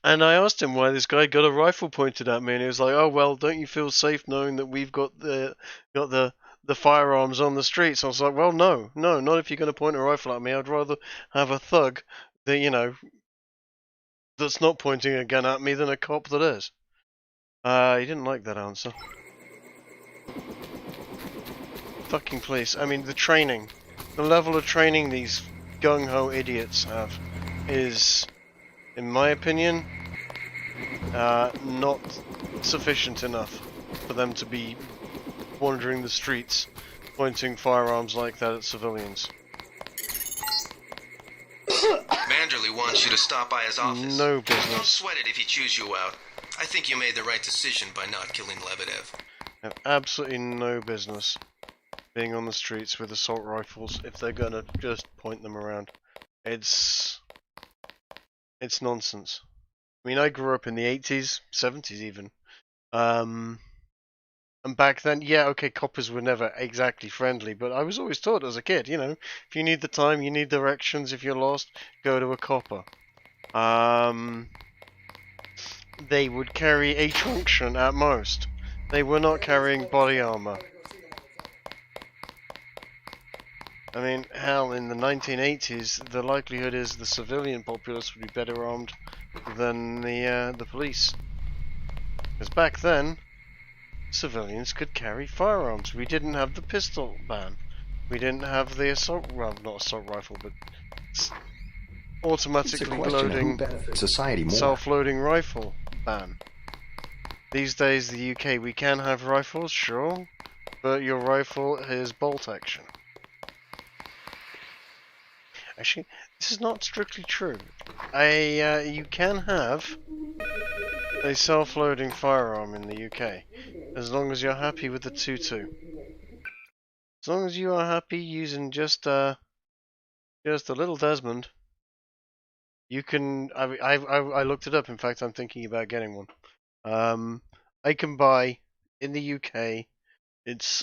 I asked him why this guy got a rifle pointed at me, and he was like, "Oh well, don't you feel safe knowing that we've got the firearms on the streets?" I was like, "Well, no, not if you're going to point a rifle at me. I'd rather have a thug that that's not pointing a gun at me than a cop that is." He didn't like that answer. Fucking police. I mean, the level of training these gung-ho idiots have is, in my opinion, not sufficient enough for them to be wandering the streets pointing firearms like that at civilians. Manderley wants you to stop by his office. No business. Don't sweat it if he chews you out. I think you made the right decision by not killing Lebedev. Have absolutely no business being on the streets with assault rifles if they're gonna just point them around. It's nonsense. I mean, I grew up in the 80s, 70s even. And back then, yeah, okay, coppers were never exactly friendly, but I was always taught as a kid, if you need the time, you need directions, if you're lost, go to a copper. They would carry a truncheon at most. They were not carrying body armor. I mean, hell, in the 1980s, the likelihood is the civilian populace would be better armed than the police. Because back then, civilians could carry firearms. We didn't have the pistol ban. We didn't have the not assault rifle, but automatically loading, society more. self-loading rifle ban. These days, the UK, we can have rifles, sure, but your rifle is bolt action. Actually, this is not strictly true. You can have a self-loading firearm in the UK, as long as you're happy with the 2.2. As long as you are happy using just a little Desmond, you can. I looked it up. In fact, I'm thinking about getting one. I can buy in the UK It's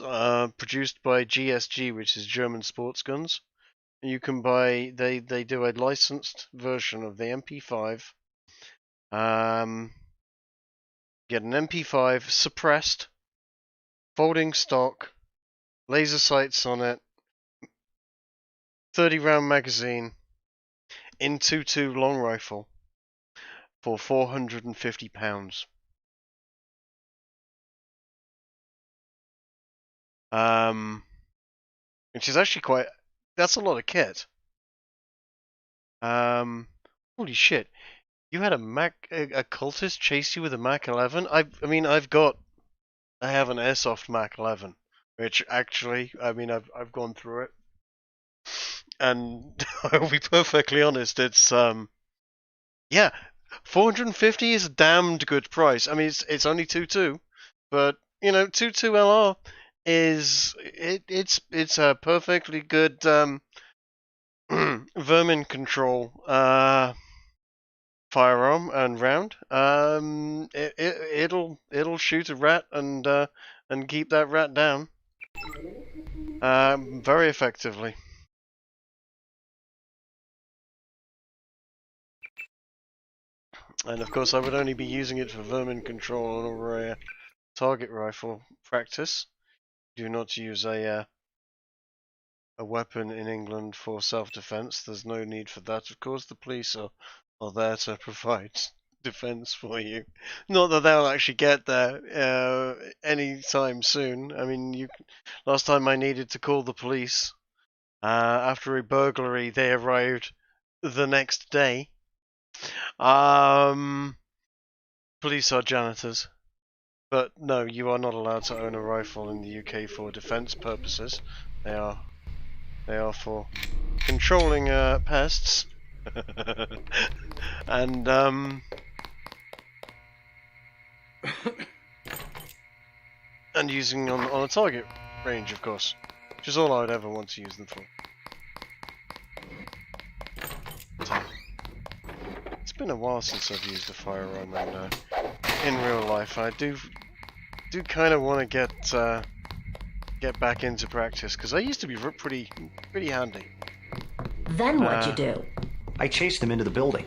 produced by GSG, which is German Sports Guns. You can buy. They do a licensed version of the MP5. Get an MP5 suppressed, folding stock, laser sights on it, 30-round magazine, in 2.2 long rifle for £450. Which is actually quite. That's a lot of kit. Holy shit! You had a cultist chase you with a Mac 11. I have an airsoft Mac 11, which actually, I've gone through it, and I'll be perfectly honest. It's yeah, 450 is a damned good price. I mean, it's only 2.2, but 2.2 LR it's a perfectly good vermin control firearm and round. It'll shoot a rat and keep that rat down very effectively. And of course, I would only be using it for vermin control or a target rifle practice. Do not use a weapon in England for self-defense. There's no need for that. Of course, the police are there to provide defense for you. Not that they'll actually get there anytime soon. I mean, last time I needed to call the police after a burglary, they arrived the next day. Police are janitors. But no, you are not allowed to own a rifle in the UK for defense purposes. They are for controlling pests and and using on a target range, of course, which is all I would ever want to use them for. So, it's been a while since I've used a firearm, and in real life, I do kind of want to get back into practice, because I used to be pretty handy. Then what'd you do? I chased them into the building.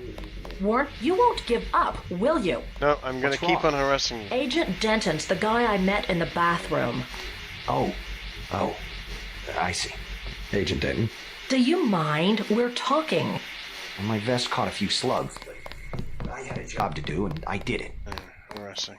Warren, you won't give up, will you? No, I'm gonna keep on harassing you. Agent Denton's the guy I met in the bathroom. Oh, I see. Agent Denton. Do you mind? We're talking. My vest caught a few slugs, but I had a job to do, and I did it. Harassing.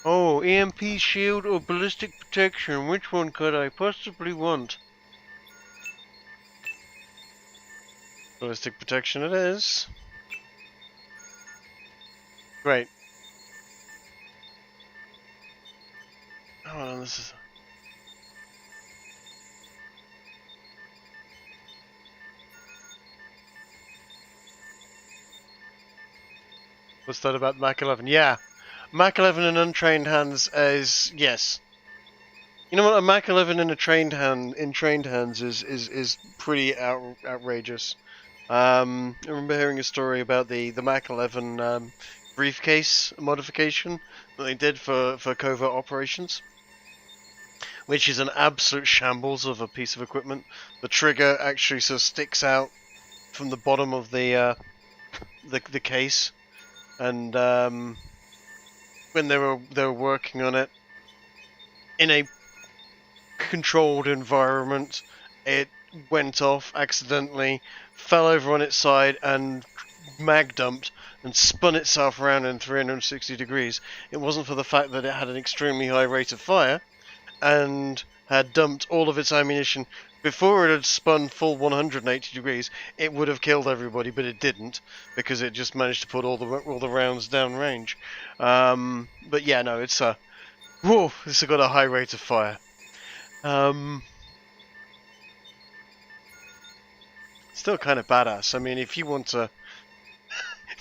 Oh, EMP shield or ballistic protection? Which one could I possibly want? Ballistic protection it is. Great. Oh, this is... What's that about Mac 11? Yeah. Mac 11 in untrained hands is... yes. You know what? A Mac 11 in trained hands is pretty outrageous. I remember hearing a story about the Mac 11 briefcase modification that they did for covert operations, which is an absolute shambles of a piece of equipment. The trigger actually sort of sticks out from the bottom of the case, and when they were working on it in a controlled environment, it went off accidentally, fell over on its side, and mag dumped and spun itself around in 360 degrees. It wasn't for the fact that it had an extremely high rate of fire and had dumped all of its ammunition before it had spun full 180 degrees. It would have killed everybody, but it didn't, because it just managed to put all the rounds down range. But yeah, no, it's whoa, this has got a high rate of fire. Still kind of badass. I mean, if you want to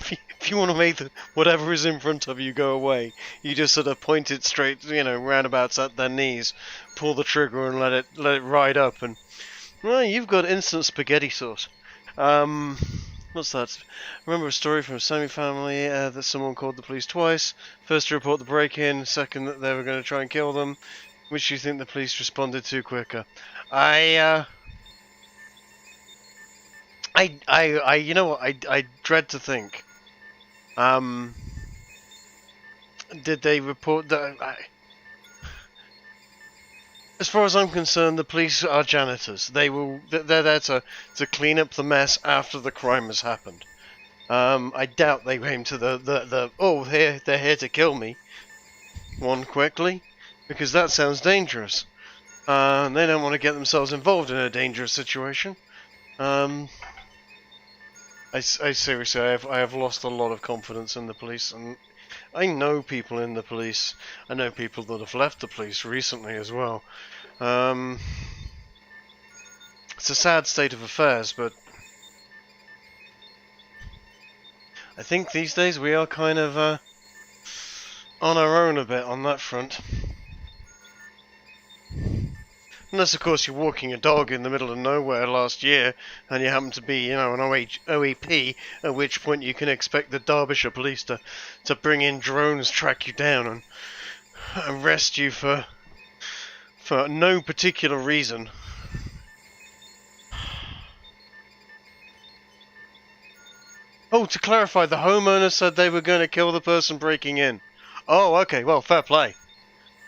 if you want to make whatever is in front of you go away, you just sort of point it straight, roundabouts at their knees, pull the trigger and let it ride up, and well, you've got instant spaghetti sauce. What's that? I remember a story from a Sammy family that someone called the police twice. First to report the break-in, second that they were going to try and kill them. Which do you think the police responded to quicker? I you know what? I dread to think. Did they report that? As far as I'm concerned, the police are janitors. They're there to clean up the mess after the crime has happened. I doubt they came to they're here to kill me one quickly, because that sounds dangerous. They don't want to get themselves involved in a dangerous situation. I seriously, I have lost a lot of confidence in the police, and I know people in the police. I know people that have left the police recently as well. It's a sad state of affairs, but I think these days we are kind of on our own a bit on that front. Unless, of course, you're walking a dog in the middle of nowhere last year, and you happen to be, an OEP, at which point you can expect the Derbyshire police to bring in drones, track you down, and arrest you for no particular reason. Oh, to clarify, the homeowner said they were going to kill the person breaking in. Oh, okay, well, fair play.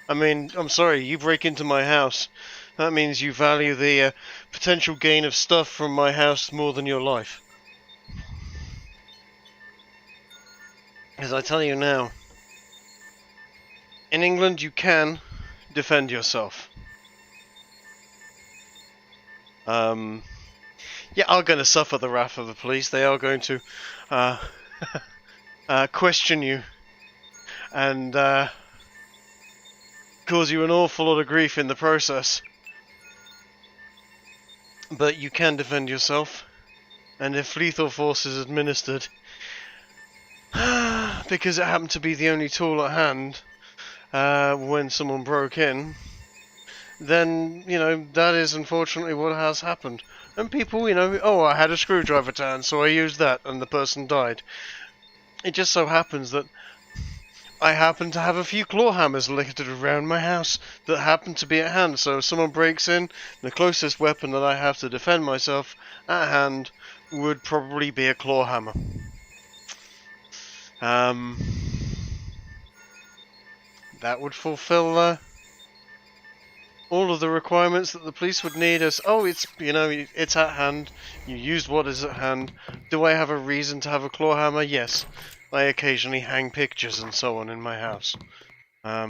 I mean, I'm sorry, you break into my house. That means you value the potential gain of stuff from my house more than your life. As I tell you now, in England you can defend yourself. Yeah, are going to suffer the wrath of the police. They are going to question you and cause you an awful lot of grief in the process. But you can defend yourself, and if lethal force is administered, because it happened to be the only tool at hand when someone broke in, then, that is unfortunately what has happened. And people, oh, I had a screwdriver to hand, so I used that, and the person died. It just so happens that I happen to have a few claw hammers littered around my house that happen to be at hand, so if someone breaks in, the closest weapon that I have to defend myself at hand would probably be a claw hammer. That would fulfill all of the requirements that the police would need as, oh, it's at hand, you used what is at hand. Do I have a reason to have a claw hammer? Yes. I occasionally hang pictures and so on in my house. I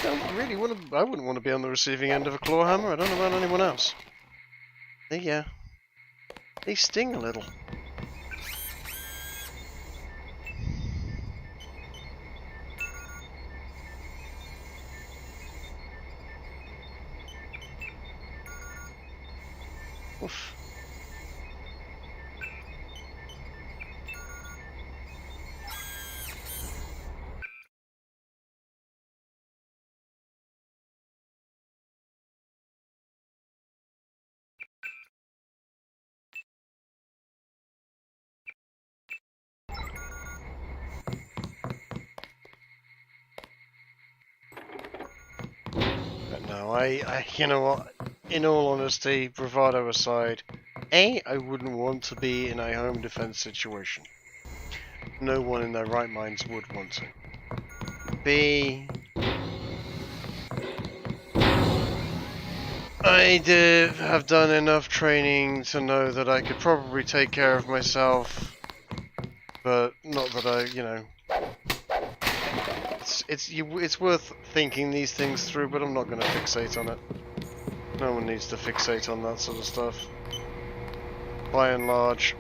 don't really want to, I wouldn't want to be on the receiving end of a claw hammer. I don't know about anyone else. They sting a little. Oof. But no, I you know what? In all honesty, bravado aside, A, I wouldn't want to be in a home defense situation. No one in their right minds would want to. B, I have done enough training to know that I could probably take care of myself, but not that I, it's worth thinking these things through, but I'm not going to fixate on it. No one needs to fixate on that sort of stuff. By and large,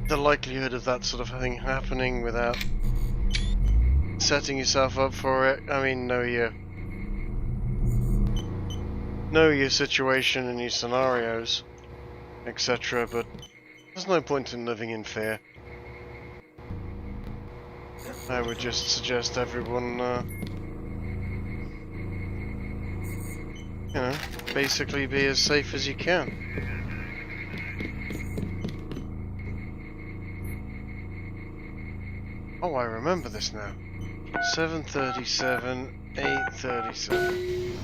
the likelihood of that sort of thing happening without setting yourself up for it, I mean, no, know your situation and your scenarios, etc. But there's no point in living in fear. I would just suggest everyone, you know, basically be as safe as you can. Oh, I remember this now. 7:37, 8:37.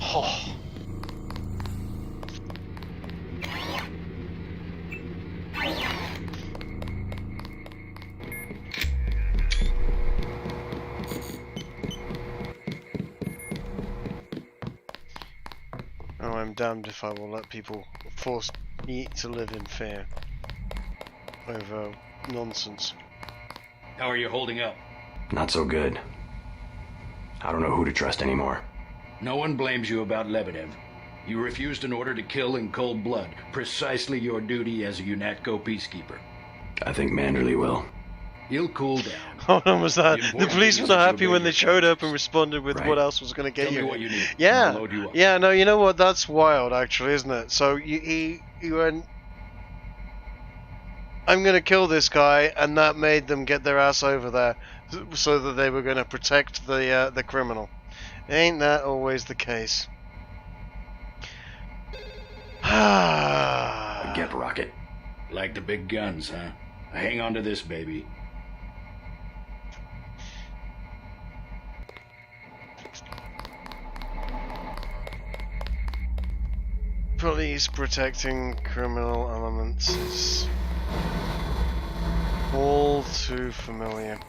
Oh. Oh, I'm damned if I will let people force me to live in fear over nonsense. How are you holding up? Not so good. I don't know who to trust anymore. No one blames you about Lebedev. You refused an order to kill in cold blood, precisely your duty as a UNATCO peacekeeper. I think Manderley will. He'll cool down. Hold on, was that? The police were not happy when they showed up and responded with what else was going to get Tell you. me what you need. Yeah, I'll load you up. yeah, no, you know what? That's wild, actually, isn't it? So he went, I'm going to kill this guy, and that made them get their ass over there so that they were going to protect the criminal. Ain't that always the case? Get Rocket. Like the big guns, huh? Hang on to this, baby. Police protecting criminal elements is all too familiar.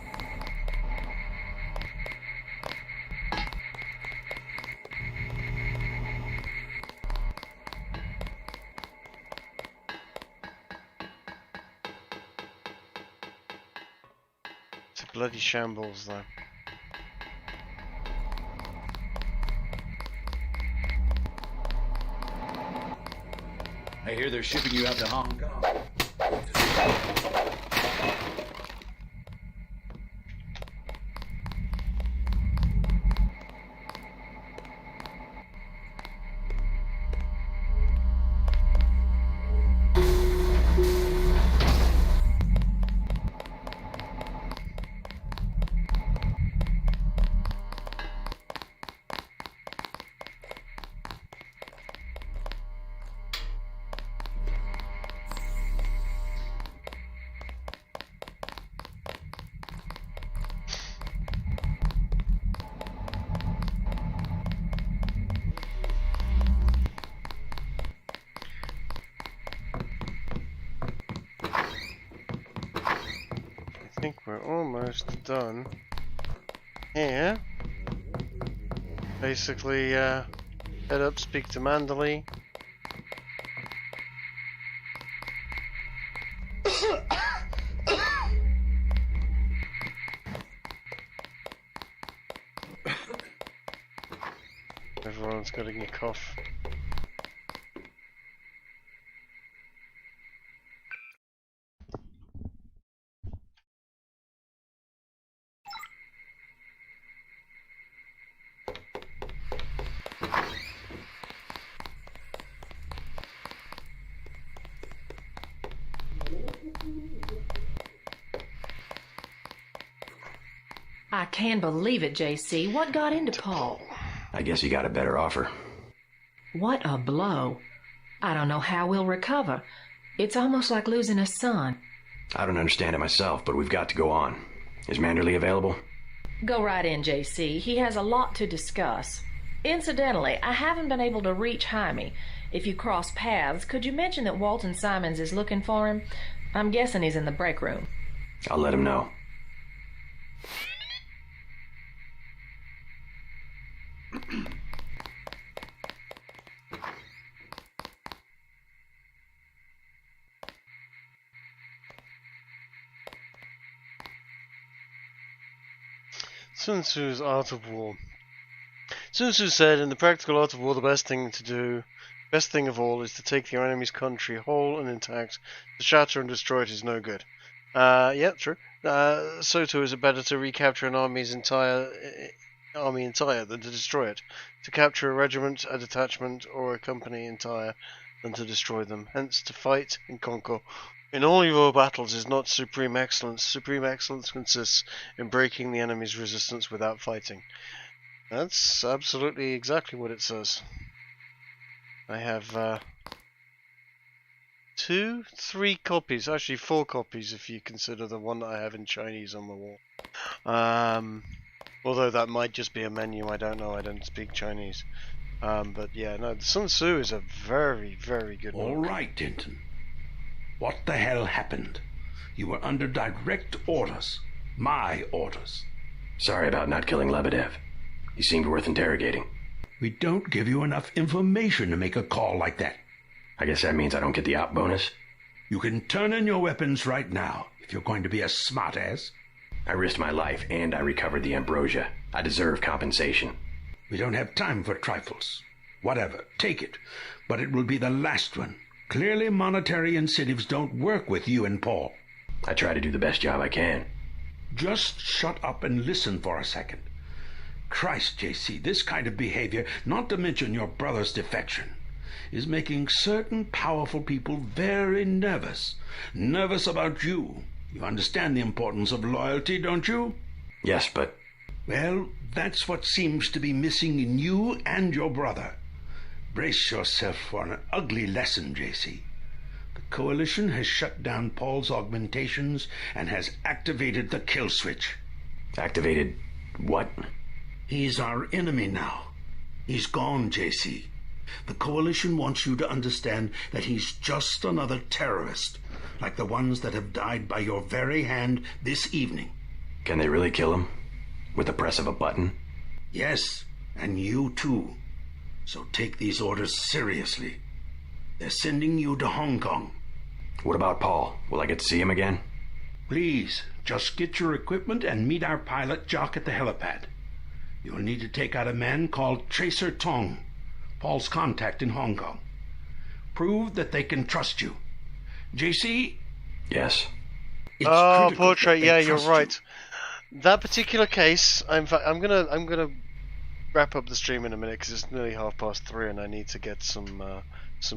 It's a bloody shambles, though. I hear they're shipping you out to Hong Kong. I think we're almost done here. Basically, head up, speak to Manderley. Everyone's got a cough. I can't believe it, JC. What got into Paul? I guess you got a better offer. What a blow. I don't know how we'll recover. It's almost like losing a son. I don't understand it myself, but we've got to go on. Is Manderley available? Go right in, JC. He has a lot to discuss. Incidentally, I haven't been able to reach Jaime. If you cross paths, could you mention that Walton Simons is looking for him? I'm guessing he's in the break room. I'll let him know. Sun Tzu's Art of War. Sun Tzu said, in the practical art of war, the best thing of all, is to take your enemy's country whole and intact. To shatter and destroy it is no good. Yeah, true. So too is it better to recapture an army's entire army entire than to destroy it. To capture a regiment, a detachment, or a company entire than to destroy them. Hence, to fight and conquer in all your battles is not supreme excellence. Supreme excellence consists in breaking the enemy's resistance without fighting. That's absolutely exactly what it says. I have 3 copies, actually 4 copies if you consider the one that I have in Chinese on the wall. Although that might just be a menu, I don't know, I don't speak Chinese. But yeah, no, Sun Tzu is a very, very good book. All right, Denton. What the hell happened? You were under direct orders. My orders. Sorry about not killing Lebedev. He seemed worth interrogating. We don't give you enough information to make a call like that. I guess that means I don't get the op bonus? You can turn in your weapons right now, if you're going to be a smartass. I risked my life, and I recovered the ambrosia. I deserve compensation. We don't have time for trifles. Whatever, take it. But it will be the last one. Clearly monetary incentives don't work with you and Paul. I try to do the best job I can. Just shut up and listen for a second. Christ, JC, this kind of behavior, not to mention your brother's defection, is making certain powerful people very nervous. Nervous about you. You understand the importance of loyalty, don't you? Yes, but... Well, that's what seems to be missing in you and your brother. Brace yourself for an ugly lesson, JC. The Coalition has shut down Paul's augmentations and has activated the kill switch. Activated what? He's our enemy now. He's gone, JC. The Coalition wants you to understand that he's just another terrorist, like the ones that have died by your very hand this evening. Can they really kill him? With the press of a button? Yes, and you too. So take these orders seriously. They're sending you to Hong Kong. What about Paul? Will I get to see him again? Please, just get your equipment and meet our pilot Jock at the helipad. You'll need to take out a man called Tracer Tong, Paul's contact in Hong Kong. Prove that they can trust you. JC? Yes. Portrait, yeah, you're right. That particular case, I'm gonna wrap up the stream in a minute because it's nearly 3:30 and I need to get some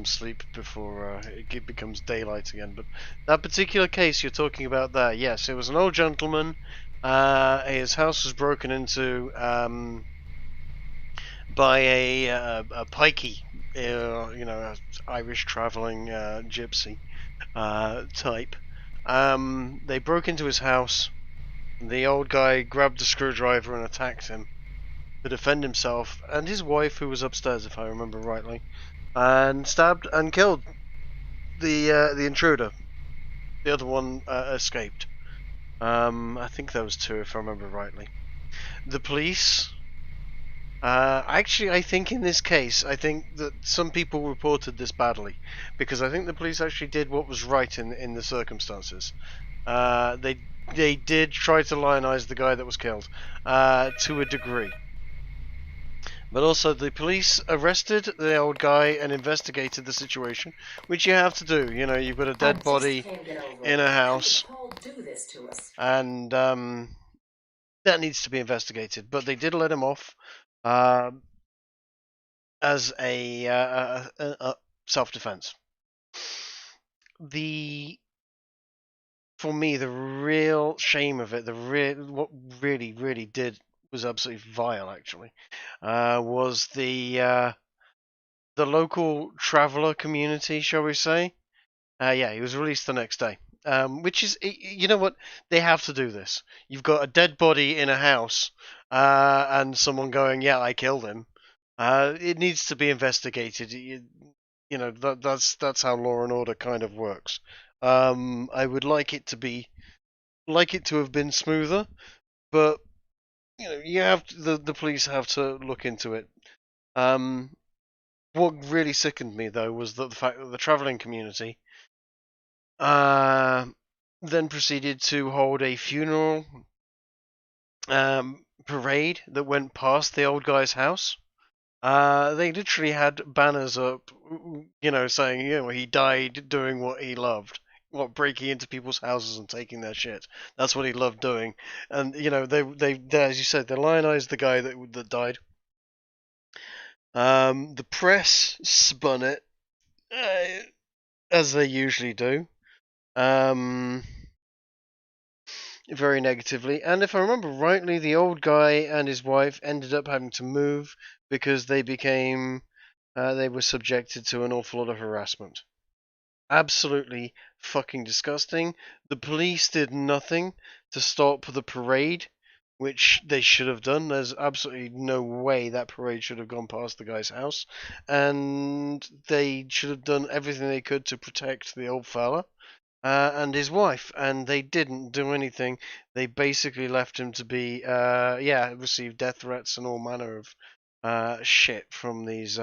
sleep before it becomes daylight again. But that particular case you're talking about there, yes, it was an old gentleman. His house was broken into by a pikey, a Irish traveling gypsy type. They broke into his house. The old guy grabbed a screwdriver and attacked him to defend himself and his wife, who was upstairs, if I remember rightly, and stabbed and killed the intruder. The other one escaped. I think there was 2, if I remember rightly. The police. Actually, I think in this case, I think that some people reported this badly because I think the police actually did what was right in the circumstances. They did try to lionize the guy that was killed to a degree. But also the police arrested the old guy and investigated the situation, which you have to do. You know, you've got a dead body in a house, and that needs to be investigated. But they did let him off as a self-defense. For me, the real shame of it, what really did was absolutely vile. Actually, was the local traveller community, shall we say? Yeah, he was released the next day. Which is, you know what? They have to do this. You've got a dead body in a house, and someone going, "Yeah, I killed him." It needs to be investigated. You know, that's how law and order kind of works. I would like it to have been smoother, but you know, you have to, the police have to look into it. What really sickened me though was the fact that the travelling community then proceeded to hold a funeral parade that went past the old guy's house. They literally had banners up, you know, saying, you know, he died doing what he loved. breaking into people's houses and taking their shit. That's what he loved doing. And they as you said, they lionized the guy that died. The press spun it as they usually do. Very negatively. And if I remember rightly, the old guy and his wife ended up having to move because they were subjected to an awful lot of harassment. Absolutely fucking disgusting. The police did nothing to stop the parade, which they should have done. There's absolutely no way that parade should have gone past the guy's house. And they should have done everything they could to protect the old fella and his wife, and they didn't do anything. They basically left him to be, receive death threats and all manner of shit from these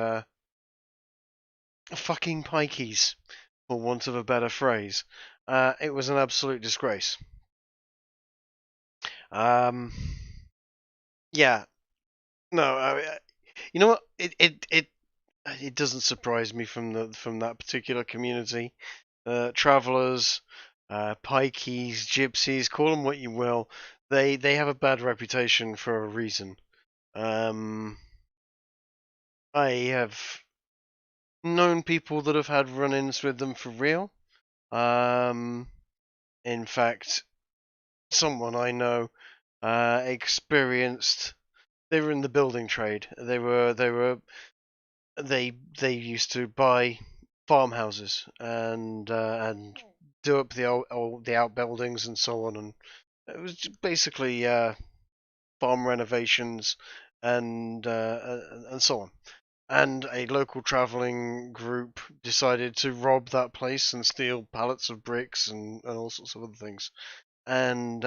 fucking pikeys, for want of a better phrase. It was an absolute disgrace. Yeah, no, you know what? It doesn't surprise me from that particular community. Travelers, pikeys, gypsies, call them what you will. They have a bad reputation for a reason. I have known people that have had run-ins with them for real. In fact, someone I know experienced. They were in the building trade. They used to buy farmhouses and do up the outbuildings and so on, and it was basically farm renovations and so on. And a local traveling group decided to rob that place and steal pallets of bricks and all sorts of other things. And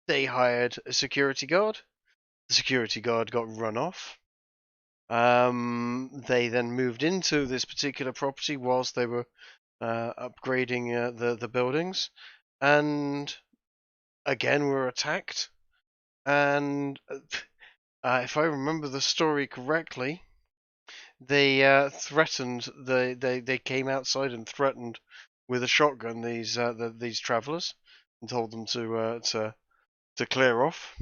they hired a security guard. The security guard got run off. They then moved into this particular property whilst they were upgrading the buildings, and again were attacked. And if I remember the story correctly, they threatened. They came outside and threatened with a shotgun these travelers and told them to clear off.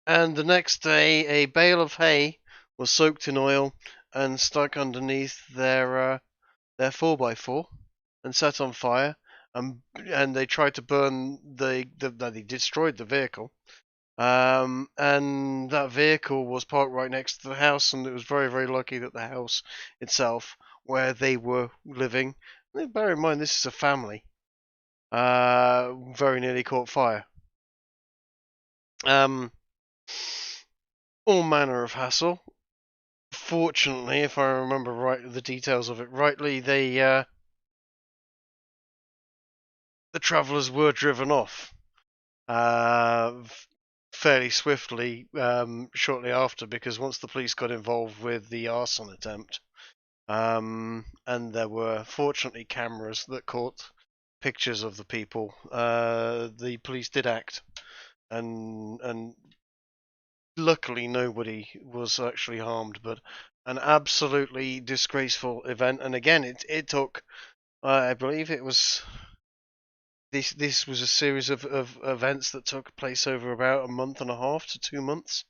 And the next day, a bale of hay was soaked in oil and stuck underneath their 4x4 and set on fire. And they tried to burn they destroyed the vehicle. And that vehicle was parked right next to the house, and it was very, very lucky that the house itself, where they were living, bear in mind this is a family, very nearly caught fire. All manner of hassle. Fortunately, if I remember the details of it rightly, the travellers were driven off fairly swiftly shortly after, because once the police got involved with the arson attempt, and there were fortunately cameras that caught pictures of the people, the police did act, and luckily nobody was actually harmed, but an absolutely disgraceful event. And again, it took, I believe it was, this was a series of events that took place over about a month and a half to 2 months.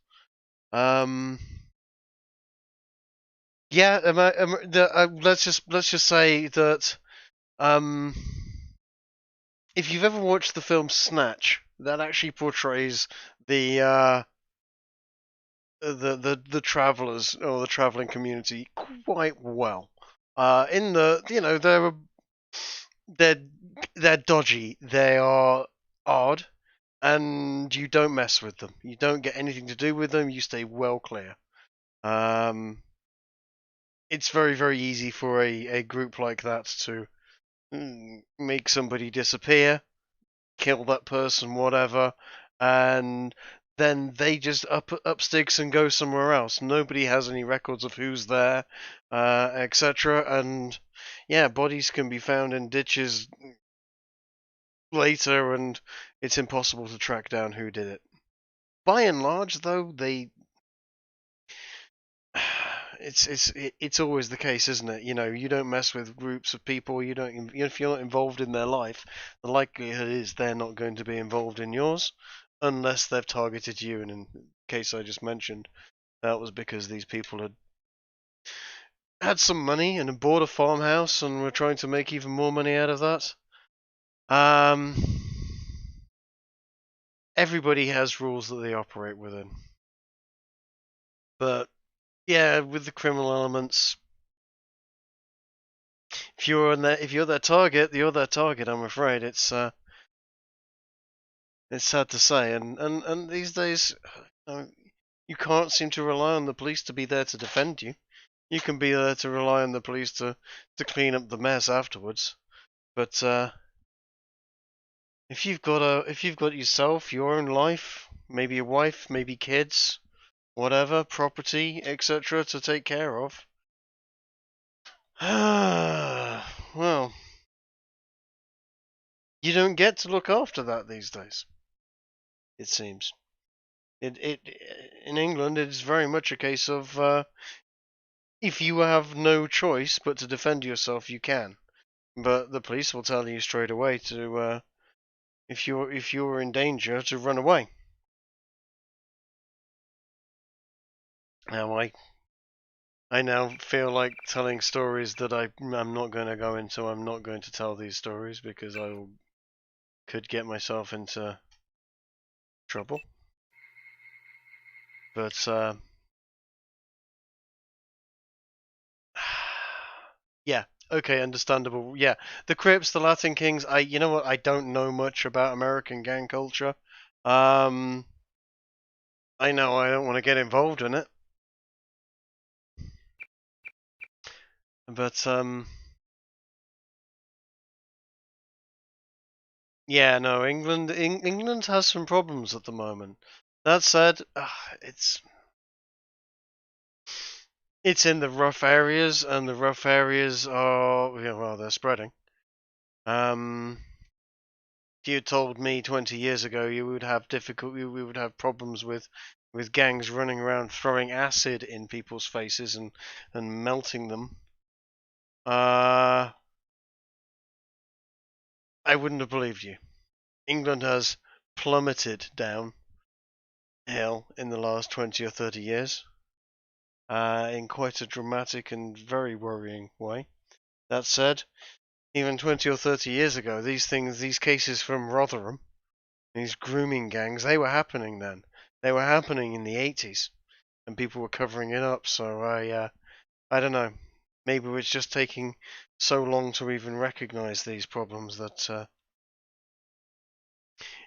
Let's just say that if you've ever watched the film Snatch, that actually portrays the travelers or the traveling community quite well. In the they're dodgy, they are odd, and you don't mess with them. You don't get anything to do with them. You stay well clear. It's very, very easy for a group like that to make somebody disappear, kill that person, whatever, and then they just up sticks and go somewhere else. Nobody has any records of who's there, etc. And yeah, bodies can be found in ditches later, and it's impossible to track down who did it. By and large, though, it's always the case, isn't it? You know, you don't mess with groups of people. You don't, if you're not involved in their life, the likelihood is they're not going to be involved in yours, unless they've targeted you. And in the case I just mentioned, that was because these people had some money and had bought a farmhouse and were trying to make even more money out of that. Everybody has rules that they operate within, but yeah, with the criminal elements, if you're their target, you're their target. I'm afraid it's sad to say, and these days, you can't seem to rely on the police to be there to defend you. You can be there to rely on the police to clean up the mess afterwards, but if you've got yourself, your own life, maybe a wife, maybe kids, whatever, property, etc., to take care of. Well, you don't get to look after that these days. It seems. In England, it's very much a case of if you have no choice but to defend yourself, you can. But the police will tell you straight away to if you're in danger, to run away. Now I now feel like telling stories that I'm not going to go into. I'm not going to tell these stories because could get myself into trouble. But yeah, okay, understandable. Yeah, the Crips, the Latin Kings. You know what? I don't know much about American gang culture. I know I don't want to get involved in it. But yeah, no, England has some problems at the moment. That said, it's in the rough areas, and the rough areas are, well, they're spreading. If you told me 20 years ago we would have problems with gangs running around throwing acid in people's faces and melting them, I wouldn't have believed you. England has plummeted down hill in the last 20 or 30 years, in quite a dramatic and very worrying way. That said, even 20 or 30 years ago, these cases from Rotherham, these grooming gangs, they were happening then. They were happening in the 80s, and people were covering it up. So I don't know. Maybe it's just taking so long to even recognize these problems that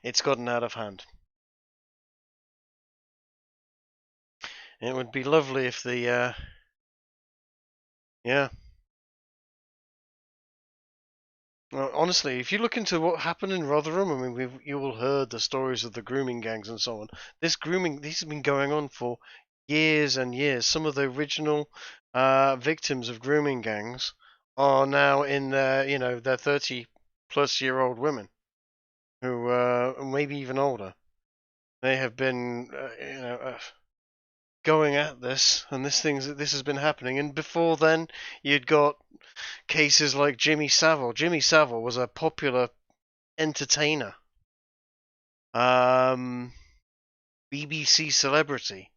it's gotten out of hand. It would be lovely if the yeah. Well, honestly, if you look into what happened in Rotherham, I mean, you all heard the stories of the grooming gangs and so on. This has been going on for years and years. Some of the original victims of grooming gangs are now in their 30-plus-year-old women, who maybe even older. They have been, going at this, and this has been happening. And before then, you'd got cases like Jimmy Savile. Jimmy Savile was a popular entertainer, BBC celebrity,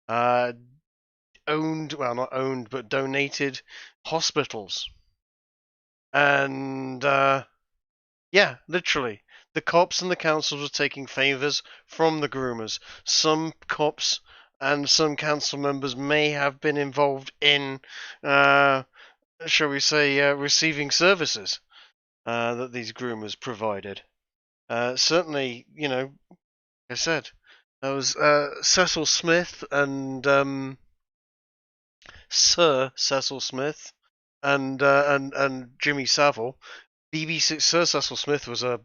not owned, but donated hospitals, and yeah, literally, the cops and the councils were taking favors from the groomers. Some cops and some council members may have been involved in, shall we say, receiving services that these groomers provided. Certainly, like I said, there was Cecil Smith and Sir Cecil Smith and Jimmy Savile. BBC Sir Cecil Smith was a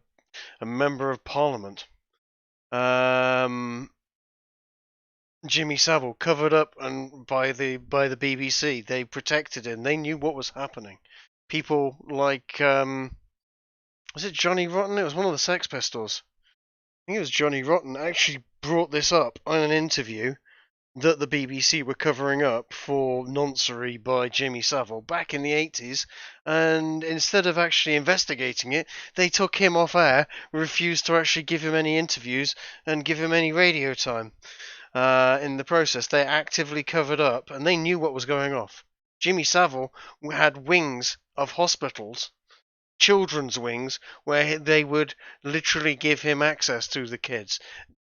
member of Parliament. Jimmy Savile covered up and by the BBC. They protected him. They knew what was happening. People like was it Johnny Rotten? It was one of the Sex Pistols. I think it was Johnny Rotten actually brought this up on an interview that the BBC were covering up for noncery by Jimmy Savile back in the 80s, and instead of actually investigating it, they took him off air, refused to actually give him any interviews and give him any radio time. In the process, they actively covered up, and they knew what was going on. Jimmy Savile had wings of hospitals, children's wings, where they would literally give him access to the kids.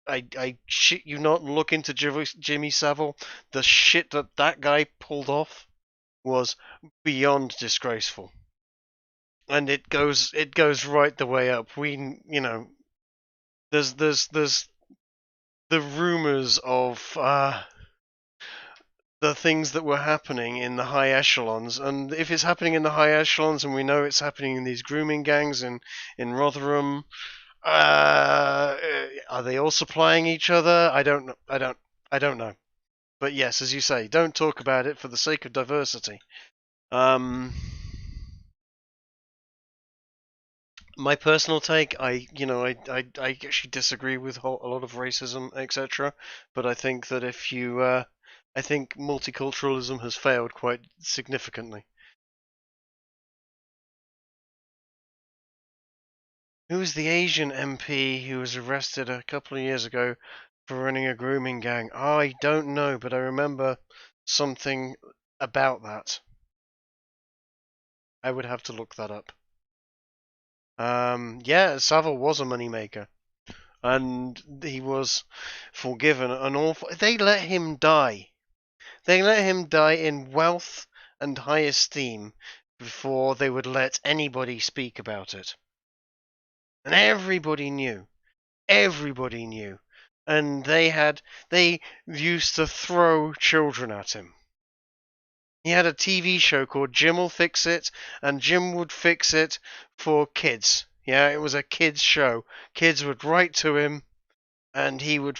I shit you not, look into Jimmy Savile. The shit that guy pulled off was beyond disgraceful, and it goes right the way up. There's the rumors of the things that were happening in the high echelons, and if it's happening in the high echelons, and we know it's happening in these grooming gangs in Rotherham. Are they all supplying each other? I don't know. But yes, as you say, don't talk about it for the sake of diversity. My personal take, I actually disagree with a lot of racism, etc. But I think that I think multiculturalism has failed quite significantly. Who was the Asian MP who was arrested a couple of years ago for running a grooming gang? I don't know, but I remember something about that. I would have to look that up. Yeah, Savile was a moneymaker, and he was forgiven an awful. They let him die. They let him die in wealth and high esteem before they would let anybody speak about it. And everybody knew. Everybody knew. And they used to throw children at him. He had a TV show called Jim'll Fix It, and Jim would fix it for kids. Yeah, it was a kids show. Kids would write to him, and he would,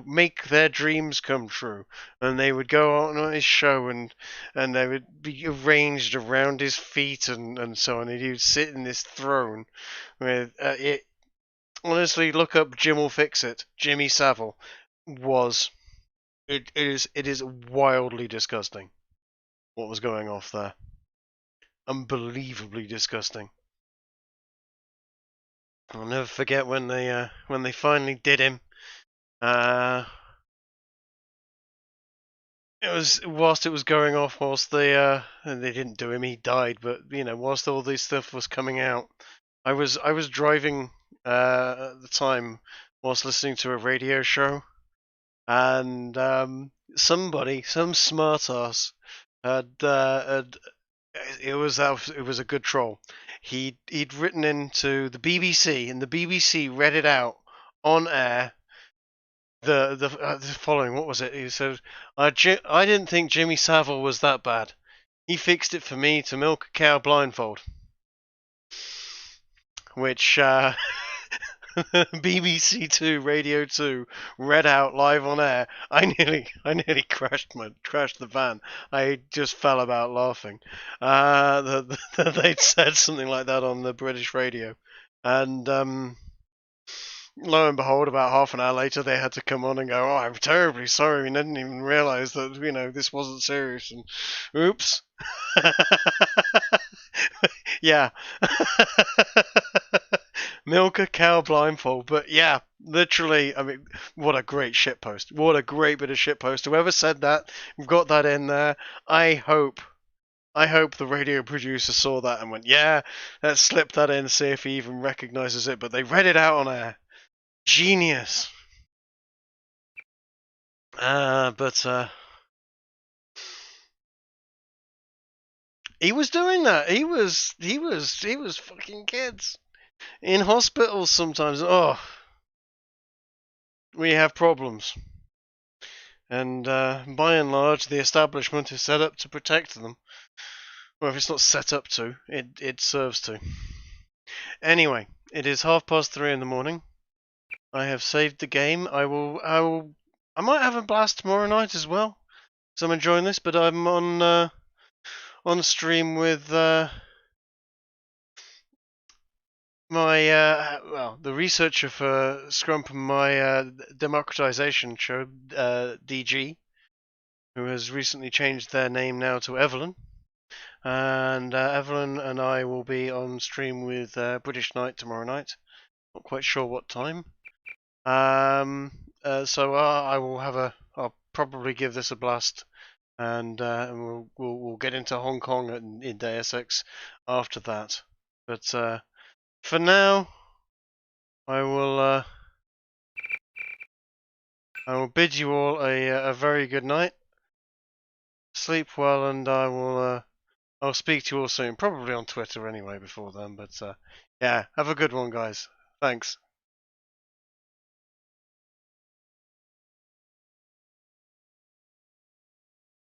make their dreams come true. And they would go on his show, and they would be arranged around his feet and so on. And he would sit in this throne with it. Honestly, look up Jim'll Fix It. Jimmy Savile was. It is wildly disgusting what was going off there. Unbelievably disgusting. I'll never forget when they finally did him. It was whilst it was going off, whilst they didn't do him, he died. But whilst all this stuff was coming out, I was driving at the time whilst listening to a radio show, and some smartass had it was a good troll. He'd written into the BBC, and the BBC read it out on air. The following, what was it? He said, I didn't think Jimmy Savile was that bad. He fixed it for me to milk a cow blindfold. Which BBC 2 Radio 2 read out live on air. I nearly crashed the van. I just fell about laughing. They'd said something like that on the British radio, and lo and behold, about half an hour later, they had to come on and go, "Oh, I'm terribly sorry. We didn't even realise that this wasn't serious." And oops. Yeah. Milk a cow blindfold. But yeah, literally, I mean, what a great shitpost. What a great bit of shitpost. Whoever said that, got that in there. I hope the radio producer saw that and went, yeah, let's slip that in, see if he even recognises it. But they read it out on air. Genius. He was doing that. He was fucking kids in hospitals sometimes. Oh, we have problems, and by and large, the establishment is set up to protect them. Well, if it's not set up to, it serves to. Anyway, it is 3:30 in the morning. I have saved the game. I might have a blast tomorrow night as well, because I'm enjoying this. But I'm on stream with my the researcher for Scrump and my democratization show, DG, who has recently changed their name now to Evelyn. And Evelyn and I will be on stream with British Knight tomorrow night. Not quite sure what time. So I will I'll probably give this a blast, and we'll get into Hong Kong in Deus Ex after that. But for now, I will bid you all a very good night. Sleep well, and I'll speak to you all soon. Probably on Twitter anyway before then. But yeah, have a good one, guys. Thanks.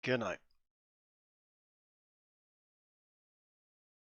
Good night.